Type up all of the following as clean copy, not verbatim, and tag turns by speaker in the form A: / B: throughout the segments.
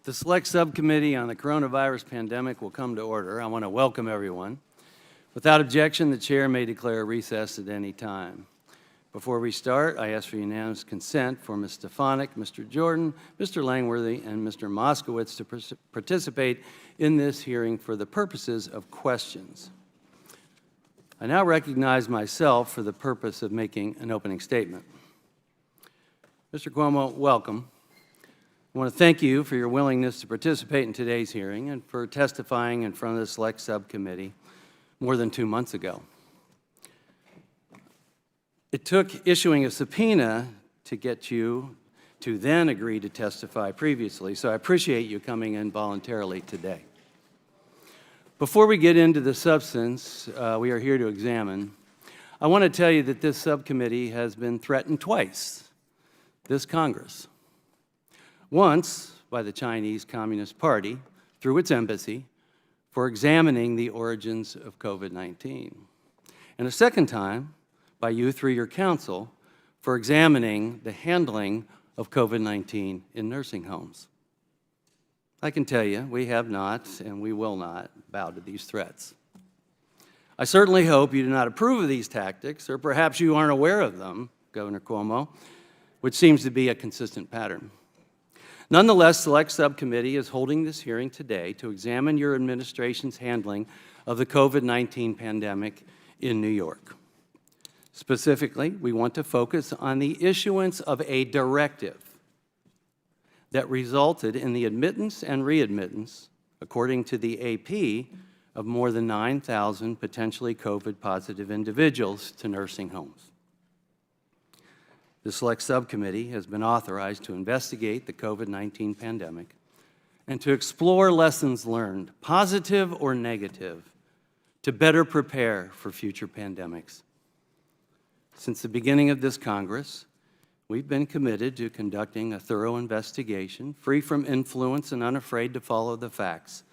A: The Select Subcommittee on the Coronavirus Pandemic will come to order. I want to welcome everyone. Without objection, the Chair may declare a recess at any time. Before we start, I ask for unanimous consent for Ms. Stefanik, Mr. Jordan, Mr. Langworthy, and Mr. Moskowitz to participate in this hearing for the purposes of questions. I now recognize myself for the purpose of making an opening statement. Mr. Cuomo, welcome. I want to thank you for your willingness to participate in today's hearing and for testifying in front of the Select Subcommittee more than 2 months ago. It took issuing a subpoena to get you to then agree to testify previously, so I appreciate you coming in voluntarily today. Before we get into the substance we are here to examine, I want to tell you that this subcommittee has been threatened twice this Congress. Once by the Chinese Communist Party through its embassy for examining the origins of COVID-19, and a second time by you through your council for examining the handling of COVID-19 in nursing homes. I can tell you, we have not and we will not bow to these threats. I certainly hope you do not approve of these tactics, or perhaps you aren't aware of them, Governor Cuomo, which seems to be a consistent pattern. Nonetheless, Select Subcommittee is holding this hearing today to examine your administration's handling of the COVID-19 pandemic in New York. Specifically, we want to focus on the issuance of a directive that resulted in the admittance and readmittance, according to the AP, of more than 9,000 potentially COVID-positive individuals to nursing homes. The Select Subcommittee has been authorized to investigate the COVID-19 pandemic and to explore lessons learned, positive or negative, to better prepare for future pandemics. Since the beginning of this Congress, we've been committed to conducting a thorough investigation, free from influence and unafraid to follow the facts,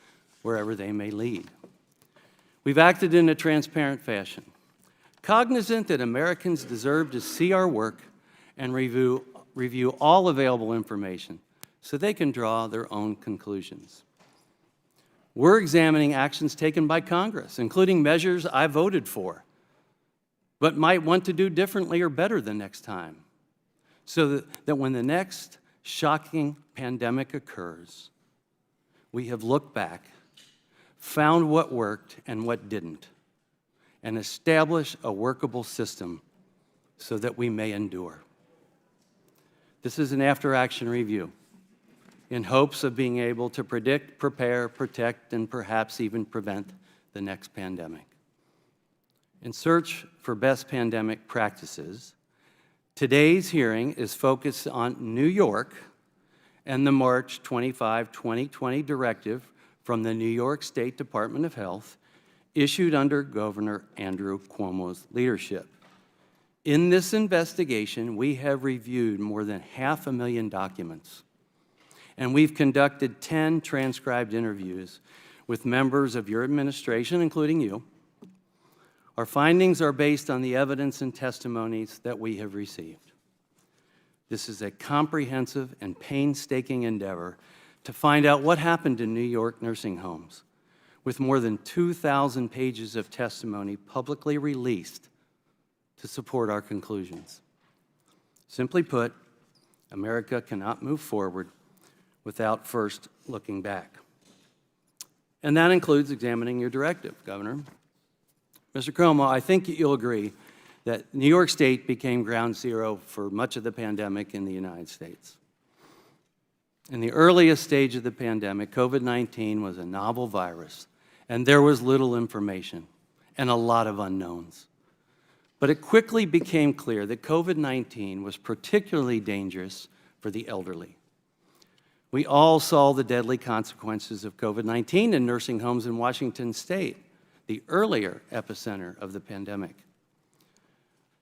A: wherever they may lead. We've acted in a transparent fashion, cognizant that Americans deserve to see our work and review all available information so they can draw their own conclusions. We're examining actions taken by Congress, including measures I voted for, but might want to do differently or better the next time, so that when the next shocking pandemic occurs, we have looked back, found what worked and what didn't, and established a workable system so that we may endure. This is an after-action review in hopes of being able to predict, prepare, protect, and perhaps even prevent the next pandemic. In search for best pandemic practices, today's hearing is focused on New York and the March 25, 2020 directive from the New York State Department of Health issued under Governor Andrew Cuomo's leadership. In this investigation, we have reviewed more than 500,000 documents, and we've conducted 10 transcribed interviews with members of your administration, including you. Our findings are based on the evidence and testimonies that we have received. This is a comprehensive and painstaking endeavor to find out what happened in New York nursing homes, with more than 2,000 pages of testimony publicly released to support our conclusions. Simply put, America cannot move forward without first looking back. And that includes examining your directive, Governor. Mr. Cuomo, I think you'll agree that New York State became ground zero for much of the pandemic in the United States. In the earliest stage of the pandemic, COVID-19 was a novel virus, and there was little information and a lot of unknowns. But it quickly became clear that COVID-19 was particularly dangerous for the elderly. We all saw the deadly consequences of COVID-19 in nursing homes in Washington State, the earlier epicenter of the pandemic.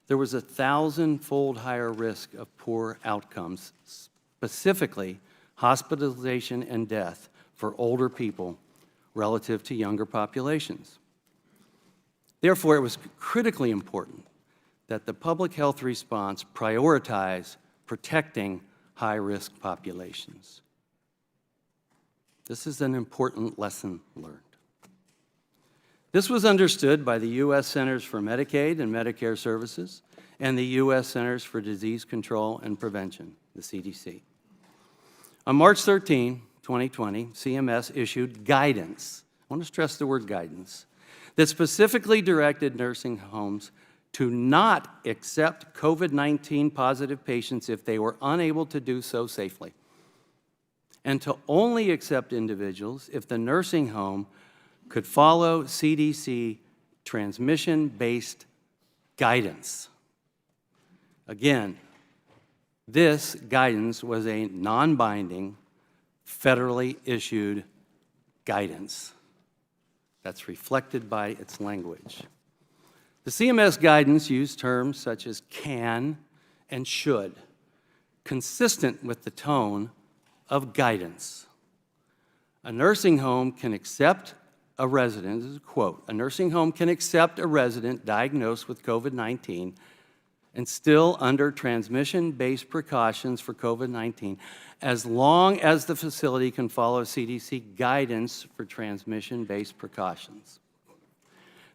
A: There was a 1,000-fold higher risk of poor outcomes, specifically hospitalization and death for older people relative to younger populations. Therefore, it was critically important that the public health response prioritize protecting high-risk populations. This is an important lesson learned. This was understood by the U.S. Centers for Medicaid and Medicare Services and the U.S. Centers for Disease Control and Prevention, the CDC. On March 13, 2020, CMS issued guidance, I want to stress the word guidance, that specifically directed nursing homes to not accept COVID-19 positive patients if they were unable to do so safely, and to only accept individuals if the nursing home could follow CDC transmission-based guidance. Again, this guidance was a non-binding, federally issued guidance that's reflected by its language. The CMS guidance used terms such as can and should, consistent with the tone of guidance. A nursing home can accept a resident, this is a quote, a nursing home can accept a resident diagnosed with COVID-19 and still under transmission-based precautions for COVID-19 as long as the facility can follow CDC guidance for transmission-based precautions.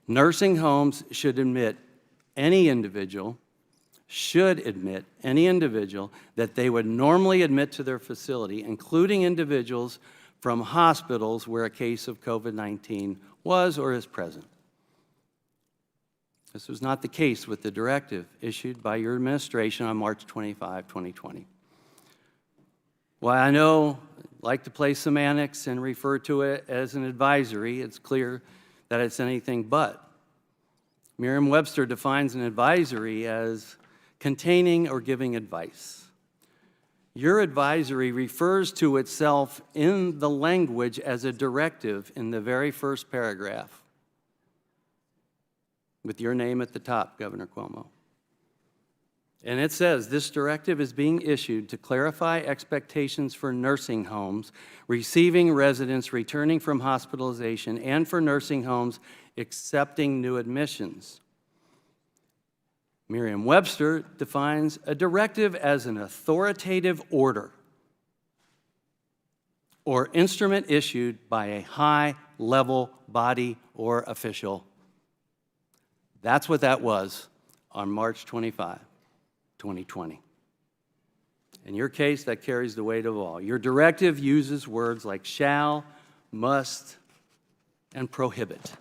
A: Nursing homes should admit any individual that they would normally admit to their facility, including individuals from hospitals where a case of COVID-19 was or is present. This was not the case with the directive issued by your administration on March 25, 2020. While I know I like to play semantics and refer to it as an advisory, it's clear that it's anything but. Merriam-Webster defines an advisory as containing or giving advice. Your advisory refers to itself in the language as a directive in the very first paragraph, with your name at the top, Governor Cuomo. And it says, this directive is being issued to clarify expectations for nursing homes receiving residents returning from hospitalization and for nursing homes accepting new admissions. Merriam-Webster defines a directive as an authoritative order or instrument issued by a high-level body or official. That's what that was on March 25, 2020. In your case, that carries the weight of all. Your directive uses words like shall, must, and prohibit.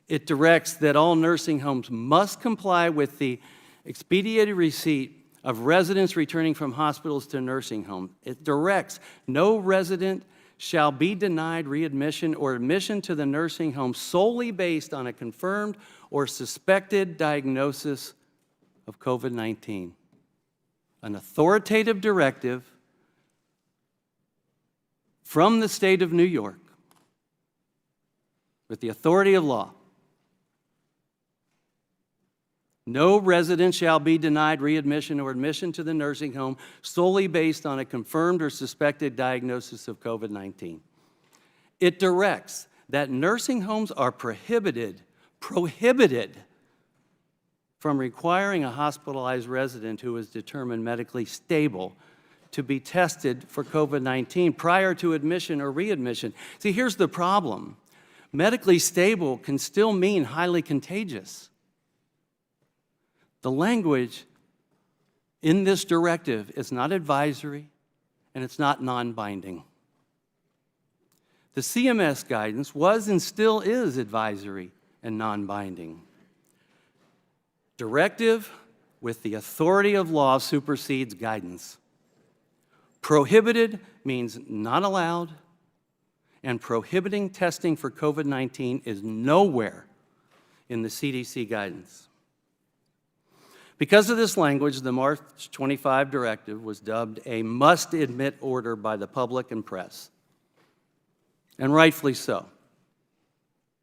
A: It directs that all nursing homes must comply with the expedited receipt of residents returning from hospitals to nursing homes. It directs no resident shall be denied readmission or admission to the nursing home solely based on a confirmed or suspected diagnosis of COVID-19. An authoritative directive from the state of New York with the authority of law. No resident shall be denied readmission or admission to the nursing home solely based on a confirmed or suspected diagnosis of COVID-19. It directs that nursing homes are prohibited from requiring a hospitalized resident who is determined medically stable to be tested for COVID-19 prior to admission or readmission. See, here's the problem. Medically stable can still mean highly contagious. The language in this directive is not advisory and it's not non-binding. The CMS guidance was and still is advisory and non-binding. Directive with the authority of law supersedes guidance. Prohibited means not allowed, and prohibiting testing for COVID-19 is nowhere in the CDC guidance. Because of this language, the March 25 directive was dubbed a must-admit order by the public and press, and rightfully so.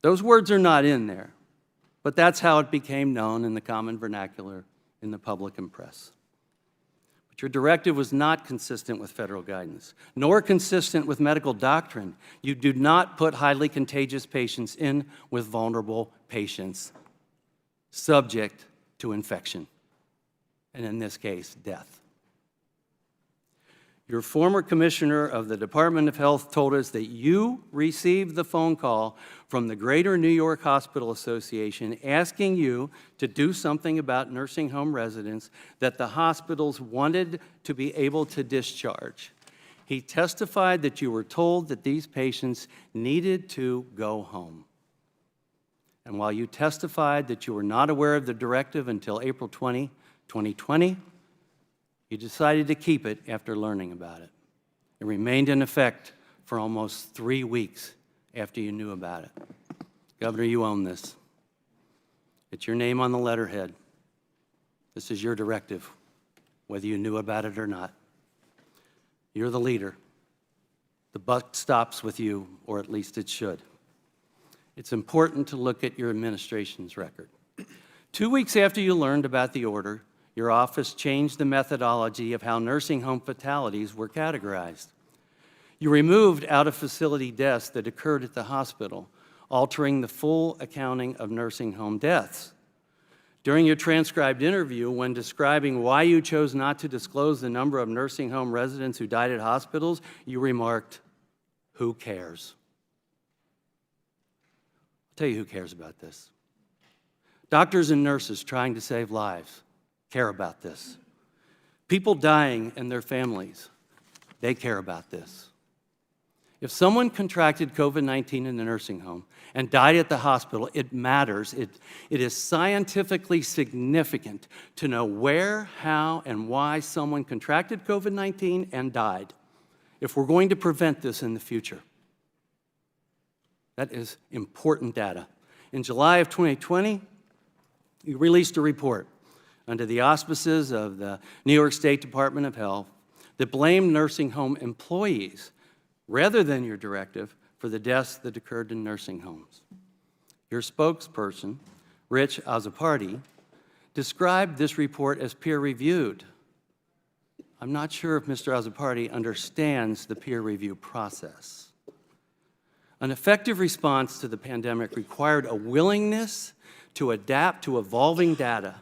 A: Those words are not in there, but that's how it became known in the common vernacular in the public and press. But your directive was not consistent with federal guidance, nor consistent with medical doctrine. You do not put highly contagious patients in with vulnerable patients subject to infection, and in this case, death. Your former commissioner of the Department of Health told us that you received the phone call from the Greater New York Hospital Association asking you to do something about nursing home residents that the hospitals wanted to be able to discharge. He testified that you were told that these patients needed to go home. And while you testified that you were not aware of the directive until April 20, 2020, you decided to keep it after learning about it. It remained in effect for almost 3 weeks after you knew about it. Governor, you own this. It's your name on the letterhead. This is your directive, whether you knew about it or not. You're the leader. The buck stops with you, or at least it should. It's important to look at your administration's record. 2 weeks after you learned about the order, your office changed the methodology of how nursing home fatalities were categorized. You removed out-of-facility deaths that occurred at the hospital, altering the full accounting of nursing home deaths. During your transcribed interview, when describing why you chose not to disclose the number of nursing home residents who died at hospitals, you remarked, "Who cares?" I'll tell you who cares about this. Doctors and nurses trying to save lives care about this. People dying and their families, they care about this. If someone contracted COVID-19 in the nursing home and died at the hospital, it matters. It is scientifically significant to know where, how, and why someone contracted COVID-19 and died if we're going to prevent this in the future. That is important data. In July of 2020, you released a report under the auspices of the New York State Department of Health that blamed nursing home employees rather than your directive for the deaths that occurred in nursing homes. Your spokesperson, Rich Azzopardi, described this report as peer-reviewed. I'm not sure if Mr. Azzopardi understands the peer review process. An effective response to the pandemic required a willingness to adapt to evolving data,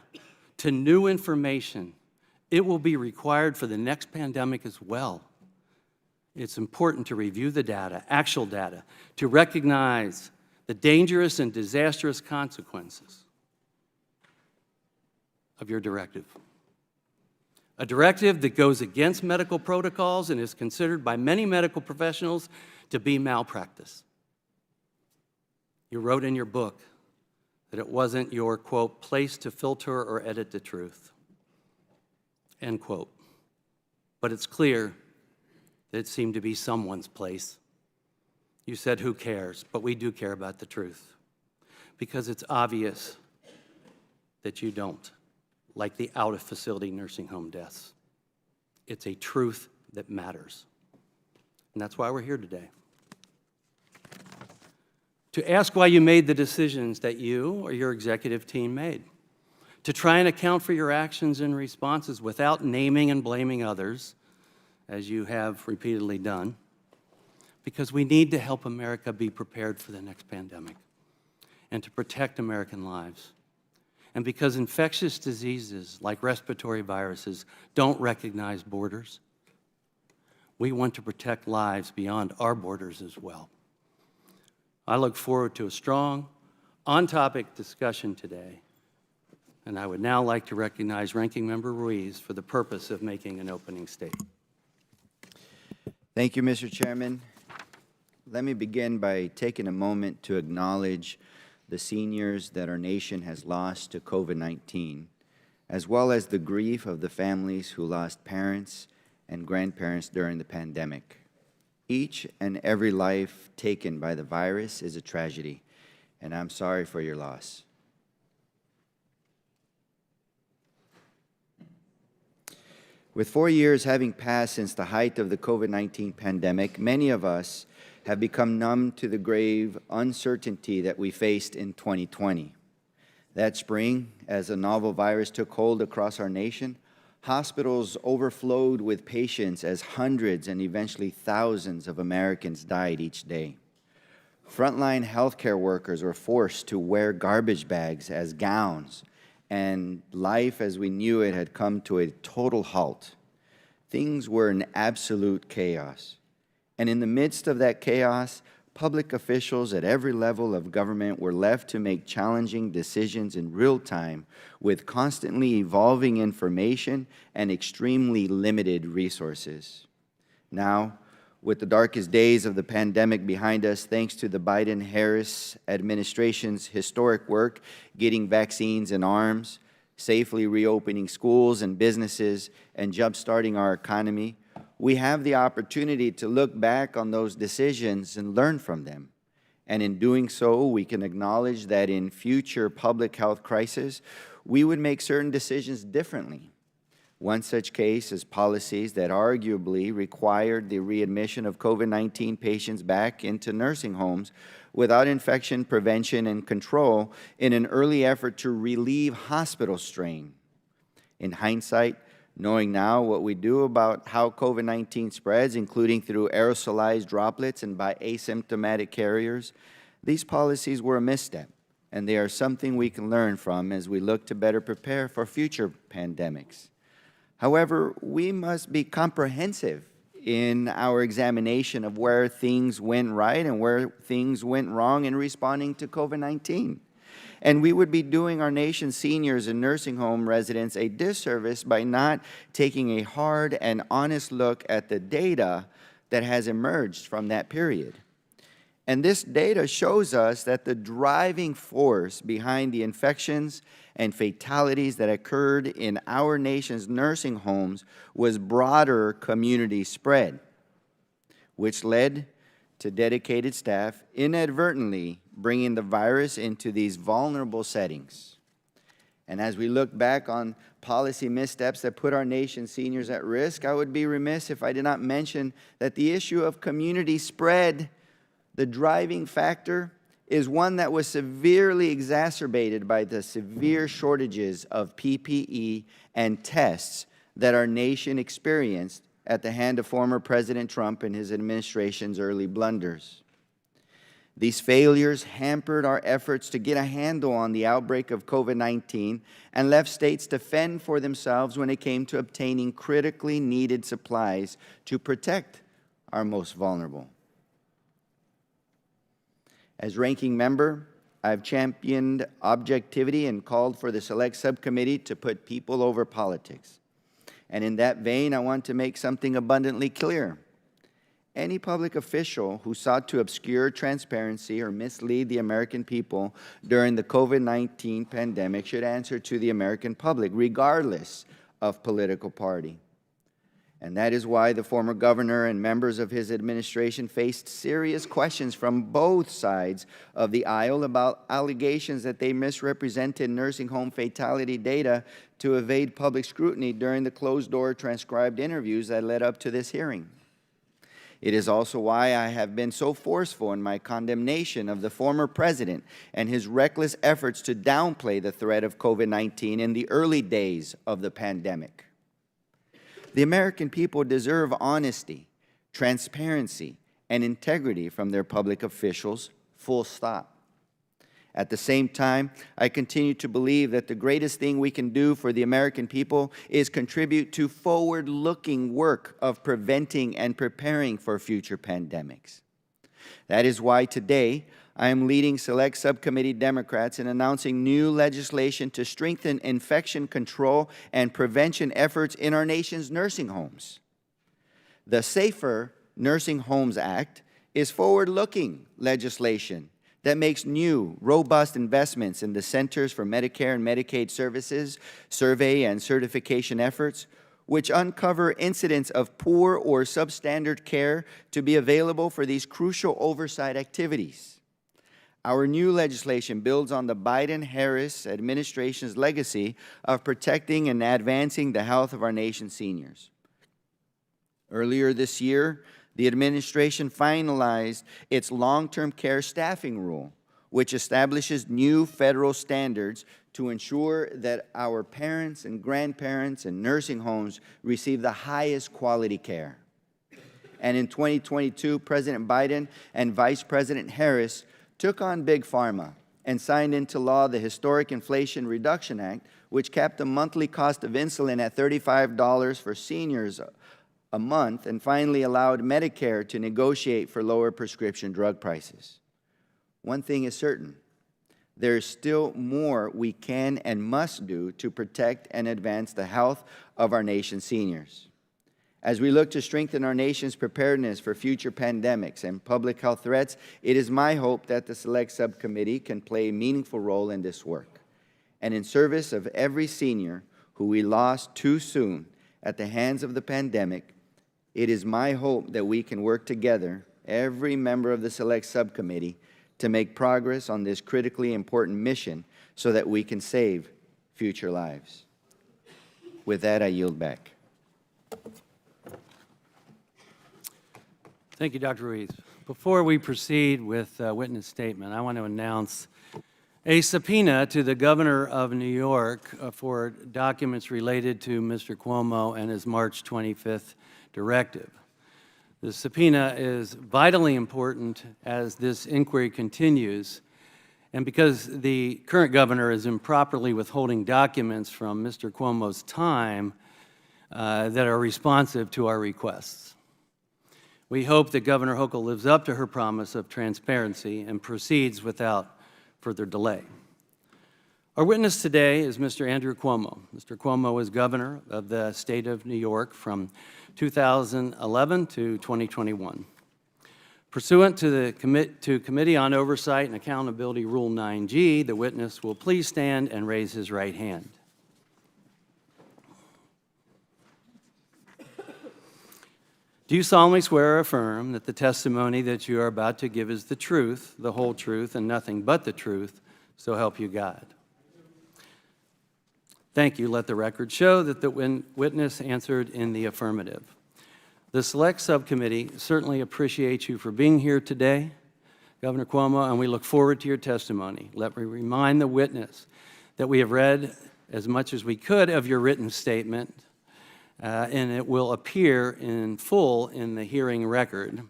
A: to new information. It will be required for the next pandemic as well. It's important to review the data, actual data, to recognize the dangerous and disastrous consequences of your directive. A directive that goes against medical protocols and is considered by many medical professionals to be malpractice. You wrote in your book that it wasn't your, quote, place to filter or edit the truth, end quote. But it's clear that it seemed to be someone's place. You said, who cares? But we do care about the truth, because it's obvious that you don't like the out-of-facility nursing home deaths. It's a truth that matters. And that's why we're here today. To ask why you made the decisions that you or your executive team made. To try and account for your actions and responses without naming and blaming others, as you have repeatedly done, because we need to help America be prepared for the next pandemic and to protect American lives. And because infectious diseases like respiratory viruses don't recognize borders, we want to protect lives beyond our borders as well. I look forward to a strong, on-topic discussion today, and I would now like to recognize Ranking Member Ruiz for the purpose of making an opening statement.
B: Thank you, Mr. Chairman. Let me begin by taking a moment to acknowledge the seniors that our nation has lost to COVID-19, as well as the grief of the families who lost parents and grandparents during the pandemic. Each and every life taken by the virus is a tragedy, and I'm sorry for your loss. With 4 years having passed since the height of the COVID-19 pandemic, many of us have become numb to the grave uncertainty that we faced in 2020. That spring, as a novel virus took hold across our nation, hospitals overflowed with patients as hundreds and eventually thousands of Americans died each day. Frontline healthcare workers were forced to wear garbage bags as gowns, and life as we knew it had come to a total halt. things were in absolute chaos. And in the midst of that chaos, public officials at every level of government were left to make challenging decisions in real time with constantly evolving information and extremely limited resources. Now, with the darkest days of the pandemic behind us, thanks to the Biden-Harris administration's historic work getting vaccines in arms, safely reopening schools and businesses, and jump-starting our economy, we have the opportunity to look back on those decisions and learn from them. And in doing so, we can acknowledge that in future public health crises, we would make certain decisions differently. One such case is policies that arguably required the readmission of COVID-19 patients back into nursing homes without infection prevention and control in an early effort to relieve hospital strain. In hindsight, knowing now what we do about how COVID-19 spreads, including through aerosolized droplets and by asymptomatic carriers, these policies were a misstep, and they are something we can learn from as we look to better prepare for future pandemics. However, we must be comprehensive in our examination of where things went right and where things went wrong in responding to COVID-19. And we would be doing our nation's seniors and nursing home residents a disservice by not taking a hard and honest look at the data that has emerged from that period. And this data shows us that the driving force behind the infections and fatalities that occurred in our nation's nursing homes was broader community spread, which led to dedicated staff inadvertently bringing the virus into these vulnerable settings. And as we look back on policy missteps that put our nation's seniors at risk, I would be remiss if I did not mention that the issue of community spread, the driving factor, is one that was severely exacerbated by the severe shortages of PPE and tests that our nation experienced at the hand of former President Trump and his administration's early blunders. These failures hampered our efforts to get a handle on the outbreak of COVID-19 and left states to fend for themselves when it came to obtaining critically needed supplies to protect our most vulnerable. As ranking member, I've championed objectivity and called for the Select Subcommittee to put people over politics. And in that vein, I want to make something abundantly clear. Any public official who sought to obscure transparency or mislead the American people during the COVID-19 pandemic should answer to the American public, regardless of political party. And that is why the former governor and members of his administration faced serious questions from both sides of the aisle about allegations that they misrepresented nursing home fatality data to evade public scrutiny during the closed-door transcribed interviews that led up to this hearing. It is also why I have been so forceful in my condemnation of the former president and his reckless efforts to downplay the threat of COVID-19 in the early days of the pandemic. The American people deserve honesty, transparency, and integrity from their public officials, full stop. At the same time, I continue to believe that the greatest thing we can do for the American people is contribute to forward-looking work of preventing and preparing for future pandemics. That is why today, I am leading Select Subcommittee Democrats in announcing new legislation to strengthen infection control and prevention efforts in our nation's nursing homes. The Safer Nursing Homes Act is forward-looking legislation that makes new, robust investments in the Centers for Medicare and Medicaid Services survey and certification efforts, which uncover incidents of poor or substandard care to be available for these crucial oversight activities. Our new legislation builds on the Biden-Harris administration's legacy of protecting and advancing the health of our nation's seniors. Earlier this year, the administration finalized its long-term care staffing rule, which establishes new federal standards to ensure that our parents and grandparents and nursing homes receive the highest quality care. And in 2022, President Biden and Vice President Harris took on Big Pharma and signed into law the historic Inflation Reduction Act, which capped the monthly cost of insulin at $35 for seniors a month, and finally allowed Medicare to negotiate for lower prescription drug prices. One thing is certain: there is still more we can and must do to protect and advance the health of our nation's seniors. As we look to strengthen our nation's preparedness for future pandemics and public health threats, it is my hope that the Select Subcommittee can play a meaningful role in this work. And in service of every senior who we lost too soon at the hands of the pandemic, it is my hope that we can work together, every member of the Select Subcommittee, to make progress on this critically important mission so that we can save future lives. With that, I yield back.
A: Thank you, Dr. Ruiz. Before we proceed with witness statement, I want to announce a subpoena to the Governor of New York for documents related to Mr. Cuomo and his March 25th directive. The subpoena is vitally important as this inquiry continues, and because the current governor is improperly withholding documents from Mr. Cuomo's time that are responsive to our requests. We hope that Governor Hochul lives up to her promise of transparency and proceeds without further delay. Our witness today is Mr. Andrew Cuomo. Mr. Cuomo was governor of the state of New York from 2011 to 2021. Pursuant to the Committee on Oversight and Accountability Rule 9G, the witness will please stand and raise his right hand. Do you solemnly swear or affirm that the testimony that you are about to give is the truth, the whole truth, and nothing but the truth, so help you God? Thank you. Let the record show that the witness answered in the affirmative. The Select Subcommittee certainly appreciates you for being here today, Governor Cuomo, and we look forward to your testimony. Let me remind the witness that we have read as much as we could of your written statement, and it will appear in full in the hearing record.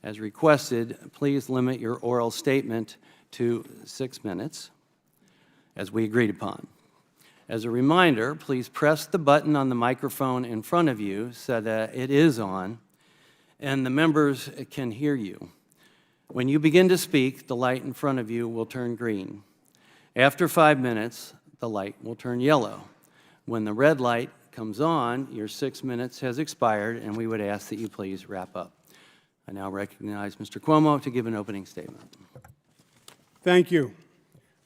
A: As requested, please limit your oral statement to 6 minutes, as we agreed upon. As a reminder, please press the button on the microphone in front of you so that it is on and the members can hear you. When you begin to speak, the light in front of you will turn green. After 5 minutes, the light will turn yellow. When the red light comes on, your 6 minutes has expired, and we would ask that you please wrap up. I now recognize Mr. Cuomo to give an opening statement.
C: Thank you.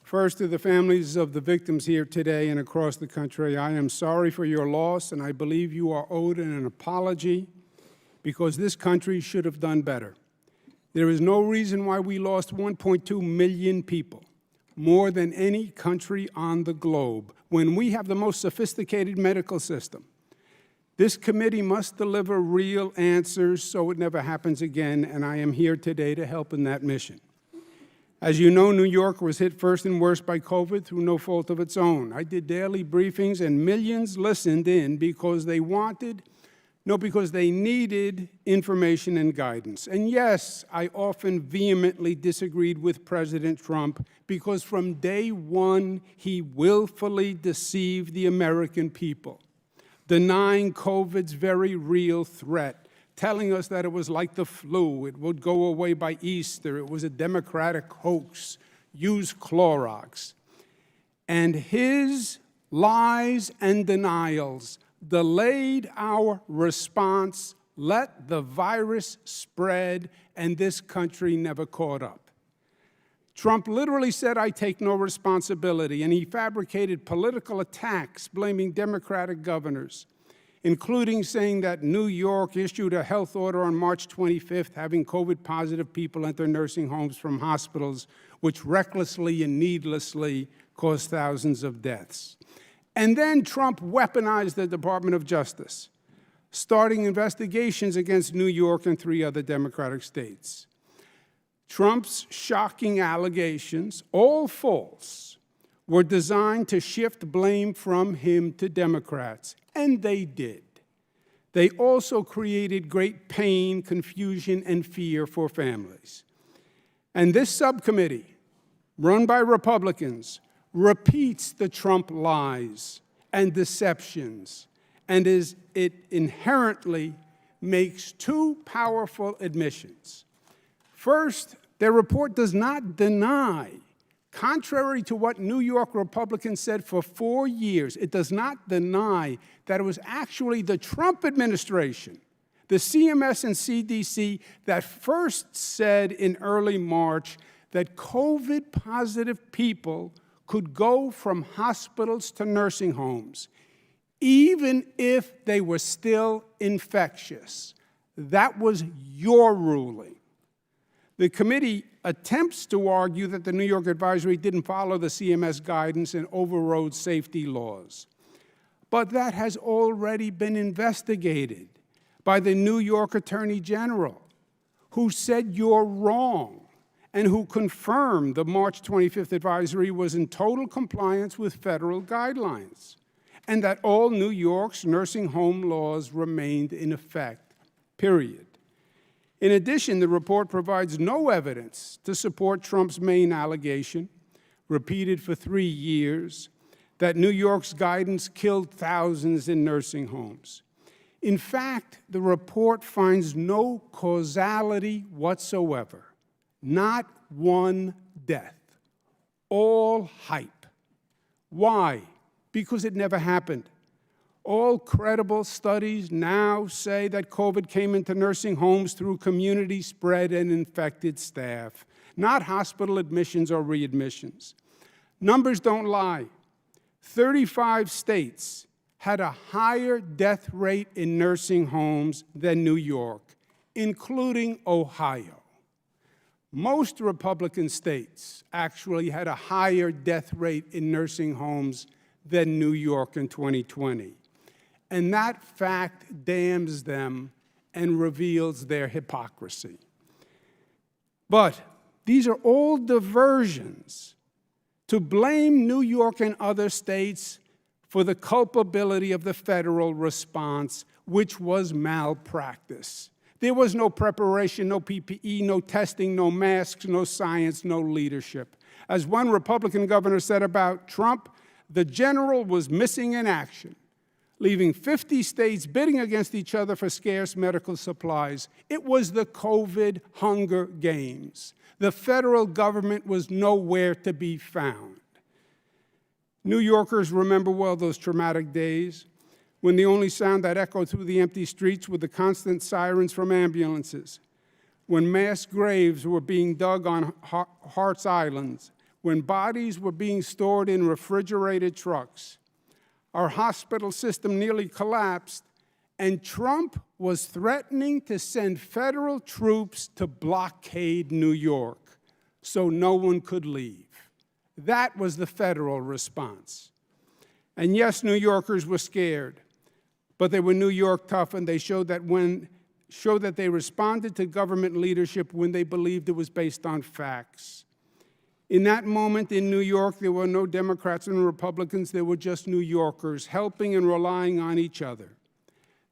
C: First, to the families of the victims here today and across the country, I am sorry for your loss, and I believe you are owed an apology because this country should have done better. There is no reason why we lost 1.2 million people, more than any country on the globe, when we have the most sophisticated medical system. This committee must deliver real answers so it never happens again, and I am here today to help in that mission. As you know, New York was hit first and worst by COVID through no fault of its own. I did daily briefings, and millions listened in because they wanted, no, because they needed information and guidance. And yes, I often vehemently disagreed with President Trump because from day one, he willfully deceived the American people, denying COVID's very real threat, telling us that it was like the flu, it would go away by Easter, it was a Democratic hoax, use Clorox. And his lies and denials delayed our response, let the virus spread, and this country never caught up. Trump literally said, "I take no responsibility," and he fabricated political attacks blaming Democratic governors, including saying that New York issued a health order on March 25th having COVID-positive people enter nursing homes from hospitals, which recklessly and needlessly caused thousands of deaths. And then Trump weaponized the Department of Justice, starting investigations against New York and 3 other Democratic states. Trump's shocking allegations, all false, were designed to shift blame from him to Democrats, and they did. They also created great pain, confusion, and fear for families. And this subcommittee run by Republicans, repeats the Trump lies and deceptions, and it inherently makes two powerful admissions. First, their report does not deny, contrary to what New York Republicans said for 4 years, it does not deny that it was actually the Trump administration, the CMS and CDC, that first said in early March that COVID-positive people could go from hospitals to nursing homes, even if they were still infectious. That was your ruling. The committee attempts to argue that the New York advisory didn't follow the CMS guidance and overrode safety laws. But that has already been investigated by the New York Attorney General, who said you're wrong and who confirmed the March 25th advisory was in total compliance with federal guidelines, and that all New York's nursing home laws remained in effect, period. In addition, the report provides no evidence to support Trump's main allegation, repeated for 3 years, that New York's guidance killed thousands in nursing homes. In fact, the report finds no causality whatsoever, not one death, all hype. Why? Because it never happened. All credible studies now say that COVID came into nursing homes through community spread and infected staff, not hospital admissions or readmissions. Numbers don't lie. 35 states had a higher death rate in nursing homes than New York, including Ohio. Most Republican states actually had a higher death rate in nursing homes than New York in 2020. And that fact damns them and reveals their hypocrisy. But these are all diversions to blame New York and other states for the culpability of the federal response, which was malpractice. There was no preparation, no PPE, no testing, no masks, no science, no leadership. As one Republican governor said about Trump, the general was missing in action, leaving 50 states bidding against each other for scarce medical supplies. It was the COVID Hunger Games. The federal government was nowhere to be found. New Yorkers remember well those traumatic days when the only sound that echoed through the empty streets were the constant sirens from ambulances, when mass graves were being dug on Hart's Islands, when bodies were being stored in refrigerated trucks. Our hospital system nearly collapsed, and Trump was threatening to send federal troops to blockade New York so no one could leave. That was the federal response. And yes, New Yorkers were scared, but they were New York tough, and they showed that they responded to government leadership when they believed it was based on facts. In that moment in New York, there were no Democrats and Republicans. There were just New Yorkers helping and relying on each other.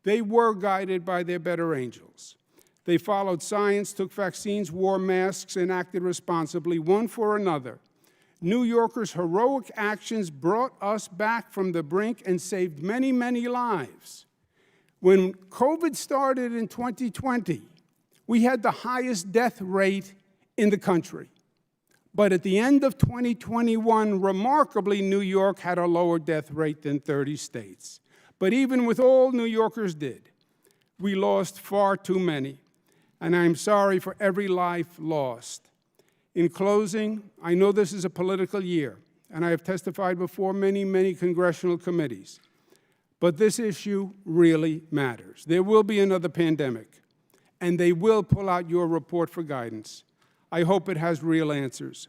C: They were guided by their better angels. They followed science, took vaccines, wore masks, and acted responsibly, one for another. New Yorkers' heroic actions brought us back from the brink and saved many, many lives. When COVID started in 2020, we had the highest death rate in the country. But at the end of 2021, remarkably, New York had a lower death rate than 30 states. But even with all New Yorkers did, we lost far too many, and I'm sorry for every life lost. In closing, I know this is a political year, and I have testified before many, many congressional committees, but this issue really matters. There will be another pandemic, and they will pull out your report for guidance. I hope it has real answers.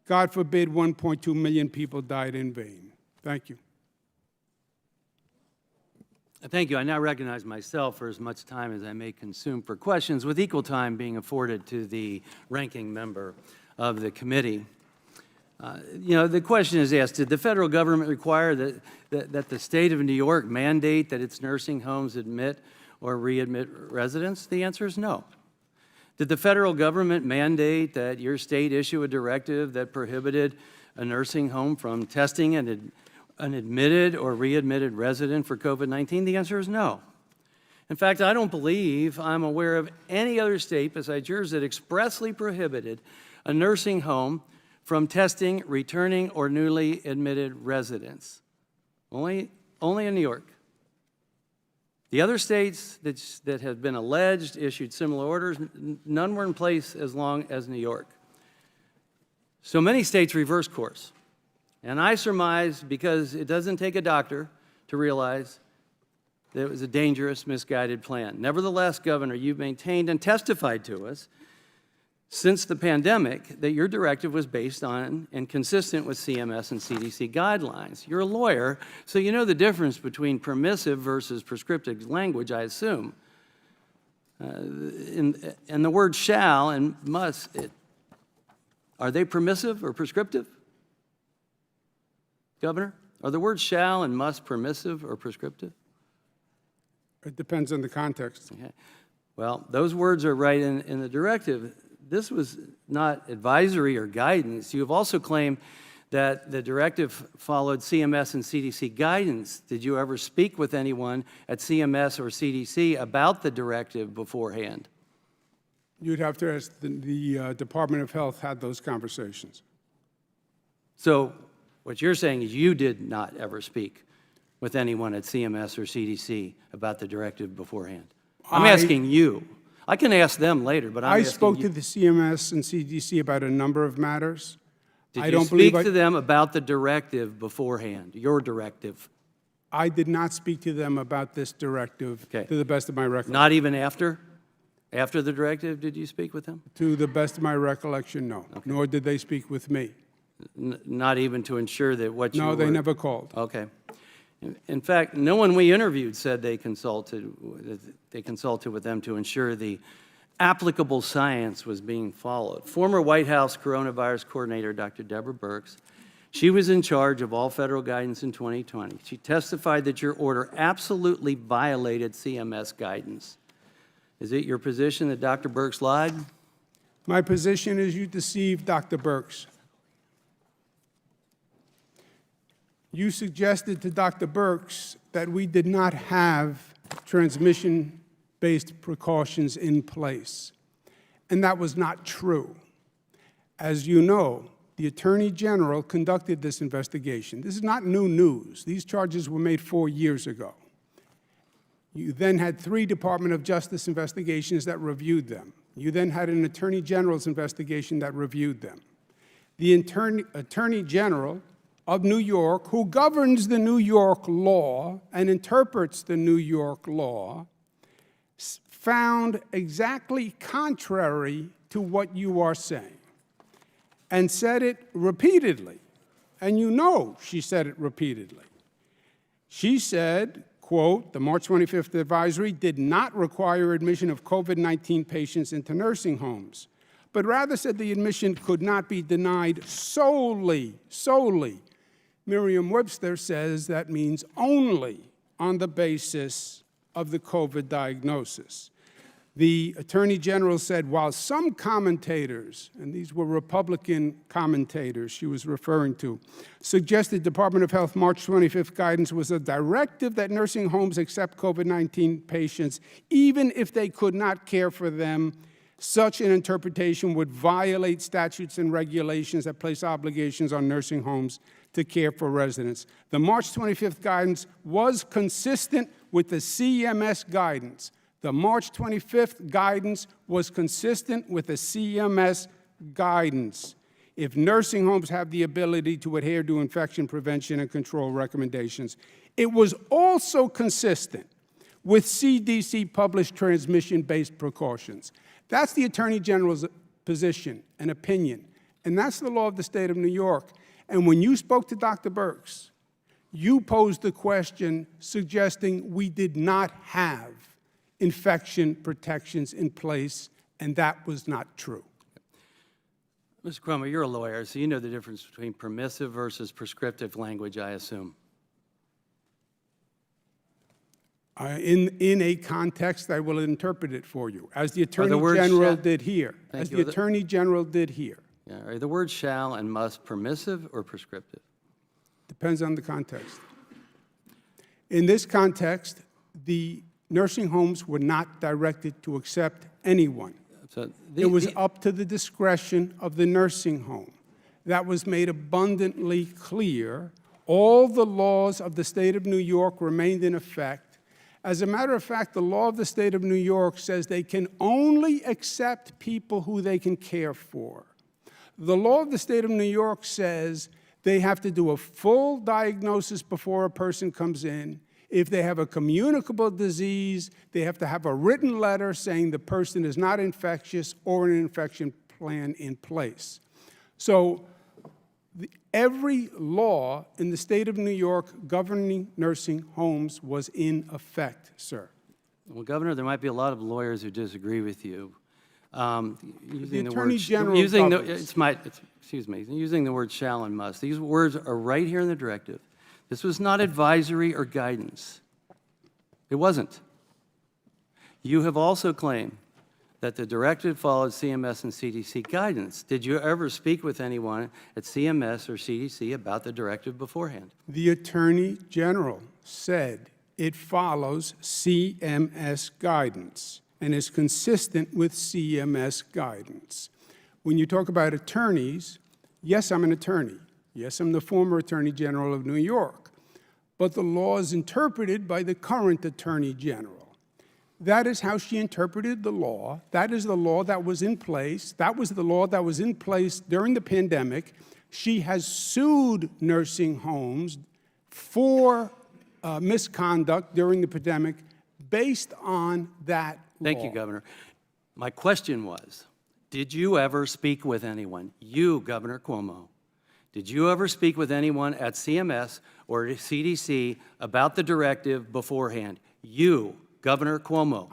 C: God forbid 1.2 million people died in vain. Thank you.
A: Thank you. I now recognize myself for as much time as I may consume for questions, with equal time being afforded to the ranking member of the committee. The question is asked, did the federal government require that the state of New York mandate that its nursing homes admit or readmit residents? The answer is no. Did the federal government mandate that your state issue a directive that prohibited a nursing home from testing an admitted or readmitted resident for COVID-19? The answer is no. In fact, I don't believe I'm aware of any other state besides yours that expressly prohibited a nursing home from testing returning or newly admitted residents. Only in New York. The other states that have been alleged issued similar orders, none were in place as long as New York. So many states reversed course. And I surmise, because it doesn't take a doctor to realize that it was a dangerous, misguided plan. Nevertheless, Governor, you've maintained and testified to us since the pandemic that your directive was based on and consistent with CMS and CDC guidelines. You're a lawyer, so you know the difference between permissive versus prescriptive language, I assume. And the word shall and must, are they permissive or prescriptive? Governor, are the words shall and must permissive or prescriptive?
C: It depends on the context.
A: Okay. Well, those words are right in the directive. This was not advisory or guidance. You have also claimed that the directive followed CMS and CDC guidance. Did you ever speak with anyone at CMS or CDC about the directive beforehand?
C: You'd have to ask the Department of Health had those conversations.
A: So what you're saying is you did not ever speak with anyone at CMS or CDC about the directive beforehand. I'm asking you. I can ask them later, but I'm asking you.
C: I spoke to the CMS and CDC about a number of matters.
A: Did you speak to them about the directive beforehand, your directive?
C: I did not speak to them about this directive,
A: Okay.
C: to the best of my recollection.
A: Not even after? After the directive, did you speak with them?
C: To the best of my recollection, no. Okay. Nor did they speak with me.
A: Not even to ensure that what you
C: No,
A: were...
C: they never called.
A: Okay. In fact, no one we interviewed said they consulted with them to ensure the applicable science was being followed. Former White House coronavirus coordinator, Dr. Deborah Birx, she was in charge of all federal guidance in 2020. She testified that your order absolutely violated CMS guidance. Is it your position that Dr. Birx lied?
C: My position is you deceived Dr. Birx. You suggested to Dr. Birx that we did not have transmission-based precautions in place, and that was not true. As you know, the Attorney General conducted this investigation. This is not new news. These charges were made 4 years ago. You then had 3 Department of Justice investigations that reviewed them. You then had an Attorney General's investigation that reviewed them. The Attorney General of New York, who governs the New York law and interprets the New York law, found exactly contrary to what you are saying and said it repeatedly. And you know she said it repeatedly. She said, quote, the March 25th advisory did not require admission of COVID-19 patients into nursing homes, but rather said the admission could not be denied solely. Merriam-Webster says that means only on the basis of the COVID diagnosis. The Attorney General said, while some commentators, and these were Republican commentators she was referring to, suggested Department of Health March 25th guidance was a directive that nursing homes accept COVID-19 patients, even if they could not care for them, such an interpretation would violate statutes and regulations that place obligations on nursing homes to care for residents. The March 25th guidance was consistent with the CMS guidance. The March 25th guidance was consistent with the CMS guidance. If nursing homes have the ability to adhere to infection prevention and control recommendations, it was also consistent with CDC published transmission-based precautions. That's the Attorney General's position and opinion, and that's the law of the state of New York. And when you spoke to Dr. Birx, you posed the question suggesting we did not have infection protections in place, and that was not true.
A: Mr. Cuomo, you're a lawyer, so you know the difference between permissive versus prescriptive language, I assume.
C: In a context, I will interpret it for you, as the Attorney
A: words
C: General
A: shall-
C: did here.
A: Thank
C: As
A: you.
C: the Attorney General did here.
A: Yeah, are the words shall and must permissive or prescriptive?
C: Depends on the context. In this context, the nursing homes were not directed to accept anyone.
A: So
C: It was up to the discretion of the nursing home. That was made abundantly clear. All the laws of the state of New York remained in effect. As a matter of fact, the law of the state of New York says they can only accept people who they can care for. The law of the state of New York says they have to do a full diagnosis before a person comes in. If they have a communicable disease, they have to have a written letter saying the person is not infectious or an infection plan in place. So every law in the state of New York governing nursing homes was in effect, sir.
A: Well, Governor, there might be a lot of lawyers who disagree with you. Using the
C: Attorney
A: word,
C: General
A: using the,
C: governs.
A: excuse me, using the word shall and must. These words are right here in the directive. This was not advisory or guidance. It wasn't. You have also claimed that the directive followed CMS and CDC guidance. Did you ever speak with anyone at CMS or CDC about the directive beforehand?
C: The Attorney General said it follows CMS guidance and is consistent with CMS guidance. When you talk about attorneys, yes, I'm an attorney. Yes, I'm the former Attorney General of New York. But the law is interpreted by the current Attorney General. That is how she interpreted the law. That is the law that was in place. That was the law that was in place during the pandemic. She has sued nursing homes for misconduct during the pandemic based on that law.
A: Thank you, Governor. My question was, did you ever speak with anyone, you, Governor Cuomo, did you ever speak with anyone at CMS or CDC about the directive beforehand? You, Governor Cuomo.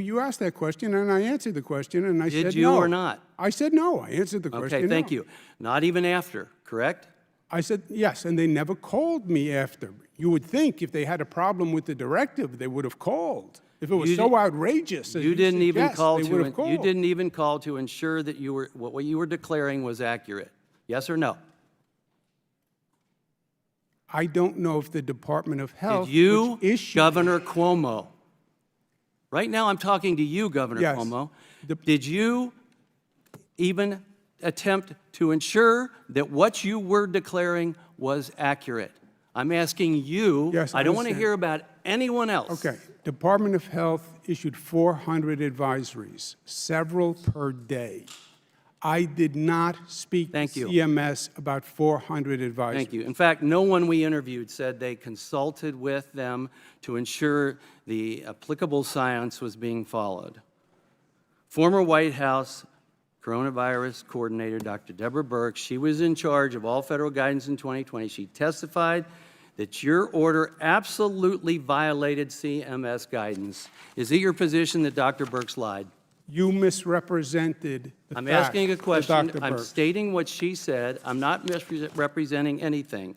C: You asked that question, and I answered the question, and I said no.
A: Did you or not?
C: I said no. I answered the question.
A: Okay, thank
C: no.
A: you. Not even after, correct?
C: I said yes, and they never called me after. You would think if they had a problem with the directive, they would have called. If it was so outrageous, as
A: You didn't even
C: suggest,
A: call
C: they would have
A: to.
C: called.
A: You didn't even call to ensure that you were what you were declaring was accurate. Yes or no?
C: I don't know if the Department of Health,
A: Did you,
C: which issued,
A: Governor Cuomo? Right now, I'm talking to you, Governor
C: Yes.
A: Cuomo. Did you even attempt to ensure that what you were declaring was accurate? I'm asking you.
C: Yes, I
A: I don't want to
C: understand.
A: hear about anyone else.
C: Okay, Department of Health issued 400 advisories, several per day. I did not speak
A: Thank
C: to
A: you.
C: CMS about 400 advisories.
A: Thank you. In fact, no one we interviewed said they consulted with them to ensure the applicable science was being followed. Former White House coronavirus coordinator, Dr. Deborah Birx, she was in charge of all federal guidance in 2020. She testified that your order absolutely violated CMS guidance. Is it your position that Dr. Birx lied?
C: You misrepresented the
A: I'm
C: facts
A: asking a
C: to
A: question.
C: Dr.
A: I'm
C: Birx.
A: stating what she said. I'm not misrepresenting anything.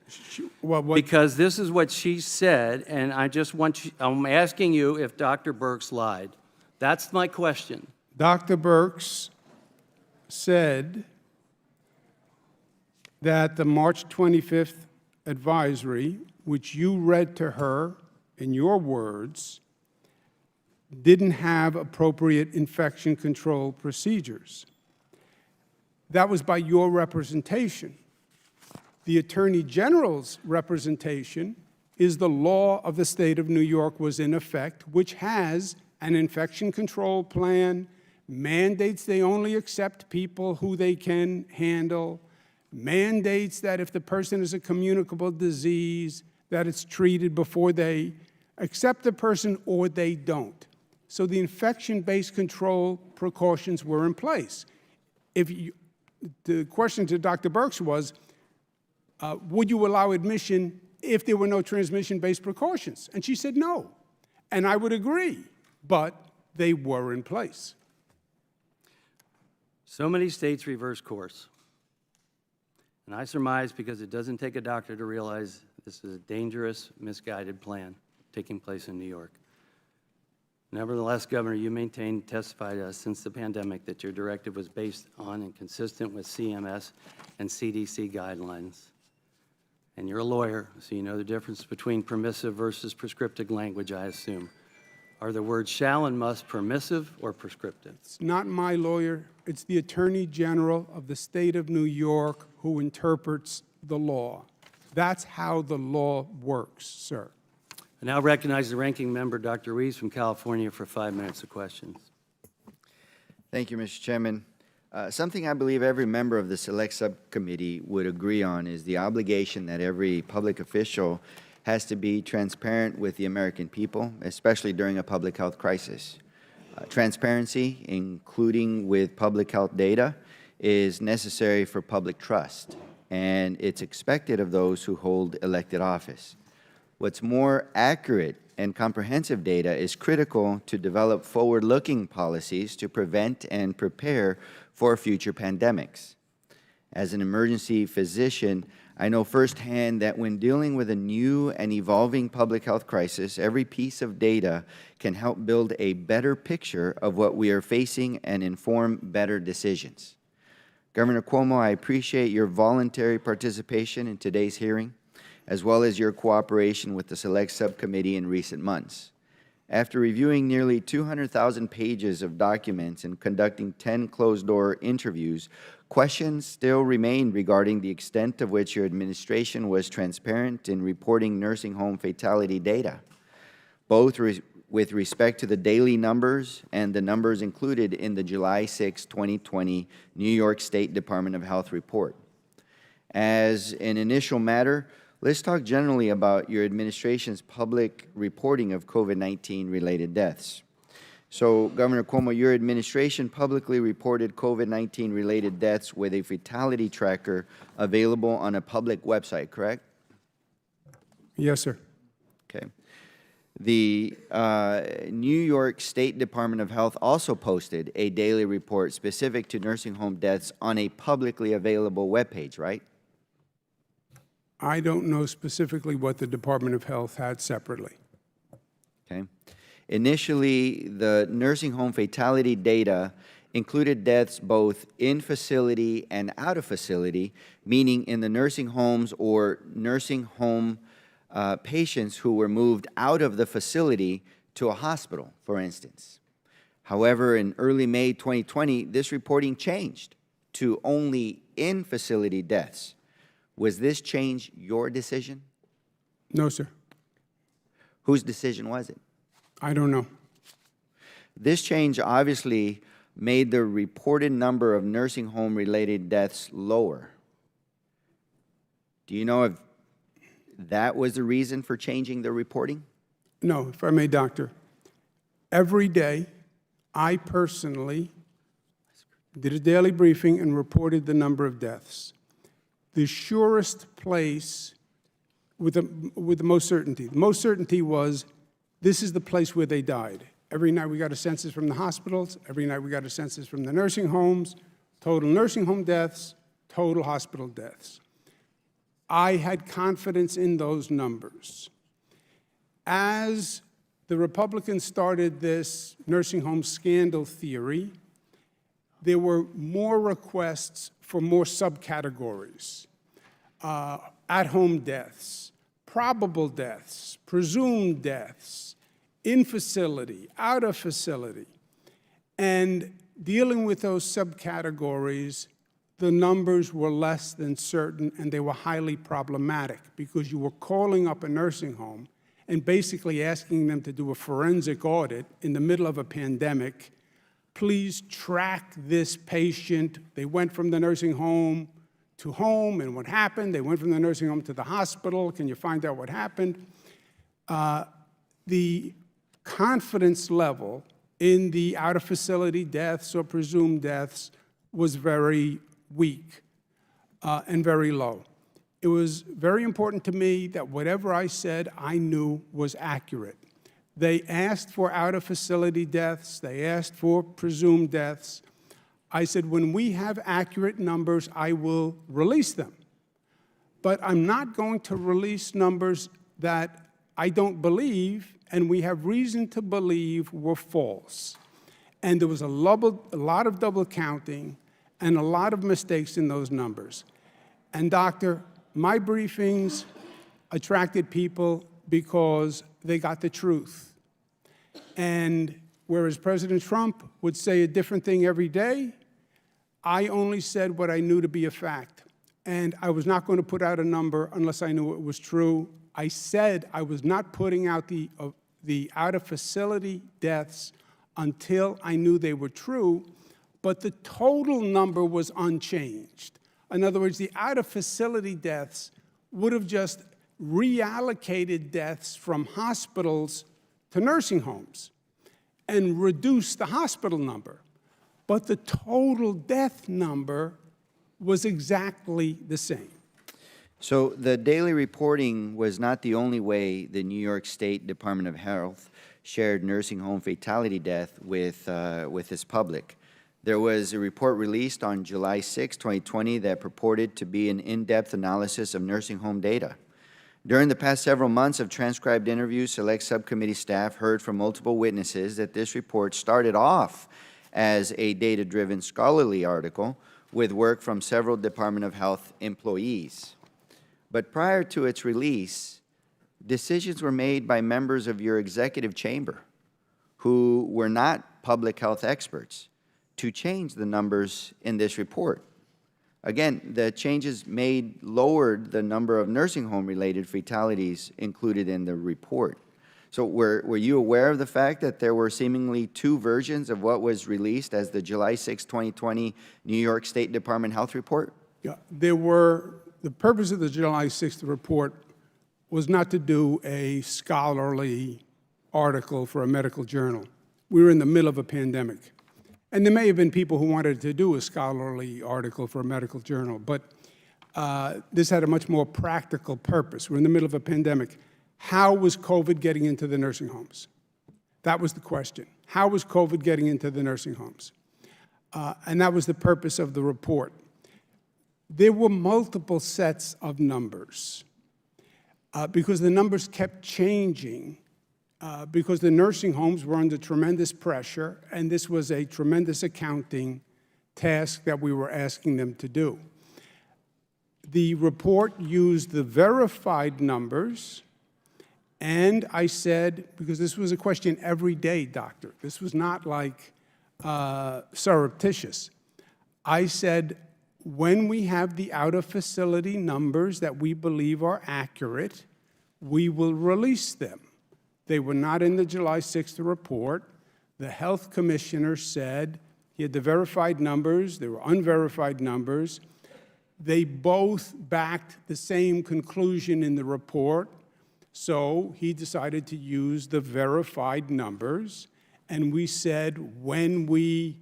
C: Well, what,
A: Because this is what she said, and I just want you, I'm asking you if Dr. Birx lied. That's my question.
C: Dr. Birx said that the March 25th advisory, which you read to her in your words, didn't have appropriate infection control procedures. That was by your representation. The Attorney General's representation is the law of the state of New York was in effect, which has an infection control plan, mandates they only accept people who they can handle, mandates that if the person is a communicable disease, that it's treated before they accept the person or they don't. So the infection-based control precautions were in place. The question to Dr. Birx was, would you allow admission if there were no transmission-based precautions? And she said no. And I would agree, but they were in place.
A: So many states reverse course. And I surmise because it doesn't take a doctor to realize this is a dangerous, misguided plan taking place in New York. Nevertheless, Governor, you maintained, testified to us since the pandemic that your directive was based on and consistent with CMS and CDC guidelines. And you're a lawyer, so you know the difference between permissive versus prescriptive language, I assume. Are the words shall and must permissive or prescriptive?
C: It's not my lawyer. It's the Attorney General of the state of New York who interprets the law. That's how the law works, sir.
A: I now recognize the ranking member, Dr. Ruiz from California, for 5 minutes of questions.
B: Thank you, Mr. Chairman. Something I believe every member of the Select Subcommittee would agree on is the obligation that every public official has to be transparent with the American people, especially during a public health crisis. Transparency, including with public health data, is necessary for public trust, and it's expected of those who hold elected office. What's more accurate and comprehensive data is critical to develop forward-looking policies to prevent and prepare for future pandemics. As an emergency physician, I know firsthand that when dealing with a new and evolving public health crisis, every piece of data can help build a better picture of what we are facing and inform better decisions. Governor Cuomo, I appreciate your voluntary participation in today's hearing, as well as your cooperation with the Select Subcommittee in recent months. After reviewing nearly 200,000 pages of documents and conducting 10 closed-door interviews, questions still remain regarding the extent to which your administration was transparent in reporting nursing home fatality data, both with respect to the daily numbers and the numbers included in the July 6, 2020 New York State Department of Health report. As an initial matter, let's talk generally about your administration's public reporting of COVID-19 related deaths. So, Governor Cuomo, your administration publicly reported COVID-19 related deaths with a fatality tracker available on a public website, correct?
C: Yes, sir.
B: Okay. The New York State Department of Health also posted a daily report specific to nursing home deaths on a publicly available webpage, right?
C: I don't know specifically what the Department of Health had separately.
B: Okay. Initially, the nursing home fatality data included deaths both in facility and out of facility, meaning in the nursing homes or nursing home patients who were moved out of the facility to a hospital, for instance. However, in early May 2020, this reporting changed to only in-facility deaths. Was this change your decision?
C: No, sir.
B: Whose decision was it?
C: I don't know.
B: This change obviously made the reported number of nursing home-related deaths lower. Do you know if that was the reason for changing the reporting?
C: No, if I may, Doctor. Every day, I personally did a daily briefing and reported the number of deaths. The surest place with the most certainty was this is the place where they died. Every night we got a census from the hospitals. Every night we got a census from the nursing homes. Total nursing home deaths, total hospital deaths. I had confidence in those numbers. As the Republicans started this nursing home scandal theory, there were more requests for more subcategories. At-home deaths, probable deaths, presumed deaths, in facility, out of facility. And dealing with those subcategories, the numbers were less than certain and they were highly problematic because you were calling up a nursing home and basically asking them to do a forensic audit in the middle of a pandemic. Please track this patient. They went from the nursing home to home, and what happened? They went from the nursing home to the hospital. Can you find out what happened? The confidence level in the out-of-facility deaths or presumed deaths was very weak and very low. It was very important to me that whatever I said, I knew was accurate. They asked for out-of-facility deaths. They asked for presumed deaths. I said, when we have accurate numbers, I will release them. But I'm not going to release numbers that I don't believe and we have reason to believe were false. And there was a lot of double counting and a lot of mistakes in those numbers. And doctor, my briefings attracted people because they got the truth. And whereas President Trump would say a different thing every day, I only said what I knew to be a fact. And I was not going to put out a number unless I knew it was true. I said I was not putting out the out-of-facility deaths until I knew they were true, but the total number was unchanged. In other words, the out-of-facility deaths would have just reallocated deaths from hospitals to nursing homes and reduced the hospital number. But the total death number was exactly the same.
B: So the daily reporting was not the only way the New York State Department of Health shared nursing home fatality death with its public. There was a report released on July 6, 2020 that purported to be an in-depth analysis of nursing home data. During the past several months of transcribed interviews, select subcommittee staff heard from multiple witnesses that this report started off as a data-driven scholarly article with work from several Department of Health employees. But prior to its release, decisions were made by members of your executive chamber who were not public health experts to change the numbers in this report. Again, the changes made lowered the number of nursing home-related fatalities included in the report. So were you aware of the fact that there were seemingly two versions of what was released as the July 6, 2020 New York State Department Health Report?
C: Yeah, the purpose of the July 6th report was not to do a scholarly article for a medical journal. We were in the middle of a pandemic. And there may have been people who wanted to do a scholarly article for a medical journal, but this had a much more practical purpose. We're in the middle of a pandemic. How was COVID getting into the nursing homes? That was the question. How was COVID getting into the nursing homes? And that was the purpose of the report. There were multiple sets of numbers because the numbers kept changing because the nursing homes were under tremendous pressure, and this was a tremendous accounting task that we were asking them to do. The report used the verified numbers, and I said, because this was a question every day, doctor, this was not like surreptitious. I said, when we have the out-of-facility numbers that we believe are accurate, we will release them. They were not in the July 6th report. The health commissioner said he had the verified numbers, there were unverified numbers. They both backed the same conclusion in the report, so he decided to use the verified numbers, and we said when we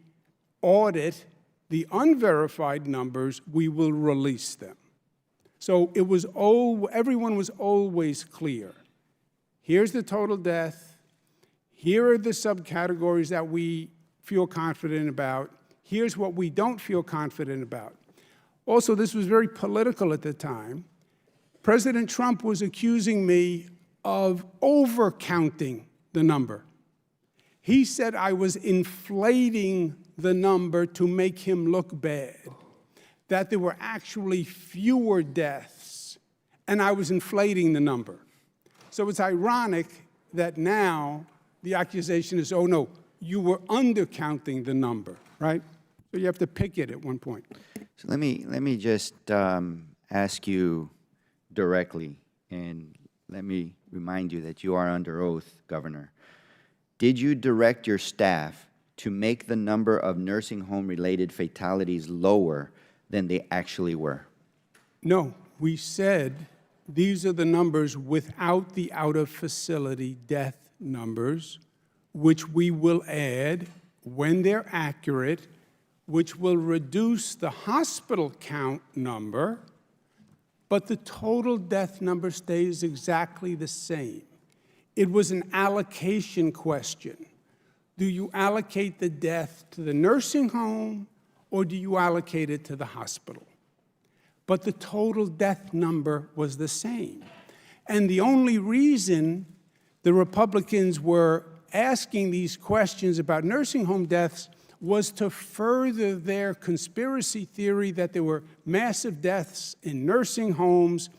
C: audit the unverified numbers, we will release them. So it was everyone was always clear. Here's the total death. Here are the subcategories that we feel confident about. Here's what we don't feel confident about. Also, this was very political at the time. President Trump was accusing me of overcounting the number. He said I was inflating the number to make him look bad, that there were actually fewer deaths, and I was inflating the number. So it's ironic that now the accusation is, oh no, you were undercounting the number, right? So you have to pick it at one point.
B: So let me just ask you directly, and let me remind you that you are under oath, Governor. Did you direct your staff to make the number of nursing home-related fatalities lower than they actually were?
C: No, we said these are the numbers without the out-of-facility death numbers, which we will add when they're accurate, which will reduce the hospital count number, but the total death number stays exactly the same. It was an allocation question. Do you allocate the death to the nursing home, or do you allocate it to the hospital? But the total death number was the same. And the only reason the Republicans were asking these questions about nursing home deaths was to further their conspiracy theory that there were massive deaths in nursing homes,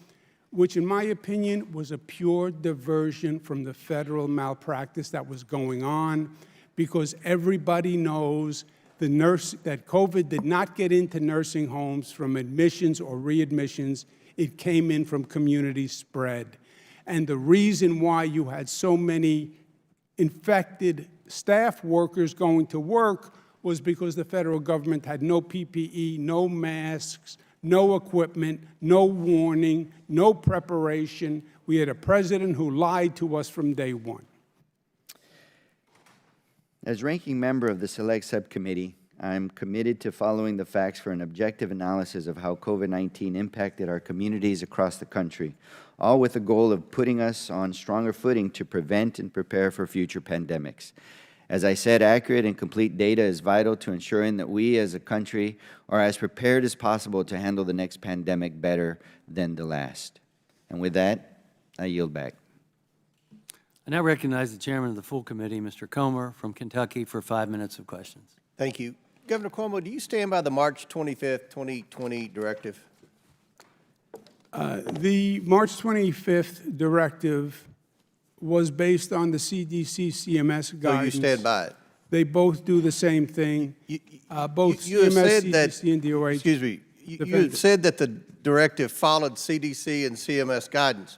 C: which in my opinion was a pure diversion from the federal malpractice that was going on, because everybody knows that COVID did not get into nursing homes from admissions or readmissions. It came in from community spread. And the reason why you had so many infected staff workers going to work was because the federal government had no PPE, no masks, no equipment, no warning, no preparation. We had a president who lied to us from day one.
B: As ranking member of the Select Subcommittee, I am committed to following the facts for an objective analysis of how COVID-19 impacted our communities across the country, all with the goal of putting us on stronger footing to prevent and prepare for future pandemics. As I said, accurate and complete data is vital to ensuring that we as a country are as prepared as possible to handle the next pandemic better than the last. And with that, I yield back.
A: I now recognize the chairman of the full committee, Mr. Comer from Kentucky, for 5 minutes of questions.
D: Thank you. Governor Cuomo, do you stand by the March 25th, 2020 directive?
C: The March 25th directive was based on the CDC CMS guidance.
D: So you stand by it?
C: They both do the same thing. Both
D: you have
C: CMS,
D: said that,
C: CDC, and DOH.
D: excuse me, you have said that the directive followed CDC and CMS guidance.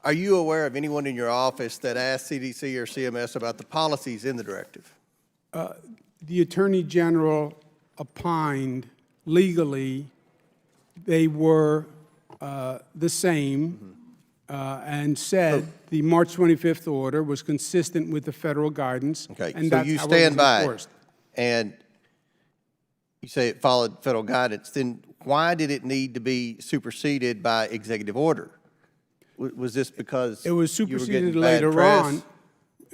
D: Are you aware of anyone in your office that asked CDC or CMS about the policies in the directive?
C: The Attorney General opined legally they were the same and said the March 25th order was consistent with the federal guidance.
D: Okay,
C: and
D: so
C: that's
D: you
C: how
D: stand
C: it was
D: by
C: enforced.
D: it, and you say it followed federal guidance. Then why did it need to be superseded by executive order? Was this because
C: It was
D: you were
C: superseded
D: getting bad
C: later
D: press?
C: on.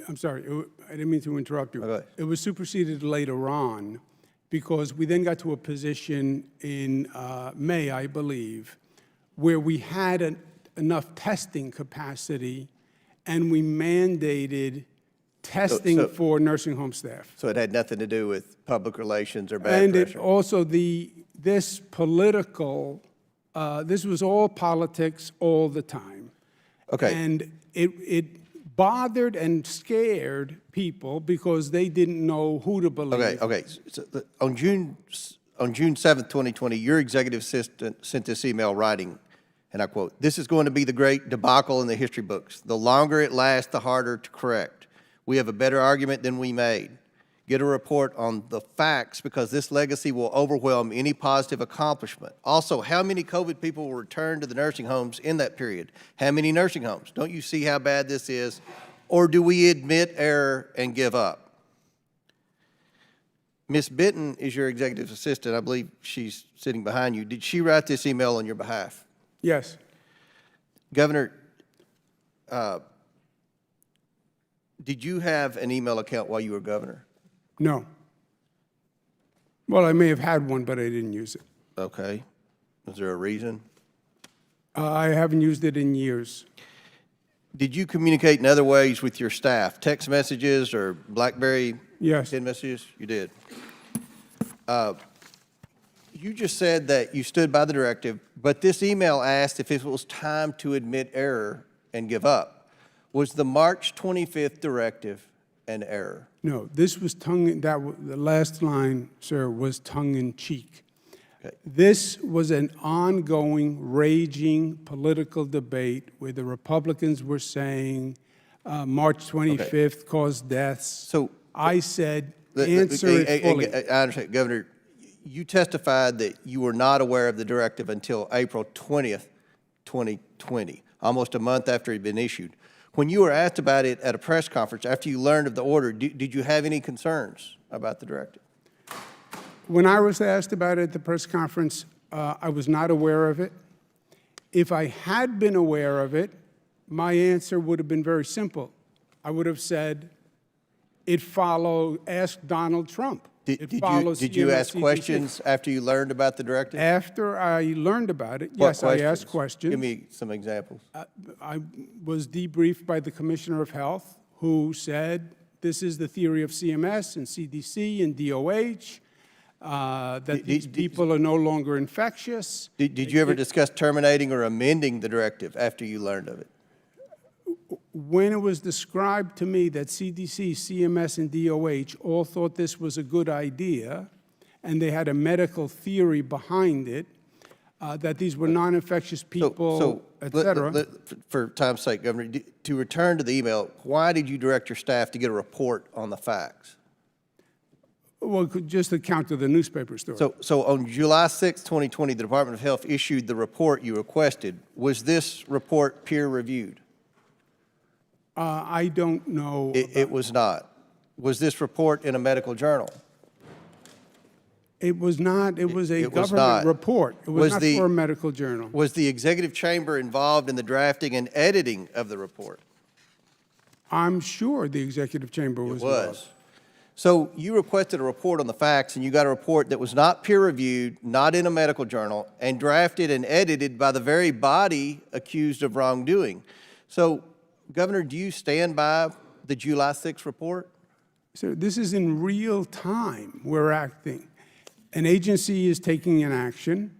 C: I'm sorry, I didn't mean to interrupt you.
D: Oh, go ahead.
C: It was superseded later on because we then got to a position in May, I believe, where we had enough testing capacity and we mandated testing for nursing home staff.
D: So it had nothing to do with public relations or bad
C: And it
D: pressure?
C: also, this was all politics all the time.
D: Okay.
C: And it bothered and scared people because they didn't know who to believe.
D: Okay. So on June 7th, 2020, your executive assistant sent this email writing, and I quote, "This is going to be the great debacle in the history books. The longer it lasts, the harder to correct. We have a better argument than we made. Get a report on the facts because this legacy will overwhelm any positive accomplishment. Also, how many COVID people will return to the nursing homes in that period? How many nursing homes? Don't you see how bad this is? Or do we admit error and give up?" Ms. Benton is your executive assistant. I believe she's sitting behind you. Did she write this email on your behalf?
C: Yes.
D: Governor, did you have an email account while you were governor?
C: No. Well, I may have had one, but I didn't use it.
D: Okay. Was there a reason?
C: I haven't used it in years.
D: Did you communicate in other ways with your staff? Text messages or BlackBerry
C: Yes.
D: messages? You did. You just said that you stood by the directive, but this email asked if it was time to admit error and give up. Was the March 25th directive an error?
C: No, this was the last line, sir, was tongue-in-cheek.
D: Okay.
C: This was an ongoing, raging political debate where the Republicans were saying March 25th caused deaths.
D: So
C: I said, answer it fully.
D: I understand, Governor. You testified that you were not aware of the directive until April 20th, 2020, almost a month after it had been issued. When you were asked about it at a press conference after you learned of the order, did you have any concerns about the directive?
C: When I was asked about it at the press conference, I was not aware of it. If I had been aware of it, my answer would have been very simple. I would have said, ask Donald Trump.
D: Did you ask
C: CMS,
D: questions after you learned about the directive?
C: After I learned about it,
D: What
C: yes, I asked
D: Give
C: questions.
D: me some examples.
C: I was debriefed by the Commissioner of Health, who said, this is the theory of CMS and CDC and DOH, that these people are no longer infectious.
D: Did you ever discuss terminating or amending the directive after you learned of it?
C: When it was described to me that CDC, CMS, and DOH all thought this was a good idea, and they had a medical theory behind it, that these were non-infectious people, et cetera.
D: For time's sake, Governor, to return to the email, why did you direct your staff to get a report on the facts?
C: Well, just to counter the newspaper story.
D: So on July 6, 2020, the Department of Health issued the report you requested. Was this report peer-reviewed?
C: I don't know.
D: It was not. Was this report in a medical journal?
C: It was not. It was a
D: It was
C: government
D: not.
C: report. It was not for a medical journal.
D: Was the executive chamber involved in the drafting and editing of the report?
C: I'm sure the executive chamber was involved.
D: So you requested a report on the facts, and you got a report that was not peer-reviewed, not in a medical journal, and drafted and edited by the very body accused of wrongdoing. So, Governor, do you stand by the July 6 report?
C: So this is in real time we're acting. An agency is taking an action.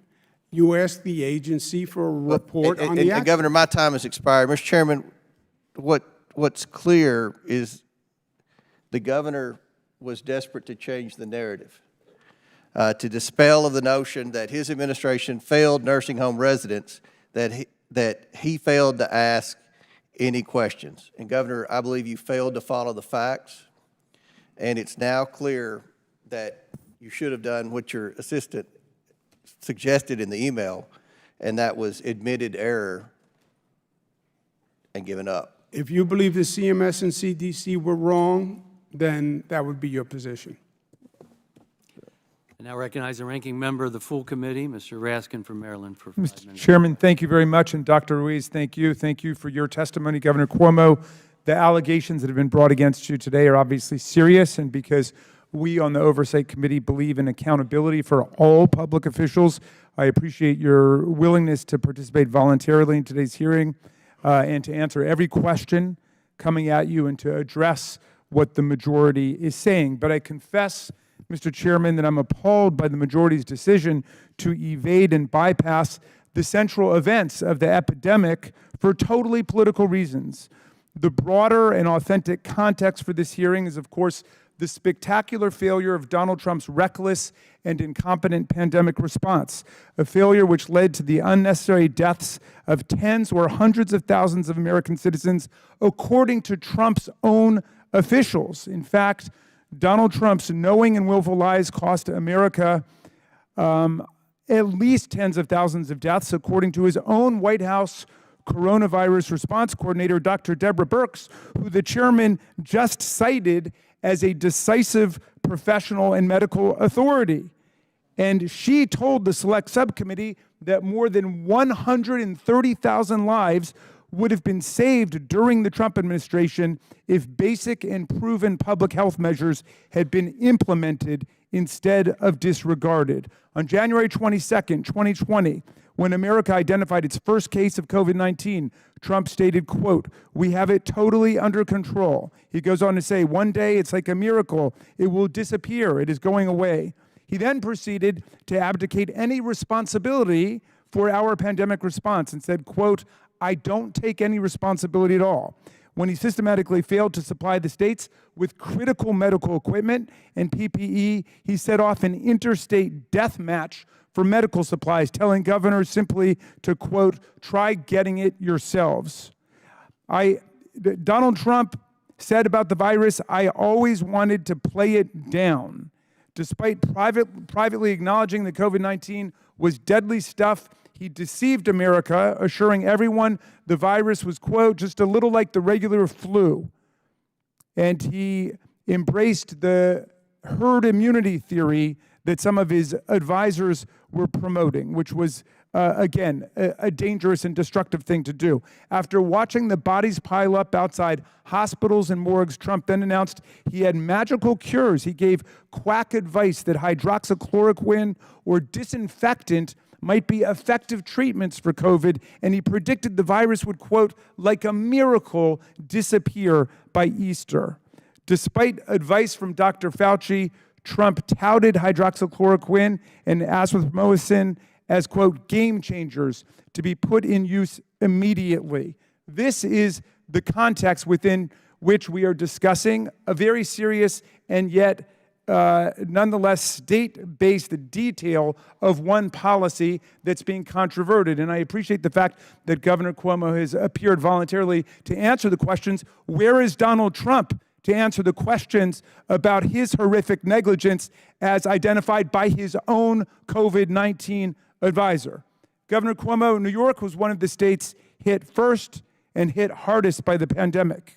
C: You ask the agency for a report on the action.
D: Governor, my time has expired. Mr. Chairman, what's clear is the governor was desperate to change the narrative, to dispel of the notion that his administration failed nursing home residents, that he failed to ask any questions. And Governor, I believe you failed to follow the facts, and it's now clear that you should have done what your assistant suggested in the email, and that was admitted error and given up.
C: If you believe the CMS and CDC were wrong, then that would be your position.
A: I now recognize the ranking member of the full committee, Mr. Raskin from Maryland, for 5
E: Mr.
A: minutes.
E: Chairman, thank you very much, and Dr. Ruiz, thank you. Thank you for your testimony, Governor Cuomo. The allegations that have been brought against you today are obviously serious, and because we on the Oversight Committee believe in accountability for all public officials, I appreciate your willingness to participate voluntarily in today's hearing and to answer every question coming at you and to address what the majority is saying. But I confess, Mr. Chairman, that I'm appalled by the majority's decision to evade and bypass the central events of the epidemic for totally political reasons. The broader and authentic context for this hearing is, of course, the spectacular failure of Donald Trump's reckless and incompetent pandemic response, a failure which led to the unnecessary deaths of tens or hundreds of thousands of American citizens, according to Trump's own officials. In fact, Donald Trump's knowing and willful lies cost America at least tens of thousands of deaths, according to his own White House coronavirus response coordinator, Dr. Deborah Birx, who the chairman just cited as a decisive professional and medical authority. And she told the select subcommittee that more than 130,000 lives would have been saved during the Trump administration if basic and proven public health measures had been implemented instead of disregarded. On January 22nd, 2020, when America identified its first case of COVID-19, Trump stated, quote, "We have it totally under control." He goes on to say, "One day it's like a miracle. It will disappear. It is going away." He then proceeded to abdicate any responsibility for our pandemic response and said, quote, "I don't take any responsibility at all." When he systematically failed to supply the states with critical medical equipment and PPE, he set off an interstate death match for medical supplies, telling governors simply to, quote, "Try getting it yourselves." Donald Trump said about the virus, "I always wanted to play it down." Despite privately acknowledging that COVID-19 was deadly stuff, he deceived America, assuring everyone the virus was, quote, "just a little like the regular flu." And he embraced the herd immunity theory that some of his advisors were promoting, which was, again, a dangerous and destructive thing to do. After watching the bodies pile up outside hospitals and morgues, Trump then announced he had magical cures. He gave quack advice that hydroxychloroquine or disinfectant might be effective treatments for COVID, and he predicted the virus would, quote, like a miracle, disappear by Easter. Despite advice from Dr. Fauci, Trump touted hydroxychloroquine and azithromycin as, quote, game changers to be put in use immediately. This is the context within which we are discussing a very serious and yet nonetheless state-based detail of one policy that's being controverted. And I appreciate the fact that Governor Cuomo has appeared voluntarily to answer the questions. Where is Donald Trump to answer the questions about his horrific negligence as identified by his own COVID-19 advisor? Governor Cuomo, New York was one of the states hit first and hit hardest by the pandemic.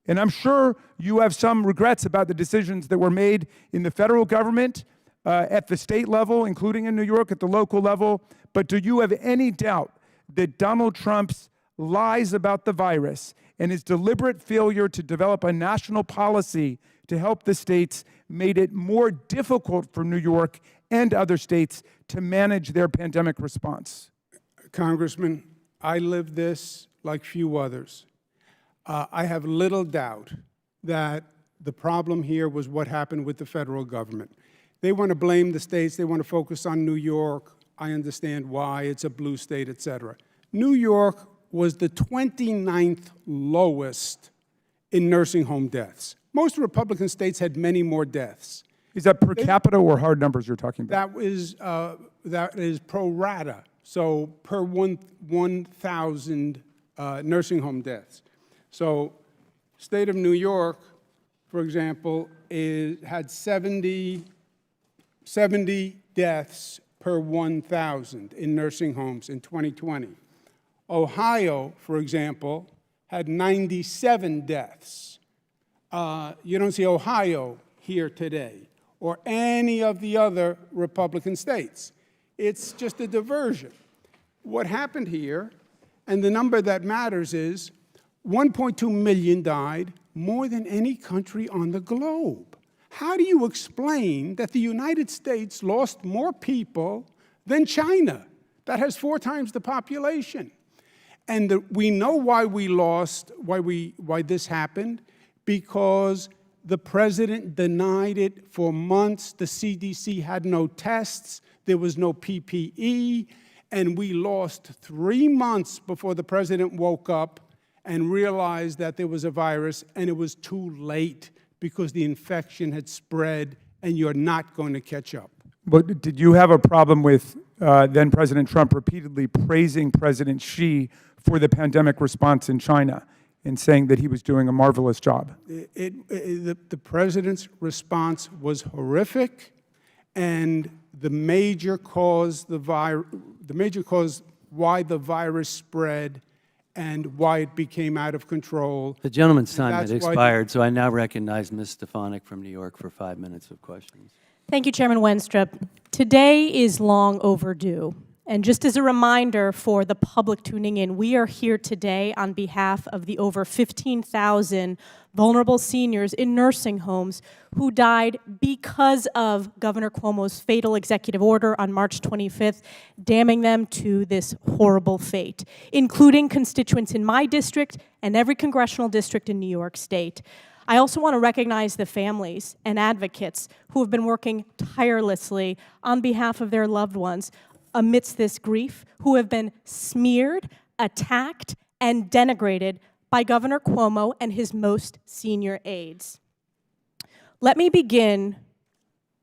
E: And I'm sure you have some regrets about the decisions that were made in the federal government, at the state level, including in New York at the local level. But do you have any doubt that Donald Trump's lies about the virus and his deliberate failure to develop a national policy to help the states made it more difficult for New York and other states to manage their pandemic response?
C: Congressman, I lived this like few others. I have little doubt that the problem here was what happened with the federal government. They want to blame the states. They want to focus on New York. I understand why. It's a blue state, et cetera. New York was the 29th lowest in nursing home deaths. Most Republican states had many more deaths.
E: Is that per capita or hard numbers you're talking about?
C: That is pro rata, so per 1,000 nursing home deaths. So state of New York, for example, had 70 deaths per 1,000 in nursing homes in 2020. Ohio, for example, had 97 deaths. You don't see Ohio here today, or any of the other Republican states. It's just a diversion. What happened here, and the number that matters is 1.2 million died, more than any country on the globe. How do you explain that the United States lost more people than China, that has 4 times the population? And we know why we lost, why this happened, because the president denied it for months. The CDC had no tests. There was no PPE. And we lost 3 months before the president woke up and realized that there was a virus, and it was too late because the infection had spread, and you're not going to catch up.
E: But did you have a problem with then President Trump repeatedly praising President Xi for the pandemic response in China and saying that he was doing a marvelous job?
C: The president's response was horrific, and the major cause why the virus spread and why it became out of control.
A: The gentleman's time had expired, so I now recognize Ms. Stefanik from New York for 5 minutes of questions.
F: Thank you, Chairman Wenstrup. Today is long overdue. And just as a reminder for the public tuning in, we are here today on behalf of the over 15,000 vulnerable seniors in nursing homes who died because of Governor Cuomo's fatal executive order on March 25th, damning them to this horrible fate, including constituents in my district and every congressional district in New York State. I also want to recognize the families and advocates who have been working tirelessly on behalf of their loved ones amidst this grief, who have been smeared, attacked, and denigrated by Governor Cuomo and his most senior aides. Let me begin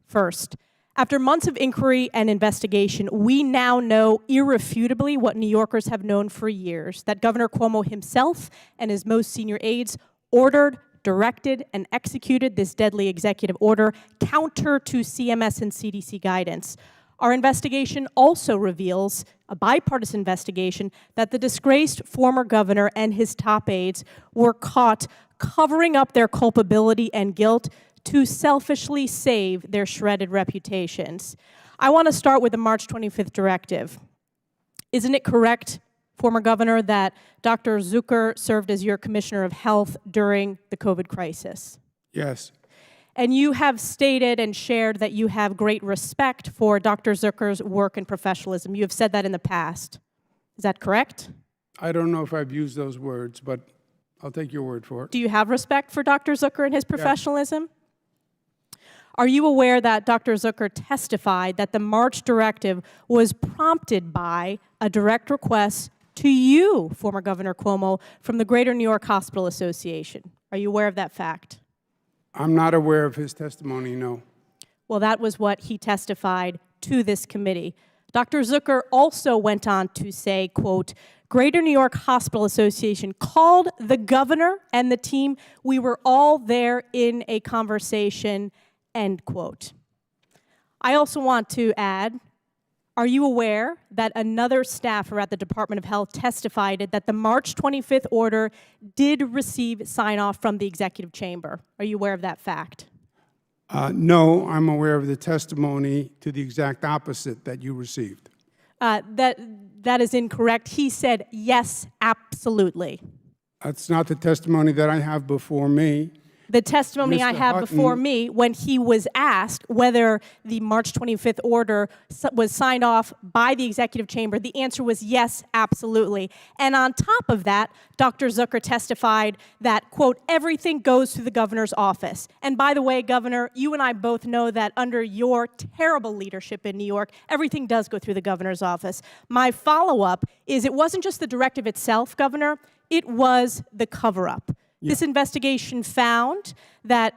F: first. After months of inquiry and investigation, we now know irrefutably what New Yorkers have known for years, that Governor Cuomo himself and his most senior aides ordered, directed, and executed this deadly executive order counter to CMS and CDC guidance. Our investigation also reveals, a bipartisan investigation, that the disgraced former governor and his top aides were caught covering up their culpability and guilt to selfishly save their shredded reputations. I want to start with the March 25th directive. Isn't it correct, former governor, that Dr. Zucker served as your commissioner of health during the COVID crisis?
C: Yes.
F: And you have stated and shared that you have great respect for Dr. Zucker's work and professionalism. You have said that in the past. Is that correct?
C: I don't know if I've used those words, but I'll take your word for it.
F: Do you have respect for Dr. Zucker and his professionalism? Yes. Are you aware that Dr. Zucker testified that the March directive was prompted by a direct request to you, former Governor Cuomo, from the Greater New York Hospital Association? Are you aware of that fact?
C: I'm not aware of his testimony, no.
F: Well, that was what he testified to this committee. Dr. Zucker also went on to say, quote, Greater New York Hospital Association called the governor and the team. We were all there in a conversation, end quote. I also want to add, are you aware that another staffer at the Department of Health testified that the March 25th order did receive sign-off from the executive chamber? Are you aware of that fact?
C: No, I'm aware of the testimony to the exact opposite that you received.
F: That is incorrect. He said, yes, absolutely.
C: That's not the testimony that I have before me.
F: The testimony I
C: Mr.
F: have
C: Hutton,
F: before me, when he was asked whether the March 25th order was signed off by the executive chamber, the answer was yes, absolutely. And on top of that, Dr. Zucker testified that, quote, everything goes through the governor's office. And by the way, Governor, you and I both know that under your terrible leadership in New York, everything does go through the governor's office. My follow-up is it wasn't just the directive itself, Governor, it was the cover-up. This investigation found that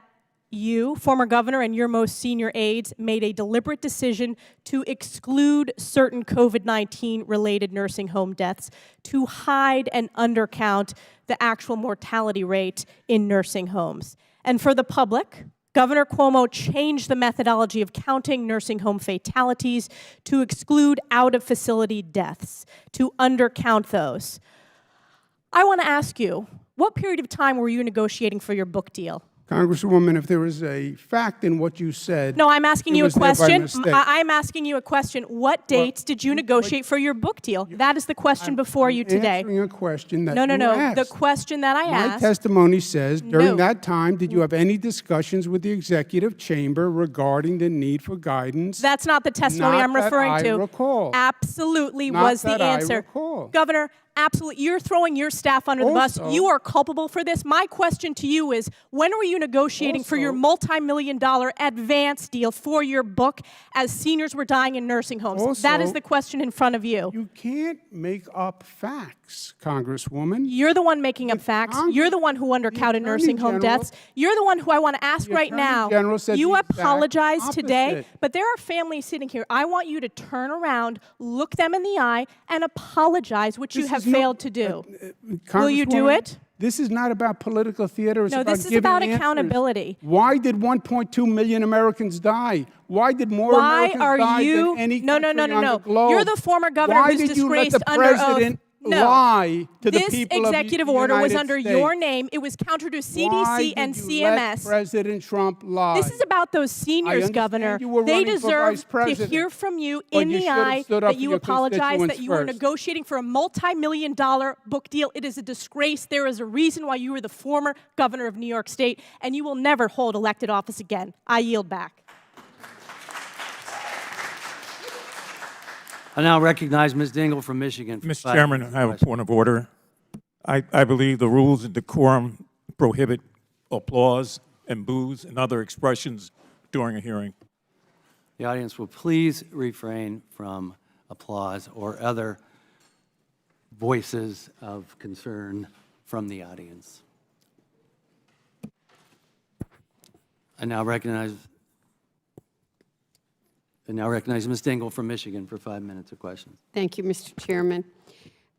F: you, former governor, and your most senior aides made a deliberate decision to exclude certain COVID-19 related nursing home deaths to hide and undercount the actual mortality rate in nursing homes. And for the public, Governor Cuomo changed the methodology of counting nursing home fatalities to exclude out-of-facility deaths, to undercount those. I want to ask you, what period of time were you negotiating for your book deal?
C: Congresswoman, if there is a fact in what you said...
F: No, I'm asking you a question.
C: I'm
F: asking you a question. What dates did you negotiate for your book deal? That is the question before you today.
C: I'm answering a question that
F: No.
C: asked.
F: The question that I asked...
C: My testimony says, during
F: No.
C: that time, did you have any discussions with the executive chamber regarding the need for guidance?
F: That's not the testimony I'm referring to.
C: Not that I recall.
F: Absolutely
C: Not
F: was the
C: that I
F: answer.
C: recall.
F: Governor, absolutely. You're throwing your staff under the bus. You are culpable for this. My question to you is, when were you negotiating for your multi-million-dollar advance deal for your book as seniors were dying in nursing homes? That is the question in front of you.
C: You can't make up facts, Congresswoman.
F: You're the one making up facts. You're the one who undercounted nursing home deaths. You're the one who I want to ask right now. You apologize today, but there are families sitting here. I want you to turn around, look them in the eye, and apologize, which you have failed to do. Will you do it?
C: This is not about political theater. It's
F: No,
C: about
F: this is
C: giving
F: about
C: answers.
F: accountability.
C: Why did 1.2 million Americans die? Why did more Americans die than any country on the globe?
F: You're the former governor who's disgraced under oath.
C: Why did you let the president lie to the people of the United States?
F: This executive order was under your name. It was counter to CDC and CMS.
C: Why did you let President Trump lie?
F: This is about those seniors, Governor. They deserve to hear from you in the eye that you apologize, that you were negotiating for a multi-million-dollar book deal. It is a disgrace. There is a reason why you were the former governor of New York State, and you will never hold elected office again. I yield back.
A: I now recognize Ms. Dingell from Michigan.
G: Mr. Chairman, I have a point of order. I believe the rules and decorum prohibit applause and boos and other expressions during a hearing.
A: The audience will please refrain from applause or other voices of concern from the audience. I now recognize Ms. Dingell from Michigan for 5 minutes of questions.
H: Thank you, Mr. Chairman.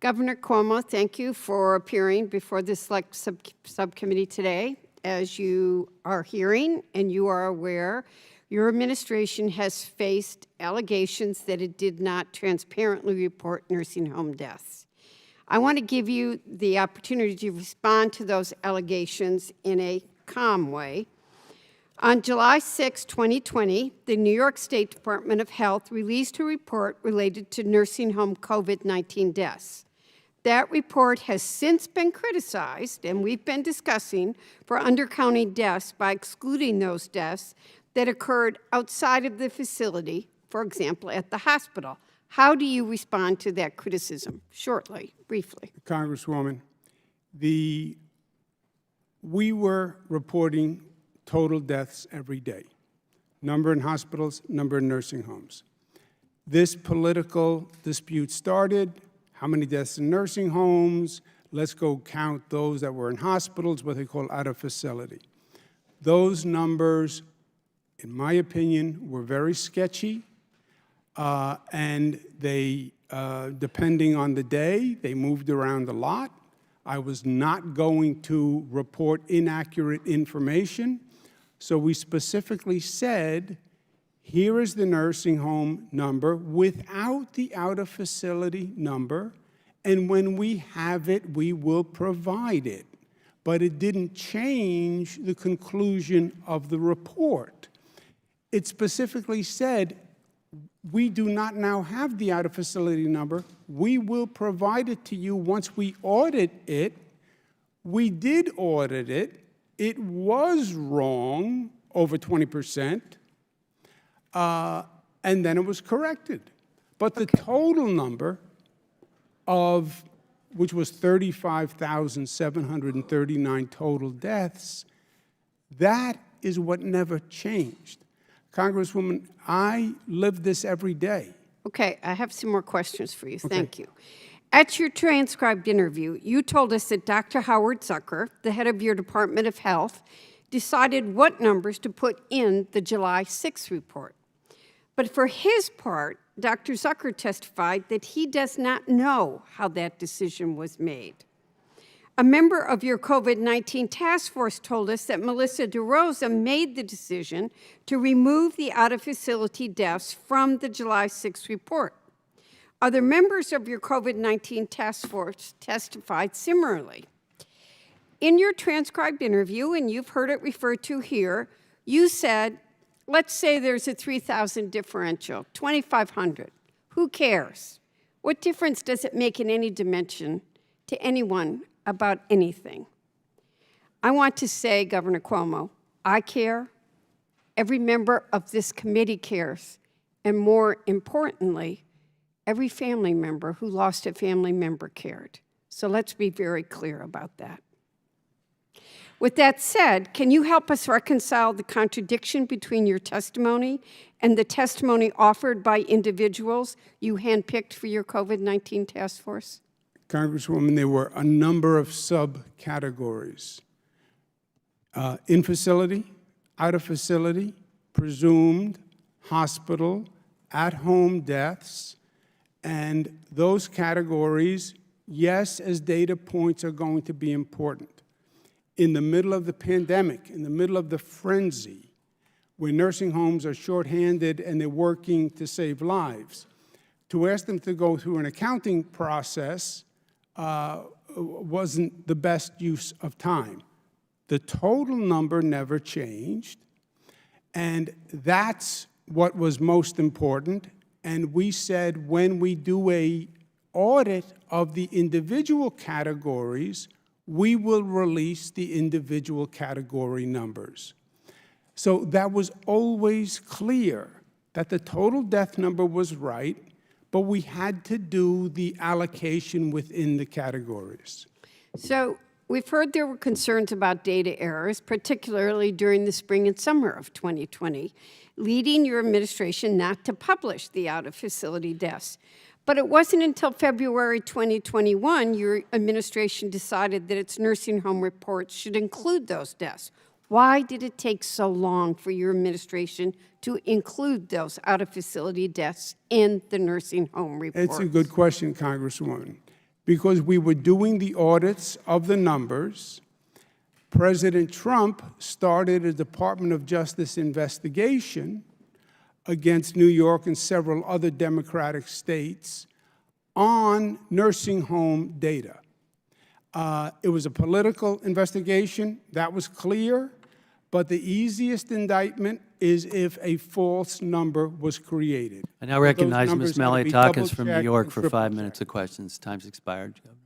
H: Governor Cuomo, thank you for appearing before this select subcommittee today. As you are hearing and you are aware, your administration has faced allegations that it did not transparently report nursing home deaths. I want to give you the opportunity to respond to those allegations in a calm way. On July 6, 2020, the New York State Department of Health released a report related to nursing home COVID-19 deaths. That report has since been criticized, and we've been discussing, for undercounting deaths by excluding those deaths that occurred outside of the facility, for example, at the hospital. How do you respond to that criticism? Shortly, briefly.
C: Congresswoman, we were reporting total deaths every day, number in hospitals, number in nursing homes. This political dispute started. How many deaths in nursing homes? Let's go count those that were in hospitals, what they call out of facility. Those numbers, in my opinion, were very sketchy, and they, depending on the day, they moved around a lot. I was not going to report inaccurate information, so we specifically said, here is the nursing home number without the out-of-facility number, and when we have it, we will provide it. But it didn't change the conclusion of the report. It specifically said, we do not now have the out-of-facility number. We will provide it to you once we audit it. We did audit it. It was wrong, over 20%. And then it was corrected. But the total number of, which was 35,739 total deaths, that is what never changed. Congresswoman, I live this every day.
H: Okay, I have some more questions for you. Thank you. At your transcribed interview, you told us that Dr. Howard Zucker, the head of your Department of Health, decided what numbers to put in the July 6th report. But for his part, Dr. Zucker testified that he does not know how that decision was made. A member of your COVID-19 task force told us that Melissa DeRosa made the decision to remove the out-of-facility deaths from the July 6th report. Other members of your COVID-19 task force testified similarly. In your transcribed interview, and you've heard it referred to here, you said, let's say there's a 3,000 differential, 2,500. Who cares? What difference does it make in any dimension to anyone about anything? I want to say, Governor Cuomo, I care. Every member of this committee cares. And more importantly, every family member who lost a family member cared. So let's be very clear about that. With that said, can you help us reconcile the contradiction between your testimony and the testimony offered by individuals you handpicked for your COVID-19 task force?
C: Congresswoman, there were a number of subcategories. In facility, out of facility, presumed, hospital, at-home deaths, and those categories, yes, as data points are going to be important. In the middle of the pandemic, in the middle of the frenzy, where nursing homes are shorthanded and they're working to save lives, to ask them to go through an accounting process wasn't the best use of time. The total number never changed, and that's what was most important. And we said when we do an audit of the individual categories, we will release the individual category numbers. So that was always clear that the total death number was right, but we had to do the allocation within the categories.
H: So we've heard there were concerns about data errors, particularly during the spring and summer of 2020, leading your administration not to publish the out-of-facility deaths. But it wasn't until February 2021 your administration decided that its nursing home reports should include those deaths. Why did it take so long for your administration to include those out-of-facility deaths in the nursing home reports?
C: It's a good question, Congresswoman, because we were doing the audits of the numbers. President Trump started a Department of Justice investigation against New York and several other Democratic states on nursing home data. It was a political investigation, that was clear, But the easiest indictment is if a false number was created.
A: I now recognize
C: numbers
A: Ms.
C: had to be
A: Maliotakis from New
C: double-checked
A: York
C: and
A: for 5
C: triple-checked.
A: minutes of questions. Time's expired, Governor.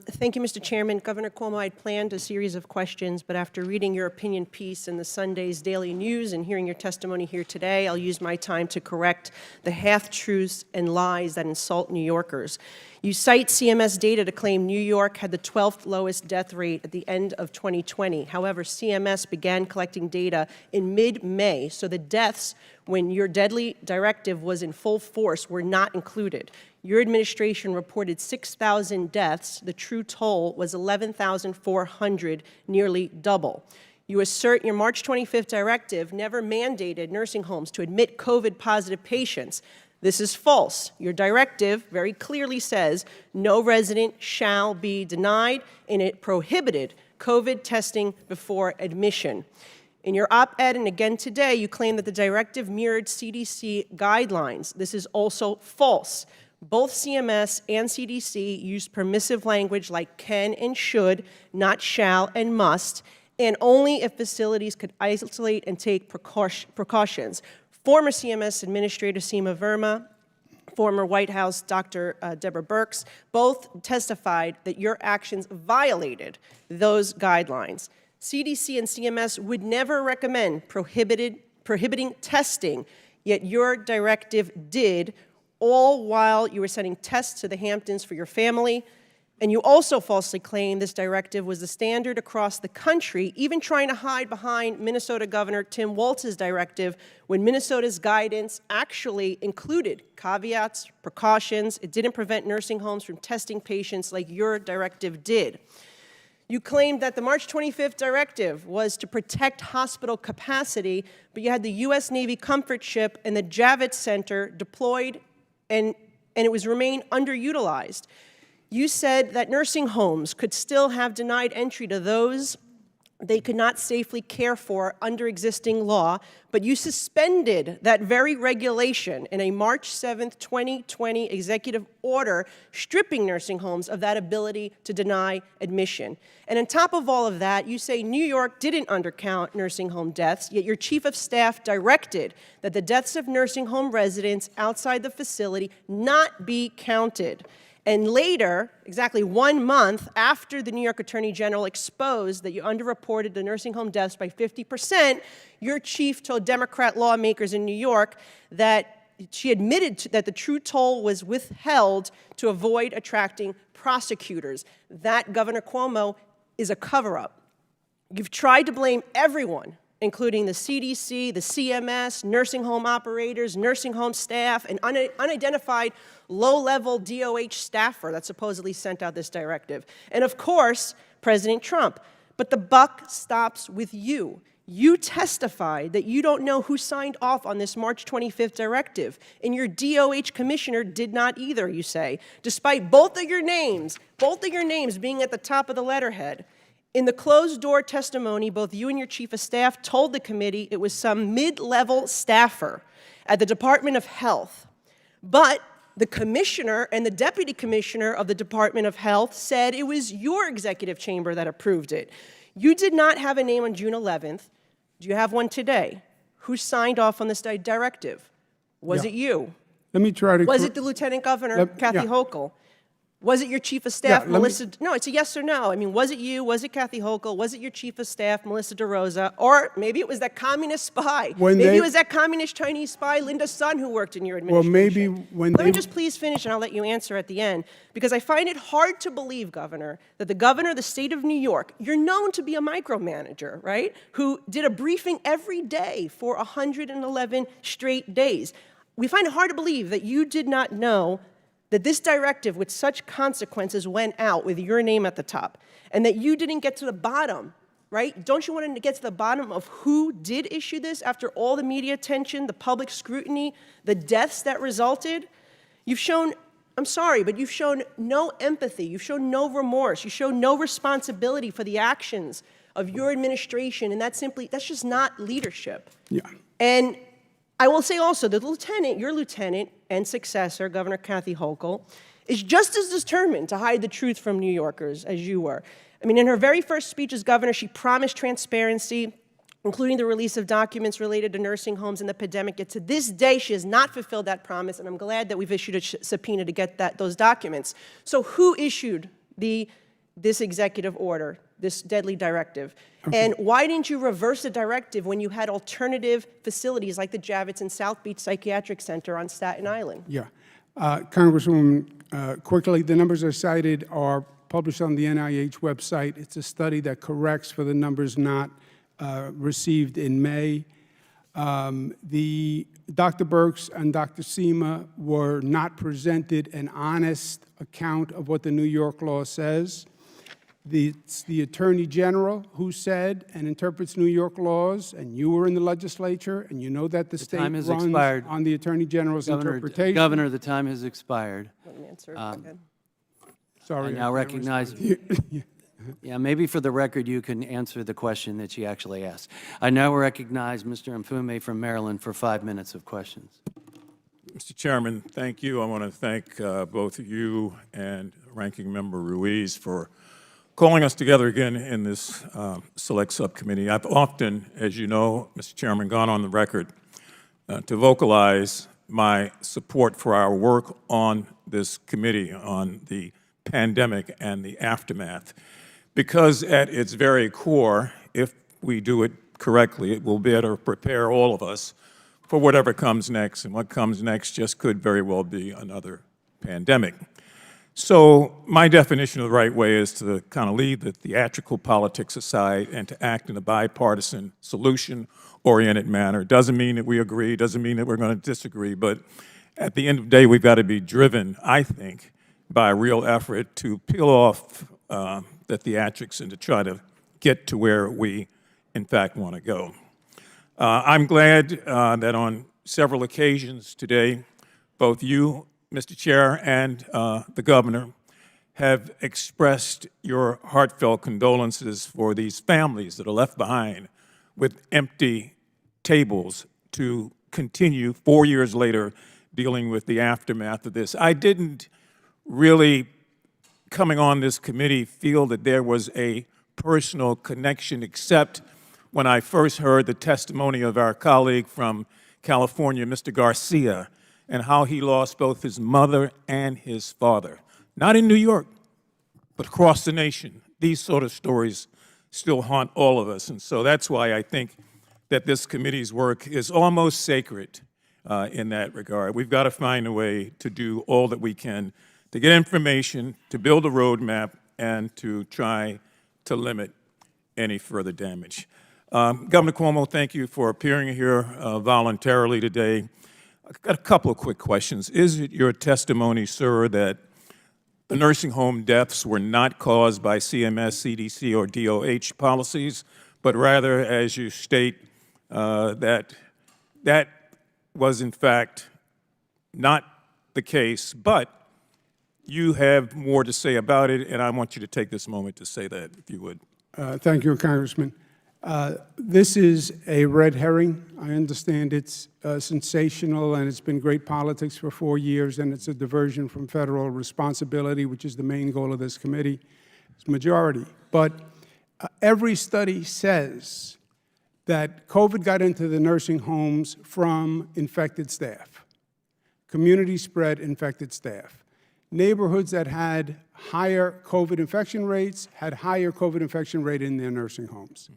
I: Thank you, Mr. Chairman. Governor Cuomo, I'd planned a series of questions, but after reading your opinion piece in the Sunday's Daily News and hearing your testimony here today, I'll use my time to correct the half-truths and lies that insult New Yorkers. You cite CMS data to claim New York had the 12th lowest death rate at the end of 2020. However, CMS began collecting data in mid-May, so the deaths when your deadly directive was in full force were not included. Your administration reported 6,000 deaths. The true toll was 11,400, nearly double. You assert your March 25th directive never mandated nursing homes to admit COVID-positive patients. This is false. Your directive very clearly says no resident shall be denied, and it prohibited COVID testing before admission. In your op-ed and again today, you claim that the directive mirrored CDC guidelines. This is also false. Both CMS and CDC use permissive language like can and should, not shall and must, and only if facilities could isolate and take precautions. Former CMS Administrator Seema Verma, former White House Dr. Deborah Birx, both testified that your actions violated those guidelines. CDC and CMS would never recommend prohibiting testing, yet your directive did, all while you were sending tests to the Hamptons for your family. And you also falsely claim this directive was the standard across the country, even trying to hide behind Minnesota Governor Tim Walz's directive when Minnesota's guidance actually included caveats, precautions. It didn't prevent nursing homes from testing patients like your directive did. You claimed that the March 25th directive was to protect hospital capacity, but you had the U.S. Navy Comfort Ship and the Javits Center deployed and it was remain underutilized. You said that nursing homes could still have denied entry to those they could not safely care for under existing law, but you suspended that very regulation in a March 7th, 2020 executive order stripping nursing homes of that ability to deny admission. And on top of all of that, you say New York didn't undercount nursing home deaths, yet your chief of staff directed that the deaths of nursing home residents outside the facility not be counted. And later, exactly 1 month after the New York Attorney General exposed that you underreported the nursing home deaths by 50%, your chief told Democrat lawmakers in New York that she admitted that the true toll was withheld to avoid attracting prosecutors. That, Governor Cuomo, is a cover-up. You've tried to blame everyone, including the CDC, the CMS, nursing home operators, nursing home staff, and unidentified low-level DOH staffer that supposedly sent out this directive. And of course, President Trump. But the buck stops with you. You testified that you don't know who signed off on this March 25th directive, and your DOH commissioner did not either, you say, despite both of your names being at the top of the letterhead. In the closed-door testimony, both you and your chief of staff told the committee it was some mid-level staffer at the Department of Health. But the commissioner and the deputy commissioner of the Department of Health said it was your executive chamber that approved it. You did not have a name on June 11th. Do you have one today? Who signed off on this directive? Was it you?
C: Let me try to...
I: Was it the Lieutenant Governor, Kathy Hochul? Was it your chief of staff, Melissa? No, it's a yes or no. I mean, was it you? Was it Kathy Hochul? Was it your chief of staff, Melissa DeRosa? Or maybe it was that communist spy. Maybe it was that communist Chinese spy, Linda Sun, who worked in your administration.
C: Well, maybe when
I: Let me just please finish, and I'll let you answer at the end. Because I find it hard to believe, Governor, that the governor of the state of New York, you're known to be a micromanager, right? Who did a briefing every day for 111 straight days. We find it hard to believe that you did not know that this directive with such consequences went out with your name at the top, and that you didn't get to the bottom, right? Don't you want to get to the bottom of who did issue this after all the media attention, the public scrutiny, the deaths that resulted? You've shown, I'm sorry, but you've shown no empathy. You've shown no remorse. You show no responsibility for the actions of your administration, and that's just not leadership.
C: Yeah.
I: And I will say also that your lieutenant and successor, Governor Kathy Hochul, is just as determined to hide the truth from New Yorkers as you were. I mean, in her very first speech as governor, she promised transparency including the release of documents related to nursing homes and the pandemic. Yet to this day, she has not fulfilled that promise, and I'm glad that we've issued a subpoena to get those documents. So who issued this executive order, this deadly directive? And why didn't you reverse the directive when you had alternative facilities like the Javits and South Beach Psychiatric Center on Staten Island?
C: Yeah. Congresswoman, quickly, the numbers I cited are published on the NIH website. It's a study that corrects for the numbers not received in May. Dr. Birx and Dr. Seema were not presented an honest account of what the New York law says. It's the Attorney General who said and interprets New York laws, and you were in the legislature, and you know that the state
A: time has
C: runs
A: expired.
C: on the Attorney General's interpretation.
A: Governor, the time has expired.
I: Let me answer. Go ahead.
C: Sorry.
A: I now recognize, yeah, maybe for the record, you can answer the question that she actually asked. I now recognize Mr. Mfume from Maryland for 5 minutes of questions.
G: Mr. Chairman, thank you. I want to thank both you and Ranking Member Ruiz for calling us together again in this select subcommittee. I've often, as you know, Mr. Chairman, gone on the record to vocalize my support for our work on this committee on the pandemic and the aftermath, because at its very core, if we do it correctly, it will better prepare all of us for whatever comes next, and what comes next just could very well be another pandemic. So my definition of the right way is to kind of leave the theatrical politics aside and to act in a bipartisan, solution-oriented manner. Doesn't mean that we agree, doesn't mean that we're going to disagree, but at the end of the day, we've got to be driven, I think, by a real effort to peel off the theatrics and to try to get to where we, in fact, want to go. I'm glad that on several occasions today, both you, Mr. Chair, and the Governor have expressed your heartfelt condolences for these families that are left behind with empty tables to continue 4 years later dealing with the aftermath of this. I didn't really, coming on this committee, feel that there was a personal connection, except when I first heard the testimony of our colleague from California, Mr. Garcia, and how he lost both his mother and his father. Not in New York, but across the nation. These sort of stories still haunt all of us. And so that's why I think that this committee's work is almost sacred in that regard. We've got to find a way to do all that we can to get information, to build a roadmap, and to try to limit any further damage. Governor Cuomo, thank you for appearing here voluntarily today. I've got a couple of quick questions. Is it your testimony, sir, that the nursing home deaths were not caused by CMS, CDC, or DOH policies, but rather, as you state, that was in fact not the case, but you have more to say about it, and I want you to take this moment to say that, if you would.
C: Thank you, Congressman. This is a red herring. I understand it's sensational, and it's been great politics for 4 years, and it's a diversion from federal responsibility, which is the main goal of this committee. It's majority. But every study says that COVID got into the nursing homes from infected staff, community-spread infected staff. Neighborhoods that had higher COVID infection rates had higher COVID infection rate in their nursing homes.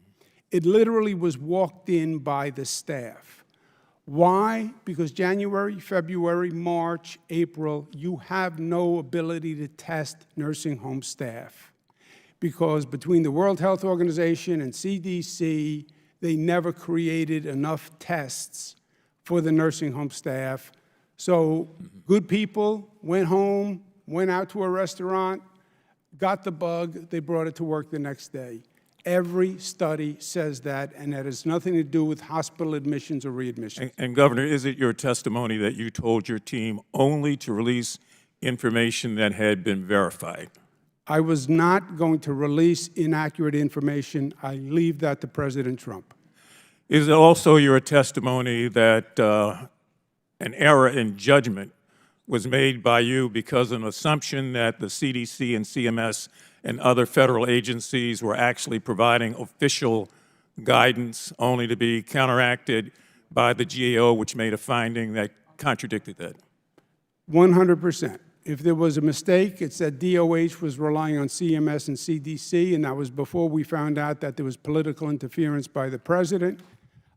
C: It literally was walked in by the staff. Why? Because January, February, March, April, you have no ability to test nursing home staff. Because between the World Health Organization and CDC, they never created enough tests for the nursing home staff. So good people went home, went out to a restaurant, got the bug, they brought it to work the next day. Every study says that, and that has nothing to do with hospital admissions or readmissions.
G: And Governor, is it your testimony that you told your team only to release information that had been verified?
C: I was not going to release inaccurate information. I leave that to President Trump.
G: Is it also your testimony that an error in judgment was made by you because of an assumption that the CDC and CMS and other federal agencies were actually providing official guidance only to be counteracted by the GAO, which made a finding that contradicted that?
C: 100%. If there was a mistake, it said DOH was relying on CMS and CDC, and that was before we found out that there was political interference by the president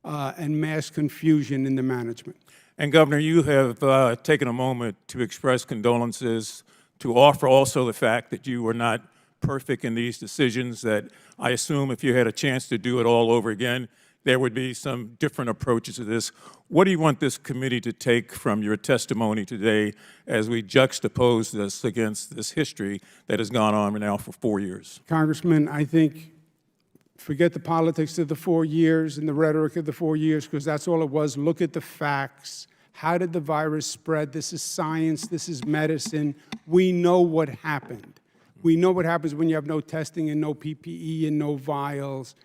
C: and mass confusion in the management.
G: And Governor, you have taken a moment to express condolences, to offer also the fact that you were not perfect in these decisions, that I assume if you had a chance to do it all over again, there would be some different approaches to this. What do you want this committee to take from your testimony today as we juxtapose this against this history that has gone on now for 4 years?
C: Congressman, I think forget the politics of the 4 years and the rhetoric of the 4 years, because that's all it was. Look at the facts. How did the virus spread? This is science. This is medicine. We know what happened. We know what happens when you have no testing and no PPE and no vials.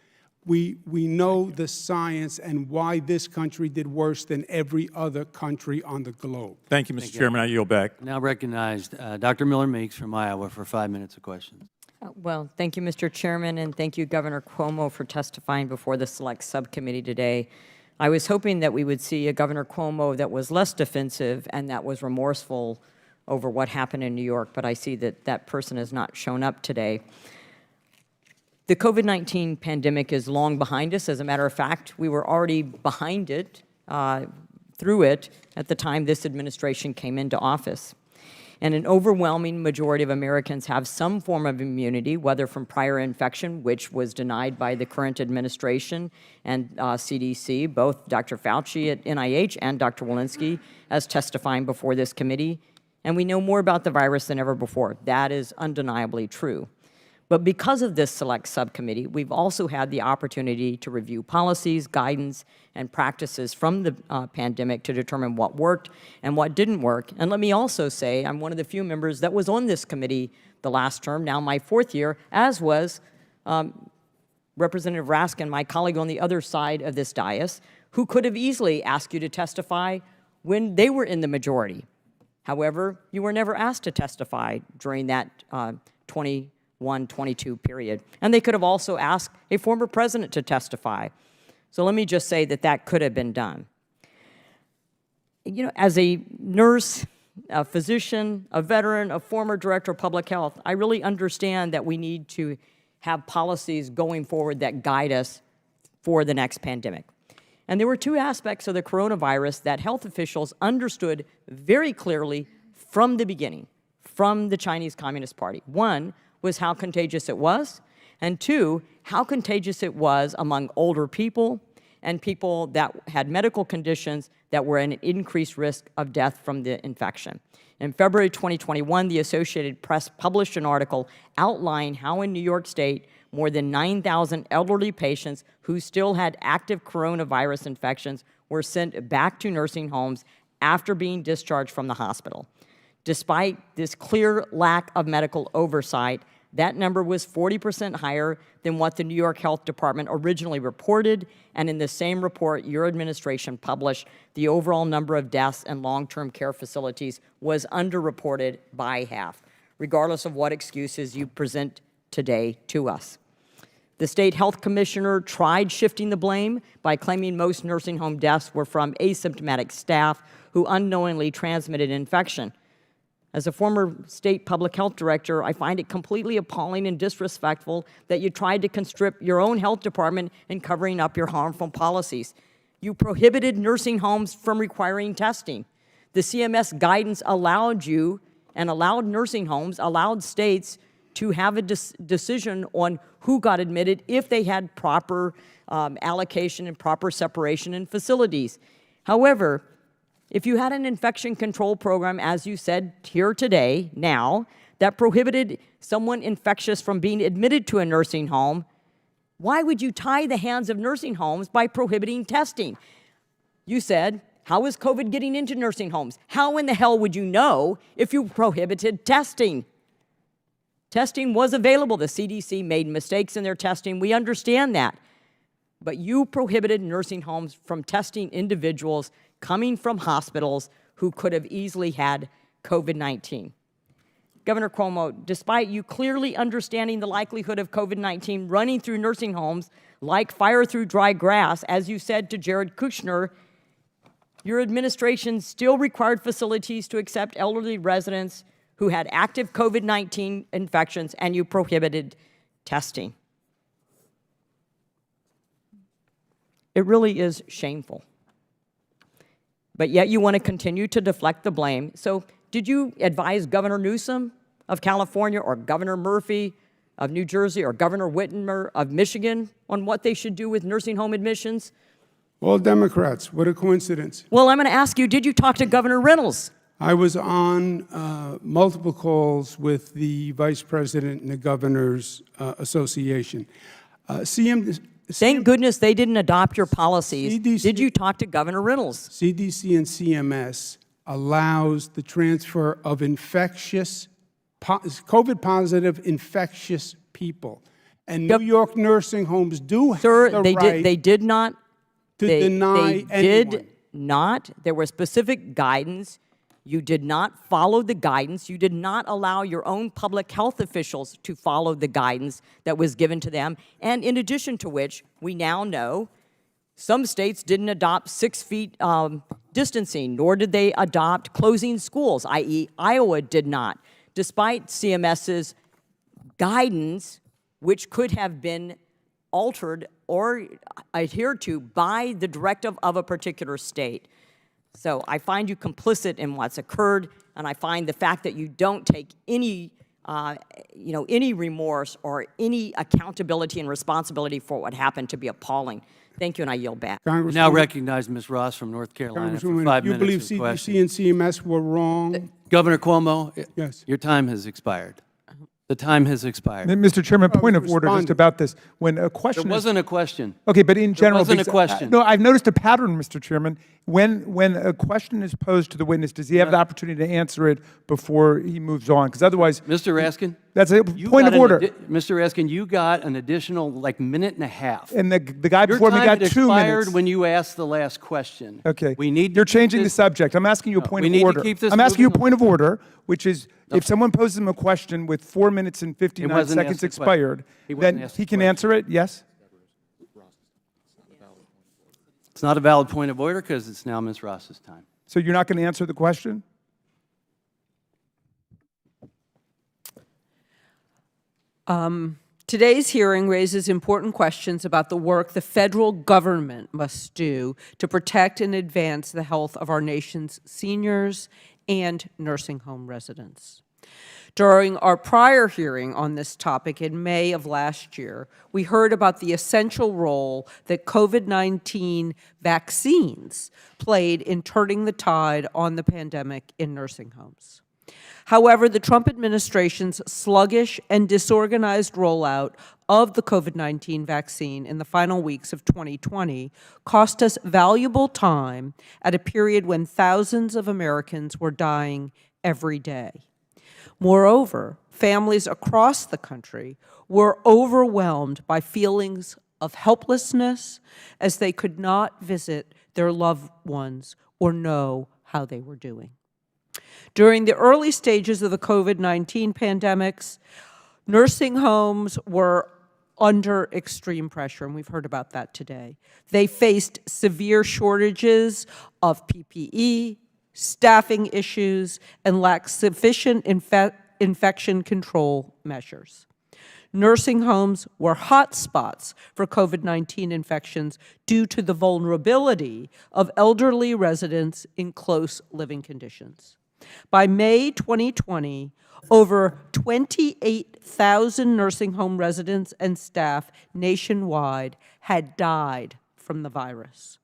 C: We know the science and why this country did worse than every other country on the globe.
G: Thank you, Mr. Chairman. I yield back.
A: Now recognized Dr. Miller Meeks from Iowa for 5 minutes of questions.
J: Well, thank you, Mr. Chairman, and thank you, Governor Cuomo, for testifying before the Select Subcommittee today. I was hoping that we would see a Governor Cuomo that was less defensive and that was remorseful over what happened in New York, but I see that that person has not shown up today. The COVID-19 pandemic is long behind us. As a matter of fact, we were already behind it, through it, at the time this administration came into office. And an overwhelming majority of Americans have some form of immunity, whether from prior infection, which was denied by the current administration and CDC, both Dr. Fauci at NIH and Dr. Walensky as testifying before this committee. And we know more about the virus than ever before. That is undeniably true. But because of this Select Subcommittee, we've also had the opportunity to review policies, guidance, and practices from the pandemic to determine what worked and what didn't work. And let me also say, I'm one of the few members that was on this committee the last term, now my 4th year, as was Representative Raskin, my colleague on the other side of this dais, who could have easily asked you to testify when they were in the majority. However, you were never asked to testify during that 21-22 period. And they could have also asked a former president to testify. So let me just say that that could have been done. You know, as a nurse, a physician, a veteran, a former director of public health, I really understand that we need to have policies going forward that guide us for the next pandemic. And there were 2 aspects of the coronavirus that health officials understood very clearly from the beginning, from the Chinese Communist Party. 1 was how contagious it was, and 2, how contagious it was among older people and people that had medical conditions that were at an increased risk of death from the infection. In February 2021, the Associated Press published an article outlining how in New York State, more than 9,000 elderly patients who still had active coronavirus infections were sent back to nursing homes after being discharged from the hospital. Despite this clear lack of medical oversight, that number was 40% higher than what the New York Health Department originally reported, and in the same report your administration published, the overall number of deaths in long-term care facilities was underreported by half, regardless of what excuses you present today to us. The state health commissioner tried shifting the blame by claiming most nursing home deaths were from asymptomatic staff who unknowingly transmitted infection. As a former state public health director, I find it completely appalling and disrespectful that you tried to constrict your own health department in covering up your harmful policies. You prohibited nursing homes from requiring testing. The CMS guidance allowed you and allowed nursing homes, allowed states to have a decision on who got admitted if they had proper allocation and proper separation in facilities. However, if you had an infection control program, as you said here today, now, that prohibited someone infectious from being admitted to a nursing home, why would you tie the hands of nursing homes by prohibiting testing? You said, how is COVID getting into nursing homes? How in the hell would you know if you prohibited testing? Testing was available. The CDC made mistakes in their testing. We understand that. But you prohibited nursing homes from testing individuals coming from hospitals who could have easily had COVID-19. Governor Cuomo, despite you clearly understanding the likelihood of COVID-19 running through nursing homes like fire through dry grass, as you said to Jared Kushner, your administration still required facilities to accept elderly residents who had active COVID-19 infections, and you prohibited testing. It really is shameful. But yet you want to continue to deflect the blame. So did you advise Governor Newsom of California or Governor Murphy of New Jersey or Governor Whitmer of Michigan on what they should do with nursing home admissions?
C: All Democrats. What a coincidence.
J: Well, I'm going to ask you, did you talk to Governor Reynolds?
C: I was on multiple calls with the Vice President and the Governors Association.
J: Thank goodness they didn't adopt your policies.
C: CDC
J: Did you talk to Governor Reynolds?
C: CDC and CMS allows the transfer of COVID-positive infectious people. And New York nursing homes do have the right
J: they did not.
C: to deny
J: They
C: anyone.
J: did not. There was specific guidance. You did not follow the guidance. You did not allow your own public health officials to follow the guidance that was given to them. And in addition to which, we now know some states didn't adopt 6 feet distancing, nor did they adopt closing schools, i.e. Iowa did not, despite CMS's guidance, which could have been altered or adhered to by the directive of a particular state. So I find you complicit in what's occurred, and I find the fact that you don't take any, any remorse or any accountability and responsibility for what happened to be appalling. Thank you, and I yield back.
A: We now recognize Ms. Ross from North Carolina for 5
C: you
A: minutes
C: believe
A: of
C: CDC
A: questions.
C: and CMS were wrong?
A: Governor Cuomo,
C: Yes.
A: your time has expired. The time has expired.
E: Mr. Chairman, point of order just
C: responding.
E: about this. When a
A: There
E: question is,
A: wasn't a question.
E: okay, but in general,
A: wasn't a
E: because,
A: question.
E: no, I've noticed a pattern, Mr. Chairman. When a question is posed to the witness, does he have the opportunity to answer it before he moves on? Because otherwise,
A: Mr. Raskin?
E: that's a
A: you
E: point
A: got
E: of order.
A: Mr. Raskin, you got an additional minute and a half.
E: And the guy
A: Your
E: before me
A: time
E: got
A: had
E: 2
A: expired
E: minutes.
A: when you asked the last question.
E: Okay.
A: We need
E: You're changing
A: to
E: the subject. I'm asking you a
A: No,
E: point
A: we
E: of
A: need to
E: order.
A: keep this
E: I'm asking you a
A: moving
E: point of order, which is if someone poses him a question with 4 minutes and 59
A: wasn't
E: seconds
A: asked a
E: expired,
A: He wasn't
E: then
A: asked
E: he
A: a
E: can
A: question.
E: answer it, yes?
A: It's not a valid point of order because it's now Ms. Ross's time.
E: So you're not going to answer the question?
K: Today's hearing raises important questions about the work the federal government must do to protect and advance the health of our nation's seniors and nursing home residents. During our prior hearing on this topic in May of last year, we heard about the essential role that COVID-19 vaccines played in turning the tide on the pandemic in nursing homes. However, the Trump administration's sluggish and disorganized rollout of the COVID-19 vaccine in the final weeks of 2020 cost us valuable time at a period when thousands of Americans were dying every day. Moreover, families across the country were overwhelmed by feelings of helplessness as they could not visit their loved ones or know how they were doing. During the early stages of the COVID-19 pandemics, nursing homes were under extreme pressure, and we've heard about that today. They faced severe shortages of PPE, staffing issues, and lacked sufficient infection control measures. Nursing homes were hot spots for COVID-19 infections due to the vulnerability of elderly residents in close living conditions. By May 2020, over 28,000 nursing home residents and staff nationwide had died from the virus.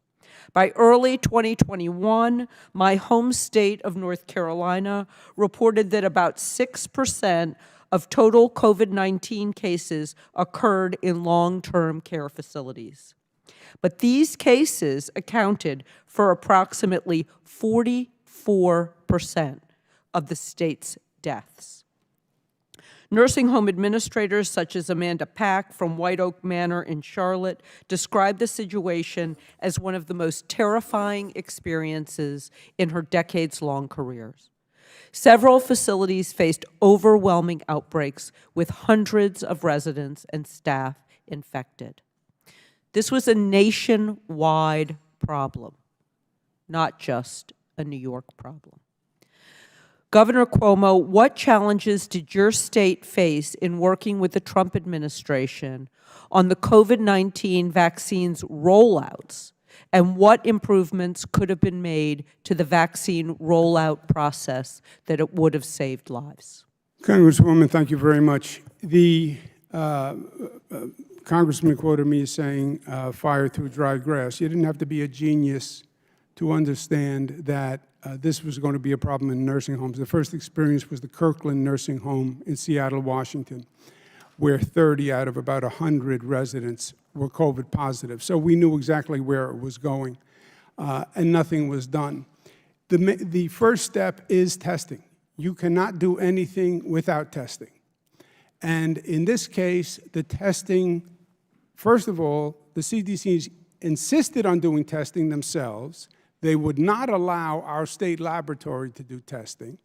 K: By early 2021, my home state of North Carolina reported that about 6% of total COVID-19 cases occurred in long-term care facilities. But these cases accounted for approximately 44% of the state's deaths. Nursing home administrators such as Amanda Pack from White Oak Manor in Charlotte described the situation as one of the most terrifying experiences in her decades-long careers. Several facilities faced overwhelming outbreaks with hundreds of residents and staff infected. This was a nationwide problem, not just a New York problem. Governor Cuomo, what challenges did your state face in working with the Trump administration on the COVID-19 vaccines rollouts, and what improvements could have been made to the vaccine rollout process that it would have saved lives?
C: Congresswoman, thank you very much. The Congressman quoted me as saying, fire through dry grass. You didn't have to be a genius to understand that this was going to be a problem in nursing homes. The first experience was the Kirkland Nursing Home in Seattle, Washington, where 30 out of about 100 residents were COVID positive. So we knew exactly where it was going, and nothing was done. The first step is testing. You cannot do anything without testing. And in this case, the testing, first of all, the CDC insisted on doing testing themselves. They would not allow our state laboratory to do testing.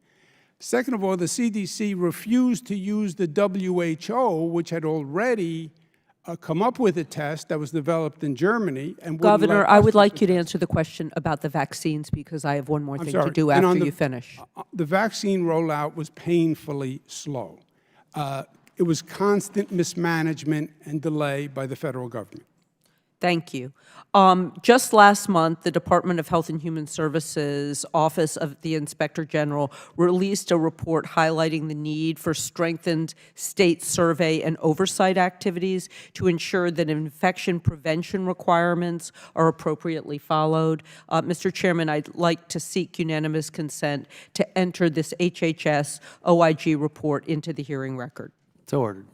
C: Second of all, the CDC refused to use the WHO, which had already come up with a test that was developed in Germany. And
K: Governor, I would like you to answer the question about the vaccines, because I have one more thing to do after you finish.
C: The vaccine rollout was painfully slow. It was constant mismanagement and delay by the federal government.
K: Thank you. Just last month, the Department of Health and Human Services Office of the Inspector General released a report highlighting the need for strengthened state survey and oversight activities to ensure that infection prevention requirements are appropriately followed. Mr. Chairman, I'd like to seek unanimous consent to enter this HHS OIG report into the hearing record.
A: So ordered.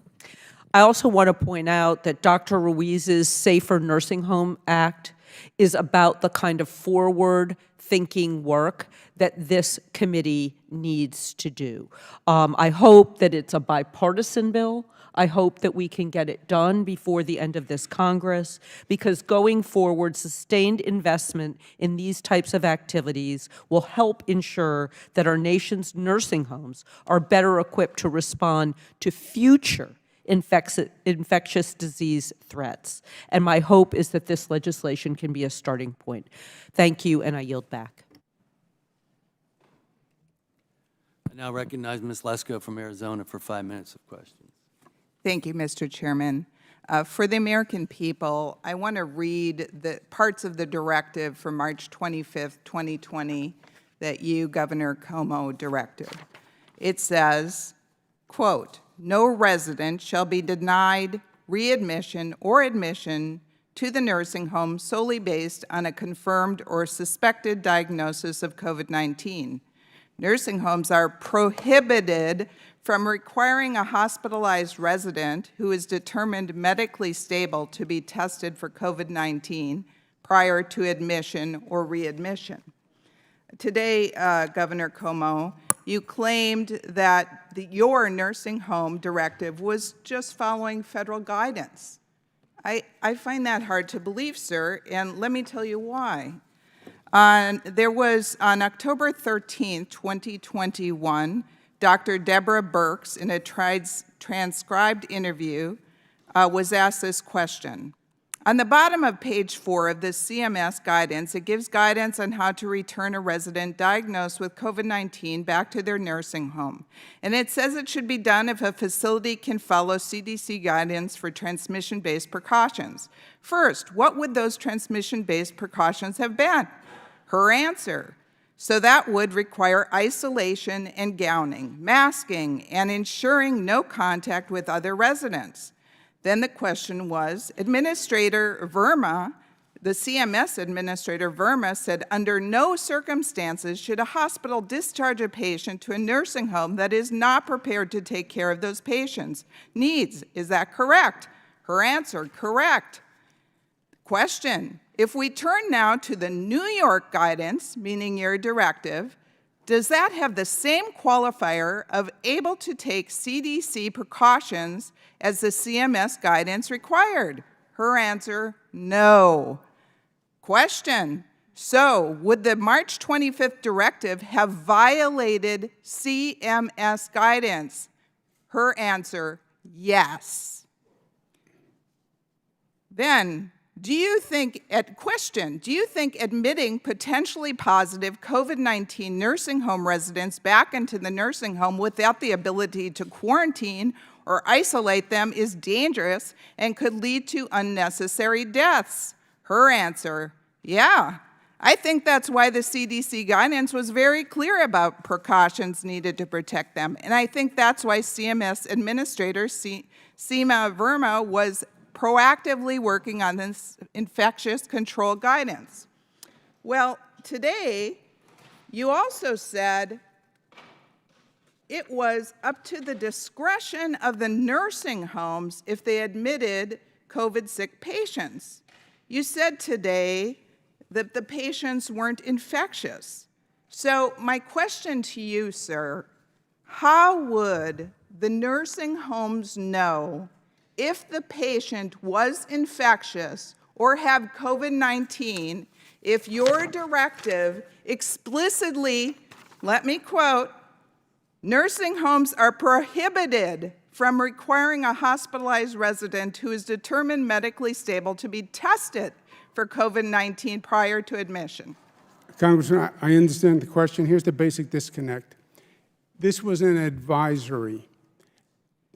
K: I also want to point out that Dr. Ruiz's Safer Nursing Home Act is about the kind of forward-thinking work that this committee needs to do. I hope that it's a bipartisan bill. I hope that we can get it done before the end of this Congress, because going forward, sustained investment in these types of activities will help ensure that our nation's nursing homes are better equipped to respond to future infectious disease threats. And my hope is that this legislation can be a starting point. Thank you, and I yield back.
A: I now recognize Ms. Lesko from Arizona for 5 minutes of questions.
L: Thank you, Mr. Chairman. For the American people, I want to read the parts of the directive from March 25th, 2020 that you, Governor Cuomo, directed. It says, quote, "No resident shall be denied readmission or admission to the nursing home solely based on a confirmed or suspected diagnosis of COVID-19. Nursing homes are prohibited from requiring a hospitalized resident who is determined medically stable to be tested for COVID-19 prior to admission or readmission." Today, Governor Cuomo, you claimed that your nursing home directive was just following federal guidance. I find that hard to believe, sir, and let me tell you why. There was, on October 13, 2021, Dr. Deborah Birx, in a transcribed interview, was asked this question. On the bottom of page 4 of the CMS guidance, it gives guidance on how to return a resident diagnosed with COVID-19 back to their nursing home. And it says it should be done if a facility can follow CDC guidance for transmission-based precautions. First, what would those transmission-based precautions have been? Her answer: so that would require isolation and gowning, masking, and ensuring no contact with other residents. Then the question was, Administrator Verma, the CMS Administrator Verma, said under no circumstances should a hospital discharge a patient to a nursing home that is not prepared to take care of those patients' needs. Is that correct? Her answer: correct. Question: if we turn now to the New York guidance, meaning your directive, does that have the same qualifier of able to take CDC precautions as the CMS guidance required? Her answer: no. Question: So, would the March 25th directive have violated CMS guidance? Her answer, yes. Then, do you think admitting potentially positive COVID-19 nursing home residents back into the nursing home without the ability to quarantine or isolate them is dangerous and could lead to unnecessary deaths? Her answer, yeah. I think that's why the CDC guidance was very clear about precautions needed to protect them. And I think that's why CMS Administrator Seema Verma was proactively working on this infectious control guidance. Well, today, you also said it was up to the discretion of the nursing homes if they admitted COVID-sick patients. You said today that the patients weren't infectious. So my question to you, sir, how would the nursing homes know if the patient was infectious or had COVID-19 if your directive explicitly, let me quote, nursing homes are prohibited from requiring a hospitalized resident who is determined medically stable to be tested for COVID-19 prior to admission?
C: Congressman, I understand the question. Here's the basic disconnect. This was an advisory.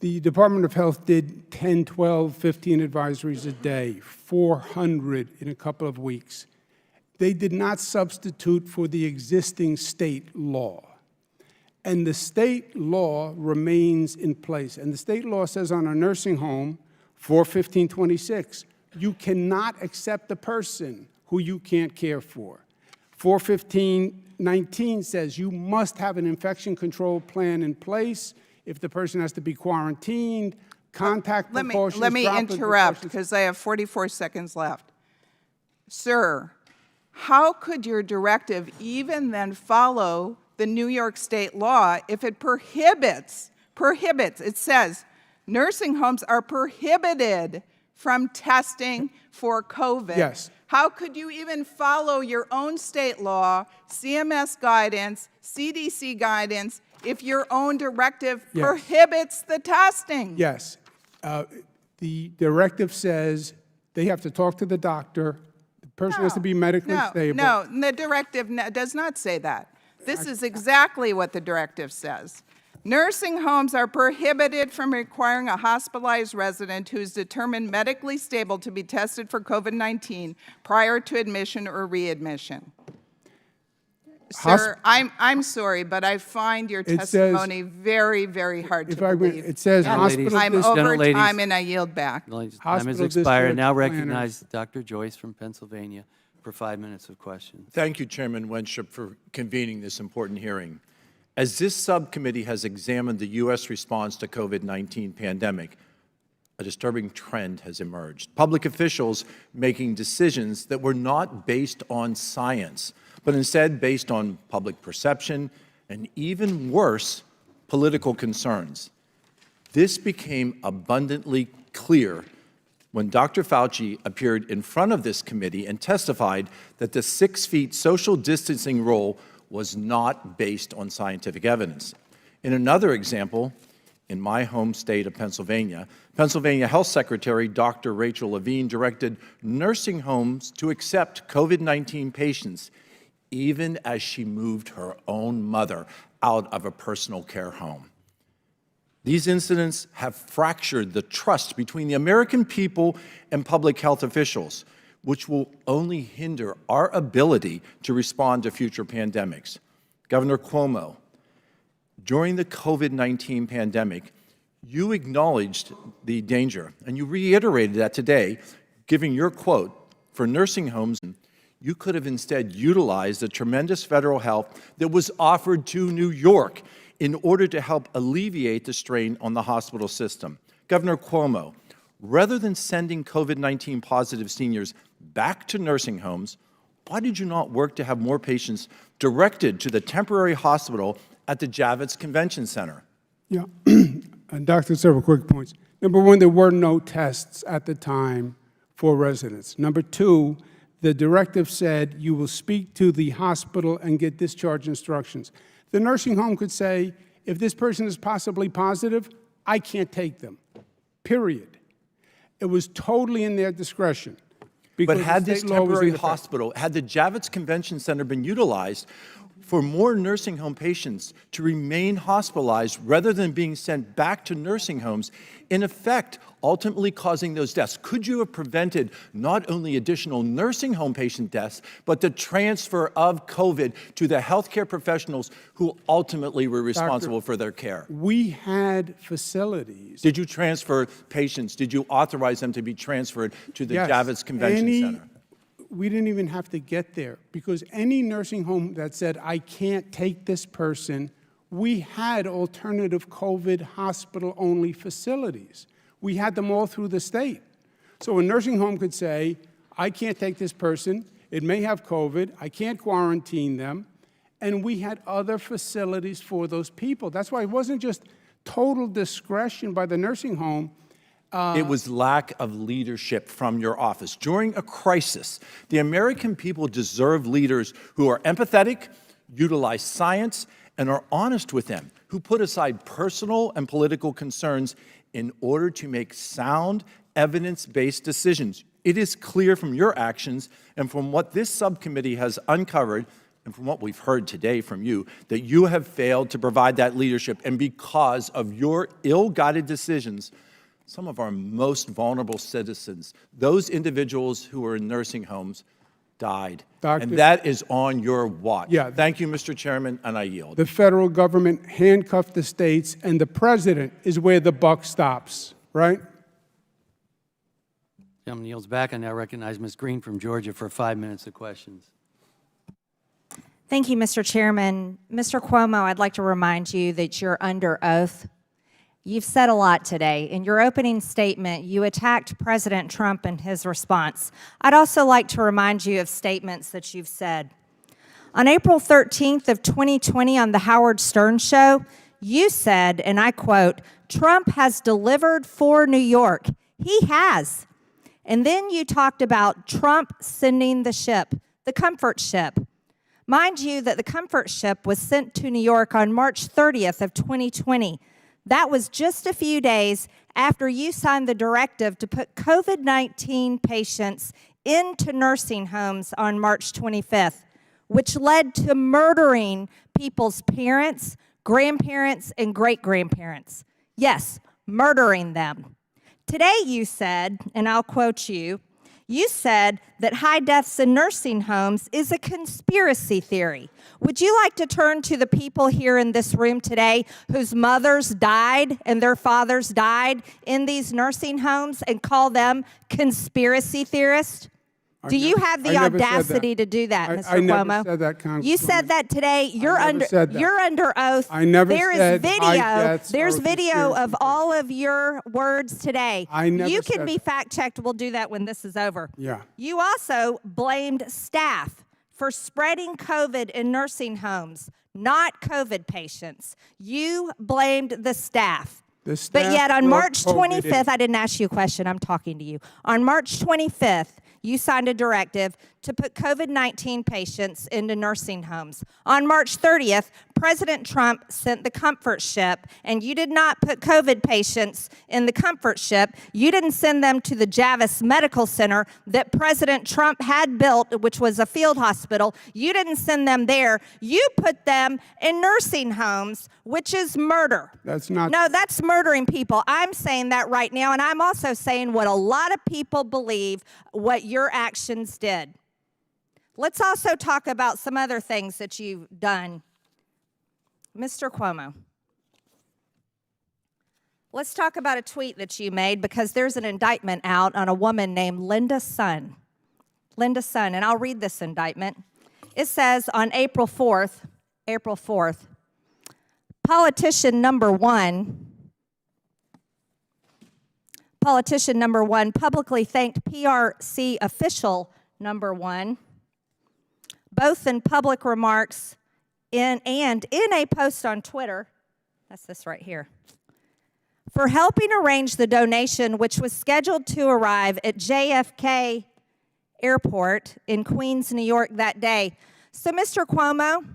C: The Department of Health did 10, 12, 15 advisories a day, 400 in a couple of weeks. They did not substitute for the existing state law. And the state law remains in place. And the state law says on a nursing home, 41526, you cannot accept a person who you can't care for. 41519 says you must have an infection control plan in place. If the person has to be quarantined, contact precautions.
L: Let me interrupt because I have 44 seconds left. Sir, how could your directive even then follow the New York state law if it prohibits, it says nursing homes are prohibited from testing for COVID.
C: Yes.
L: How could you even follow your own state law, CMS guidance, CDC guidance, if your own directive prohibits the testing?
C: Yes. The directive says they have to talk to the doctor. The person has to be medically stable.
L: No, the directive does not say that. This is exactly what the directive says. Nursing homes are prohibited from requiring a hospitalized resident who is determined medically stable to be tested for COVID-19 prior to admission or readmission. Sir, I'm sorry, but I find your testimony very, very hard to believe.
C: It says hospital.
L: I'm over time and I yield back.
A: Time has expired. Now recognize Dr. Joyce from Pennsylvania for 5 minutes of questions.
M: Thank you, Chairman Winship, for convening this important hearing. As this subcommittee has examined the U.S. response to COVID-19 pandemic, a disturbing trend has emerged. Public officials making decisions that were not based on science, but instead based on public perception and, even worse, political concerns. This became abundantly clear when Dr. Fauci appeared in front of this committee and testified that the 6 feet social distancing rule was not based on scientific evidence. In another example, in my home state of Pennsylvania, Pennsylvania Health Secretary Dr. Rachel Levine directed nursing homes to accept COVID-19 patients even as she moved her own mother out of a personal care home. These incidents have fractured the trust between the American people and public health officials, which will only hinder our ability to respond to future pandemics. Governor Cuomo, during the COVID-19 pandemic, you acknowledged the danger, and you reiterated that today, giving your quote, for nursing homes, you could have instead utilized the tremendous federal help that was offered to New York in order to help alleviate the strain on the hospital system. Governor Cuomo, rather than sending COVID-19 positive seniors back to nursing homes, why did you not work to have more patients directed to the temporary hospital at the Javits Convention Center?
C: Yeah, Doctor, several quick points. Number one, there were no tests at the time for residents. Number two, The directive said you will speak to the hospital and get discharge instructions. The nursing home could say, if this person is possibly positive, I can't take them, period. It was totally in their discretion.
M: But had
C: the
M: this
C: state law was in
M: temporary
C: effect.
M: hospital, had the Javits Convention Center been utilized for more nursing home patients to remain hospitalized rather than being sent back to nursing homes, in effect, ultimately causing those deaths, could you have prevented not only additional nursing home patient deaths, but the transfer of COVID to the healthcare professionals who ultimately were responsible for their care?
C: We had facilities.
M: Did you transfer patients? Did you authorize them to be transferred to the
C: Yes,
M: Javits Convention Center?
C: We didn't even have to get there, because any nursing home that said, I can't take this person, we had alternative COVID hospital-only facilities. We had them all through the state. So a nursing home could say, I can't take this person, it may have COVID, I can't quarantine them, and we had other facilities for those people. That's why it wasn't just total discretion by the nursing home.
M: It was lack of leadership from your office. During a crisis, the American people deserve leaders who are empathetic, utilize science, and are honest with them, who put aside personal and political concerns in order to make sound, evidence-based decisions. It is clear from your actions and from what this subcommittee has uncovered and from what we've heard today from you, that you have failed to provide that leadership. And because of your ill-guided decisions, some of our most vulnerable citizens, those individuals who are in nursing homes, died. And that is on your watch.
C: Yeah.
M: Thank you, Mr. Chairman, and I yield.
C: The federal government handcuffed the states, and the president is where the buck stops, right?
A: Gentleman yields back. I now recognize Ms. Green from Georgia for 5 minutes of questions.
N: Thank you, Mr. Chairman. Mr. Cuomo, I'd like to remind you that you're under oath. You've said a lot today. In your opening statement, you attacked President Trump and his response. I'd also like to remind you of statements that you've said. On April 13th of 2020 on the Howard Stern Show, you said, and I quote, "Trump has delivered for New York." He has. And then you talked about Trump sending the ship, the comfort ship. Mind you that the comfort ship was sent to New York on March 30th of 2020. That was just a few days after you signed the directive to put COVID-19 patients into nursing homes on March 25th, which led to murdering people's parents, grandparents, and great-grandparents. Yes, murdering them. Today you said, and I'll quote you, you said that high deaths in nursing homes is a conspiracy theory. Would you like to turn to the people here in this room today whose mothers died and their fathers died in these nursing homes and call them conspiracy theorists? Do you have the audacity to do that, Mr. Cuomo?
C: I never said that, Congresswoman.
N: You said that today. You're under oath.
C: I never
N: There is
C: said
N: video.
C: high deaths
N: There's
C: are a
N: video
C: conspiracy
N: of all of your words today.
C: I never
N: You can
C: said
N: be
C: that.
N: fact-checked. We'll do that when this is over.
C: Yeah.
N: You also blamed staff for spreading COVID in nursing homes, not COVID patients. You blamed the staff.
C: The staff
N: But yet on
C: brought
N: March
C: COVID in.
N: 25th, I didn't ask you a question, I'm talking to you. On March 25th, you signed a directive to put COVID-19 patients into nursing homes. On March 30th, President Trump sent the comfort ship, and you did not put COVID patients in the comfort ship. You didn't send them to the Javits Medical Center that President Trump had built, which was a field hospital. You didn't send them there. You put them in nursing homes, which is murder.
C: That's not.
N: No, that's murdering people. I'm saying that right now, and I'm also saying what a lot of people believe what your actions did. Let's also talk about some other things that you've done. Mr. Cuomo, let's talk about a tweet that you made, because there's an indictment out on a woman named Linda Sun. Linda Sun, and I'll read this indictment. It says on April 4th, politician number one publicly thanked PRC official number one, both in public remarks and in a post on Twitter, that's this right here, for helping arrange the donation which was scheduled to arrive at JFK airport in Queens, New York that day. So, Mr. Cuomo,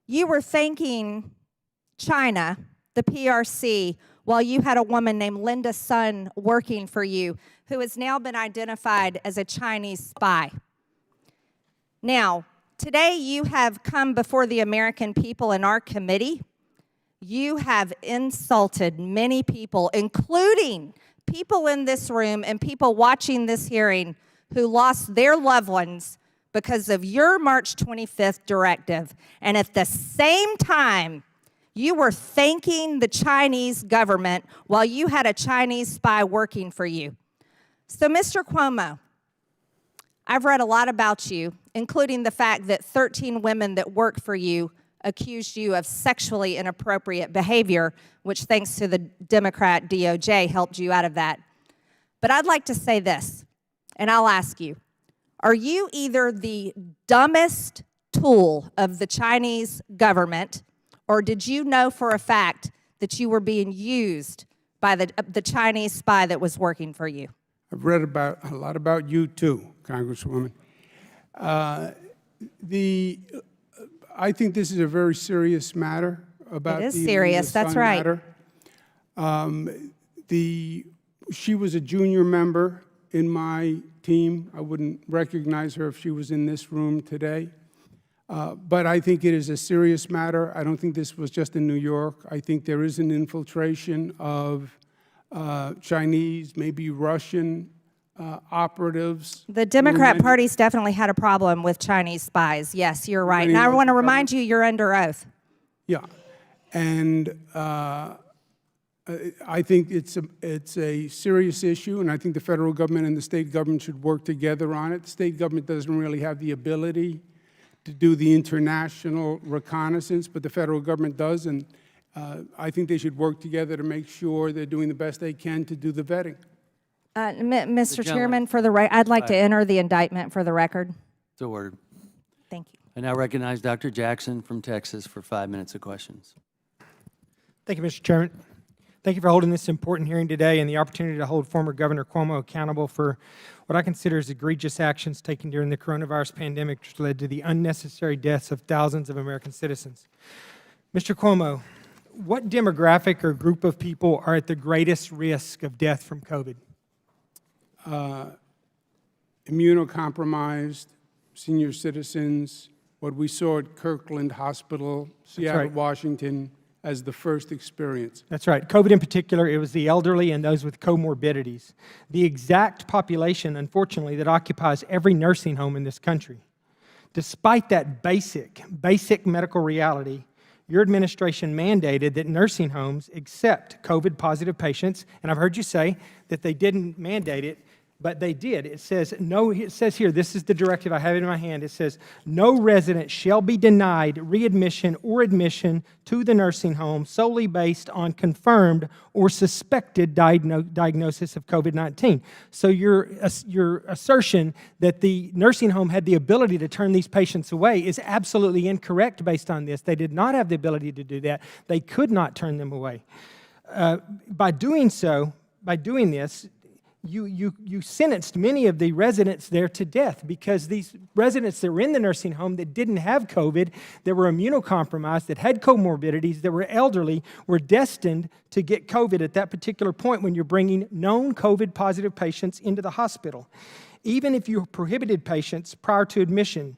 N: you were thanking China, the PRC, while you had a woman named Linda Sun working for you, who has now been identified as a Chinese spy. Now, today you have come before the American people in our committee. You have insulted many people, including people in this room and people watching this hearing who lost their loved ones because of your March 25th directive. And at the same time, you were thanking the Chinese government while you had a Chinese spy working for you. So, Mr. Cuomo, I've read a lot about you, including the fact that 13 women that work for you accused you of sexually inappropriate behavior, which, thanks to the Democrat DOJ, helped you out of that. But I'd like to say this, and I'll ask you, are you either the dumbest tool of the Chinese government, or did you know for a fact that you were being used by the Chinese spy that was working for you?
C: I've read a lot about you too, Congresswoman. I think this is a very serious matter.
N: It is serious, that's right.
C: She was a junior member in my team. I wouldn't recognize her if she was in this room today. But I think it is a serious matter. I don't think this was just in New York. I think there is an infiltration of Chinese, maybe Russian operatives.
N: The Democrat Party's definitely had a problem with Chinese spies. Yes, you're right. And I want to remind you, you're under oath.
C: Yeah. And I think it's a serious issue, and I think the federal government and the state government should work together on it. The state government doesn't really have the ability to do the international reconnaissance, but the federal government does, and I think they should work together to make sure they're doing the best they can to do the vetting.
N: Mr. Chairman, I'd like to enter the indictment for the record.
A: So ordered.
N: Thank you.
A: I now recognize Dr. Jackson from Texas for 5 minutes of questions.
O: Thank you, Mr. Chairman. Thank you for holding this important hearing today and the opportunity to hold former Governor Cuomo accountable for what I consider as egregious actions taken during the coronavirus pandemic, which led to the unnecessary deaths of thousands of American citizens. Mr. Cuomo, what demographic or group of people are at the greatest risk of death from COVID?
C: Immunocompromised, senior citizens, what we saw at Kirkland Hospital, Seattle, Washington, as the first experience.
O: That's right. COVID in particular, it was the elderly and those with comorbidities. The exact population, unfortunately, that occupies every nursing home in this country. Despite that basic medical reality, your administration mandated that nursing homes accept COVID-positive patients, and I've heard you say that they didn't mandate it, but they did. It says here, this is the directive, I have it in my hand, it says, no resident shall be denied readmission or admission to the nursing home solely based on confirmed or suspected diagnosis of COVID-19. So your assertion that the nursing home had the ability to turn these patients away is absolutely incorrect based on this. They did not have the ability to do that. They could not turn them away. By doing this, you sentenced many of the residents there to death because these residents that were in the nursing home that didn't have COVID, that were immunocompromised, that had comorbidities, that were elderly, were destined to get COVID at that particular point when you're bringing known COVID-positive patients into the hospital. Even if you prohibited patients prior to admission,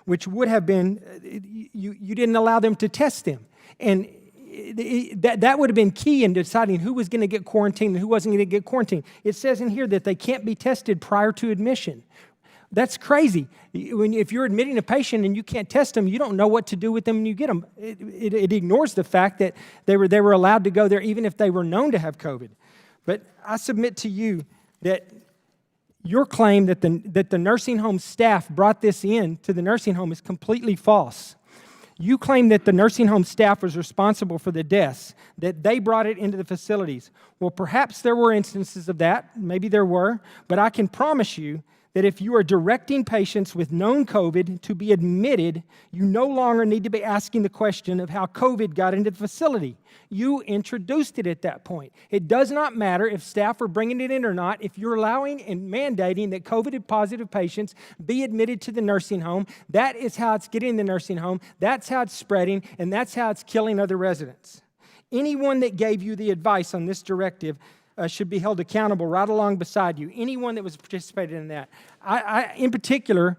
O: which would have been, you didn't allow them to test them. And that would have been key in deciding who was going to get quarantined and who wasn't going to get quarantined. It says in here that they can't be tested prior to admission. That's crazy. If you're admitting a patient and you can't test them, you don't know what to do with them when you get them. It ignores the fact that they were allowed to go there even if they were known to have COVID. But I submit to you that your claim that the nursing home staff brought this in to the nursing home is completely false. You claim that the nursing home staff was responsible for the deaths, that they brought it into the facilities. Well, perhaps there were instances of that. Maybe there were. But I can promise you that if you are directing patients with known COVID to be admitted, you no longer need to be asking the question of how COVID got into the facility. You introduced it at that point. It does not matter if staff are bringing it in or not. If you're allowing and mandating that COVID-positive patients be admitted to the nursing home, that is how it's getting in the nursing home, that's how it's spreading, and that's how it's killing other residents. Anyone that gave you the advice on this directive should be held accountable right along beside you. Anyone that was participating in that. In particular,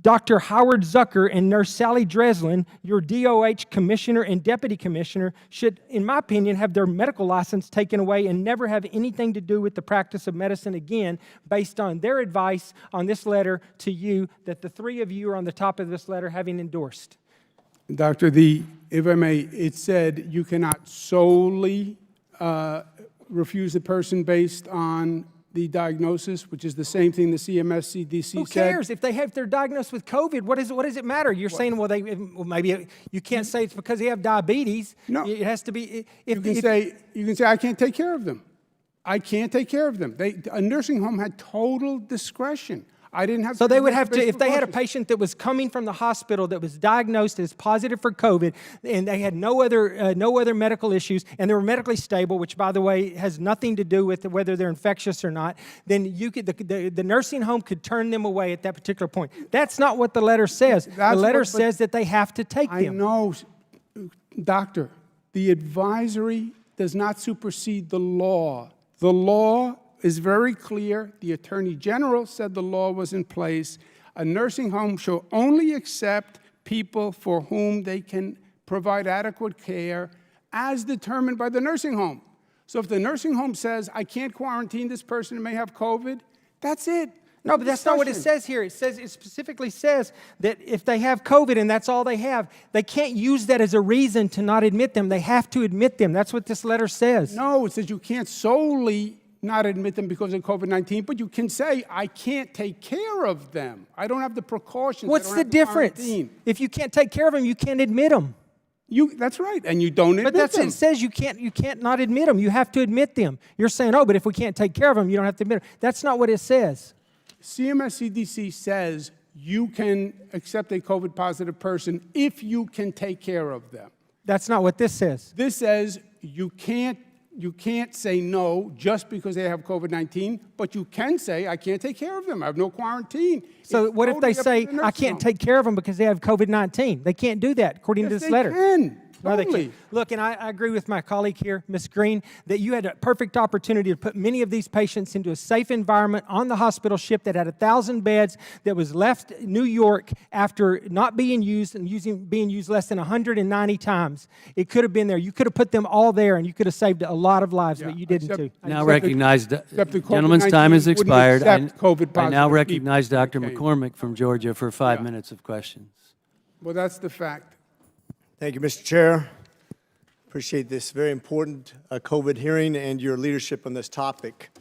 O: Dr. Howard Zucker and Nurse Sally Dreslin, your DOH commissioner and deputy commissioner, should, in my opinion, have their medical license taken away and never have anything to do with the practice of medicine again, based on their advice on this letter to you that the three of you are on the top of this letter having endorsed.
C: Dr. If I may, it said you cannot solely refuse a person based on the diagnosis, which is the same thing the CMS-CDC said.
O: Who cares if they're diagnosed with COVID? What does it matter? You're saying, well, maybe you can't say it's because they have diabetes. No, it has to be.
C: You can say I can't take care of them. I can't take care of them. A nursing home had total discretion. I didn't have.
O: So they would have to, if they had a patient that was coming from the hospital that was diagnosed as positive for COVID, and they had no other medical issues, and they were medically stable, which, by the way, has nothing to do with whether they're infectious or not, then the nursing home could turn them away at that particular point. That's not what the letter says. The letter says that they have to take them.
C: I know, doctor. The advisory does not supersede the law. The law is very clear. The Attorney General said the law was in place. A nursing home shall only accept people for whom they can provide adequate care as determined by the nursing home. So if the nursing home says, I can't quarantine this person who may have COVID, that's it.
O: No, but that's not what it says here. It specifically says that if they have COVID and that's all they have, they can't use that as a reason to not admit them. They have to admit them. That's what this letter says.
C: No, it says you can't solely not admit them because of COVID-19, but you can say, I can't take care of them. I don't have the precautions.
O: What's the difference? If you can't take care of them, you can't admit them.
C: That's right, and you don't admit them.
O: But it says you can't not admit them. You have to admit them. You're saying, oh, but if we can't take care of them, you don't have to admit them. That's not what it says.
C: CMS-CDC says you can accept a COVID-positive person if you can take care of them.
O: That's not what this says.
C: This says you can't say no just because they have COVID-19, but you can say, I can't take care of them. I have no quarantine.
O: So what if they say, I can't take care of them because they have COVID-19? They can't do that, according to this letter.
C: Can.
O: No, they can't. Look, and I agree with my colleague here, Ms. Green, that you had a perfect opportunity to put many of these patients into a safe environment on the hospital ship that had 1,000 beds, that was left in New York after not being used and being used less than 190 times. It could have been there. You could have put them all there, and you could have saved a lot of lives, but you didn't too.
A: Now recognized, gentleman's time has expired. I now recognize Dr. McCormick from Georgia for 5 minutes of questions.
C: Well, that's the fact.
P: Thank you, Mr. Chair. Appreciate this very important COVID hearing and your leadership on this topic.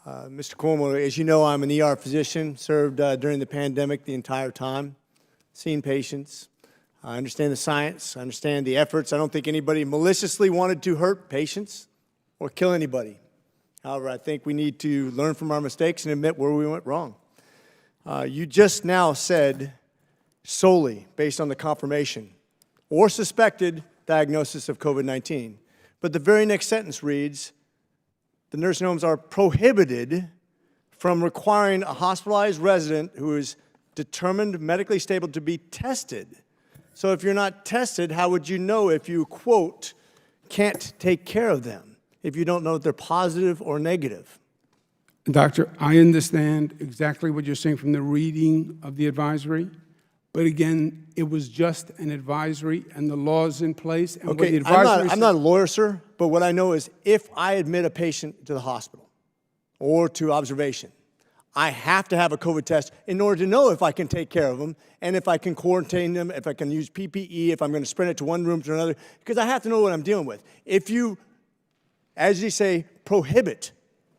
P: Mr. Cuomo, as you know, I'm an ER physician, served during the pandemic the entire time, seen patients. I understand the science, I understand the efforts. I don't think anybody maliciously wanted to hurt patients or kill anybody. However, I think we need to learn from our mistakes and admit where we went wrong. You just now said solely based on the confirmation or suspected diagnosis of COVID-19. But the very next sentence reads, the nursing homes are prohibited from requiring a hospitalized resident who is determined medically stable to be tested. So if you're not tested, how would you know if you, quote, can't take care of them, if you don't know if they're positive or negative?
C: Doctor, I understand exactly what you're saying from the reading of the advisory. But again, it was just an advisory, and the law's in place. And
P: okay, I'm not a lawyer, sir, but what I know is if I admit a patient to the hospital or to observation, I have to have a COVID test in order to know if I can take care of them and if I can quarantine them, if I can use PPE, if I'm going to spread it to one room to another, because I have to know what I'm dealing with. If you, as you say, prohibit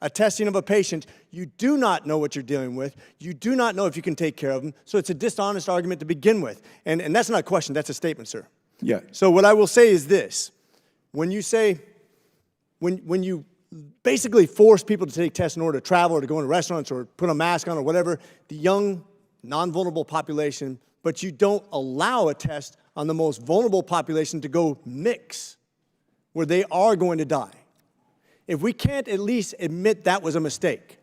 P: a testing of a patient, you do not know what you're dealing with. You do not know if you can take care of them. So it's a dishonest argument to begin with. And that's not a question, that's a statement, sir.
C: Yeah.
P: So what I will say is this. When you say, when you basically force people to take tests in order to travel or to go into restaurants or put a mask on or whatever, the young, non-vulnerable population, but you don't allow a test on the most vulnerable population to go mix, where they are going to die. If we can't at least admit that was a mistake,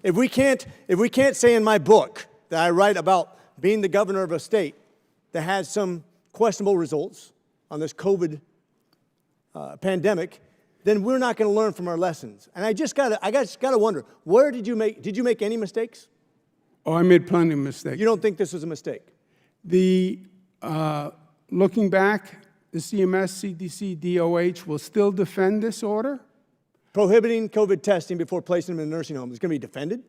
P: if we can't say in my book that I write about being the governor of a state that had some questionable results on this COVID pandemic, then we're not going to learn from our lessons. And I just gotta wonder, did you make any mistakes?
C: Oh, I made plenty of mistakes.
P: You don't think this was a mistake?
C: Looking back, the CMS, CDC, DOH will still defend this order?
P: Prohibiting COVID testing before placing them in a nursing home is going to be defended?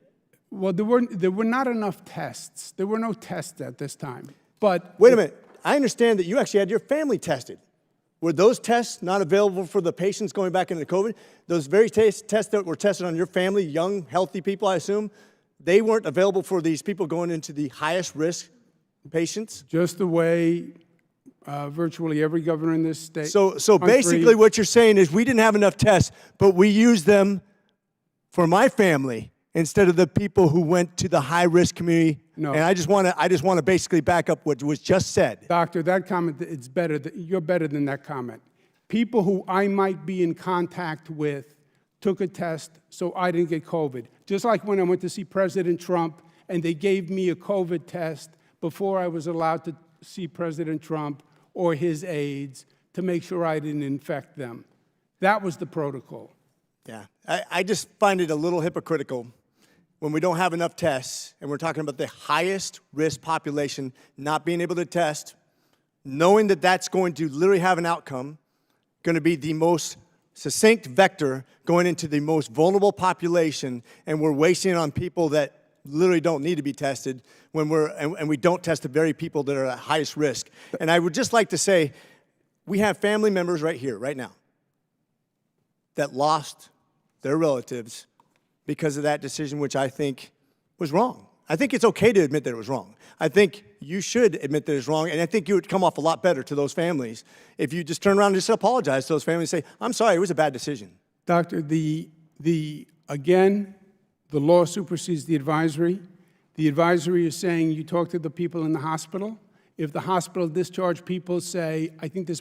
C: Well, there were not enough tests. There were no tests at this time. But
P: wait a minute. I understand that you actually had your family tested. Were those tests not available for the patients going back into COVID? Those very tests that were tested on your family, young, healthy people, I assume, they weren't available for these people going into the highest risk patients?
C: Just the way virtually every governor in this state.
P: So basically what you're saying is we didn't have enough tests, but we used them for my family instead of the people who went to the high-risk community.
C: No.
P: And I just want to basically back up what was just said.
C: Doctor, that comment, you're better than that comment. People who I might be in contact with took a test so I didn't get COVID. Just like when I went to see President Trump and they gave me a COVID test before I was allowed to see President Trump or his aides to make sure I didn't infect them. That was the protocol.
P: Yeah, I just find it a little hypocritical when we don't have enough tests and we're talking about the highest risk population not being able to test, knowing that that's going to literally have an outcome, going to be the most succinct vector going into the most vulnerable population, and we're wasting it on people that literally don't need to be tested and we don't test the very people that are at highest risk. And I would just like to say, we have family members right here, right now, that lost their relatives because of that decision, which I think was wrong. I think it's okay to admit that it was wrong. I think you should admit that it's wrong, and I think you would come off a lot better to those families if you just turn around and just apologize to those families and say, I'm sorry, it was a bad decision.
C: Doctor, again, the law supersedes the advisory. The advisory is saying you talk to the people in the hospital. If the hospital discharge people say, I think this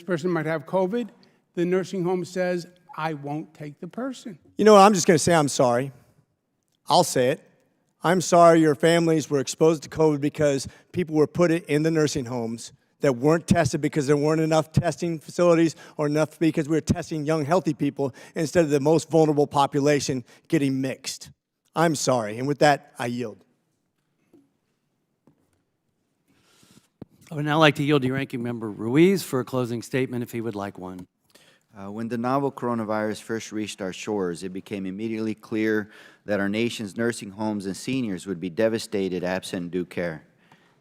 C: person might have COVID, the nursing home says, I won't take the person.
P: You know what, I'm just going to say I'm sorry. I'll say it. I'm sorry your families were exposed to COVID because people were put in the nursing homes that weren't tested because there weren't enough testing facilities or enough because we were testing young, healthy people instead of the most vulnerable population getting mixed. I'm sorry, and with that, I yield.
A: I would now like to yield to Ranking Member Ruiz for a closing statement if he would like one.
B: When the novel coronavirus first reached our shores, it became immediately clear that our nation's nursing homes and seniors would be devastated absent due care.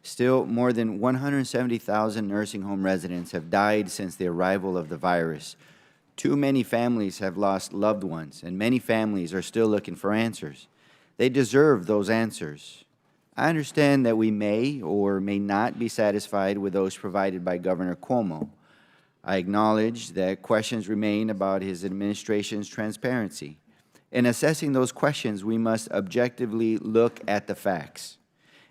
B: Still, more than 170,000 nursing home residents have died since the arrival of the virus. Too many families have lost loved ones, and many families are still looking for answers. They deserve those answers. I understand that we may or may not be satisfied with those provided by Governor Cuomo. I acknowledge that questions remain about his administration's transparency. In assessing those questions, we must objectively look at the facts.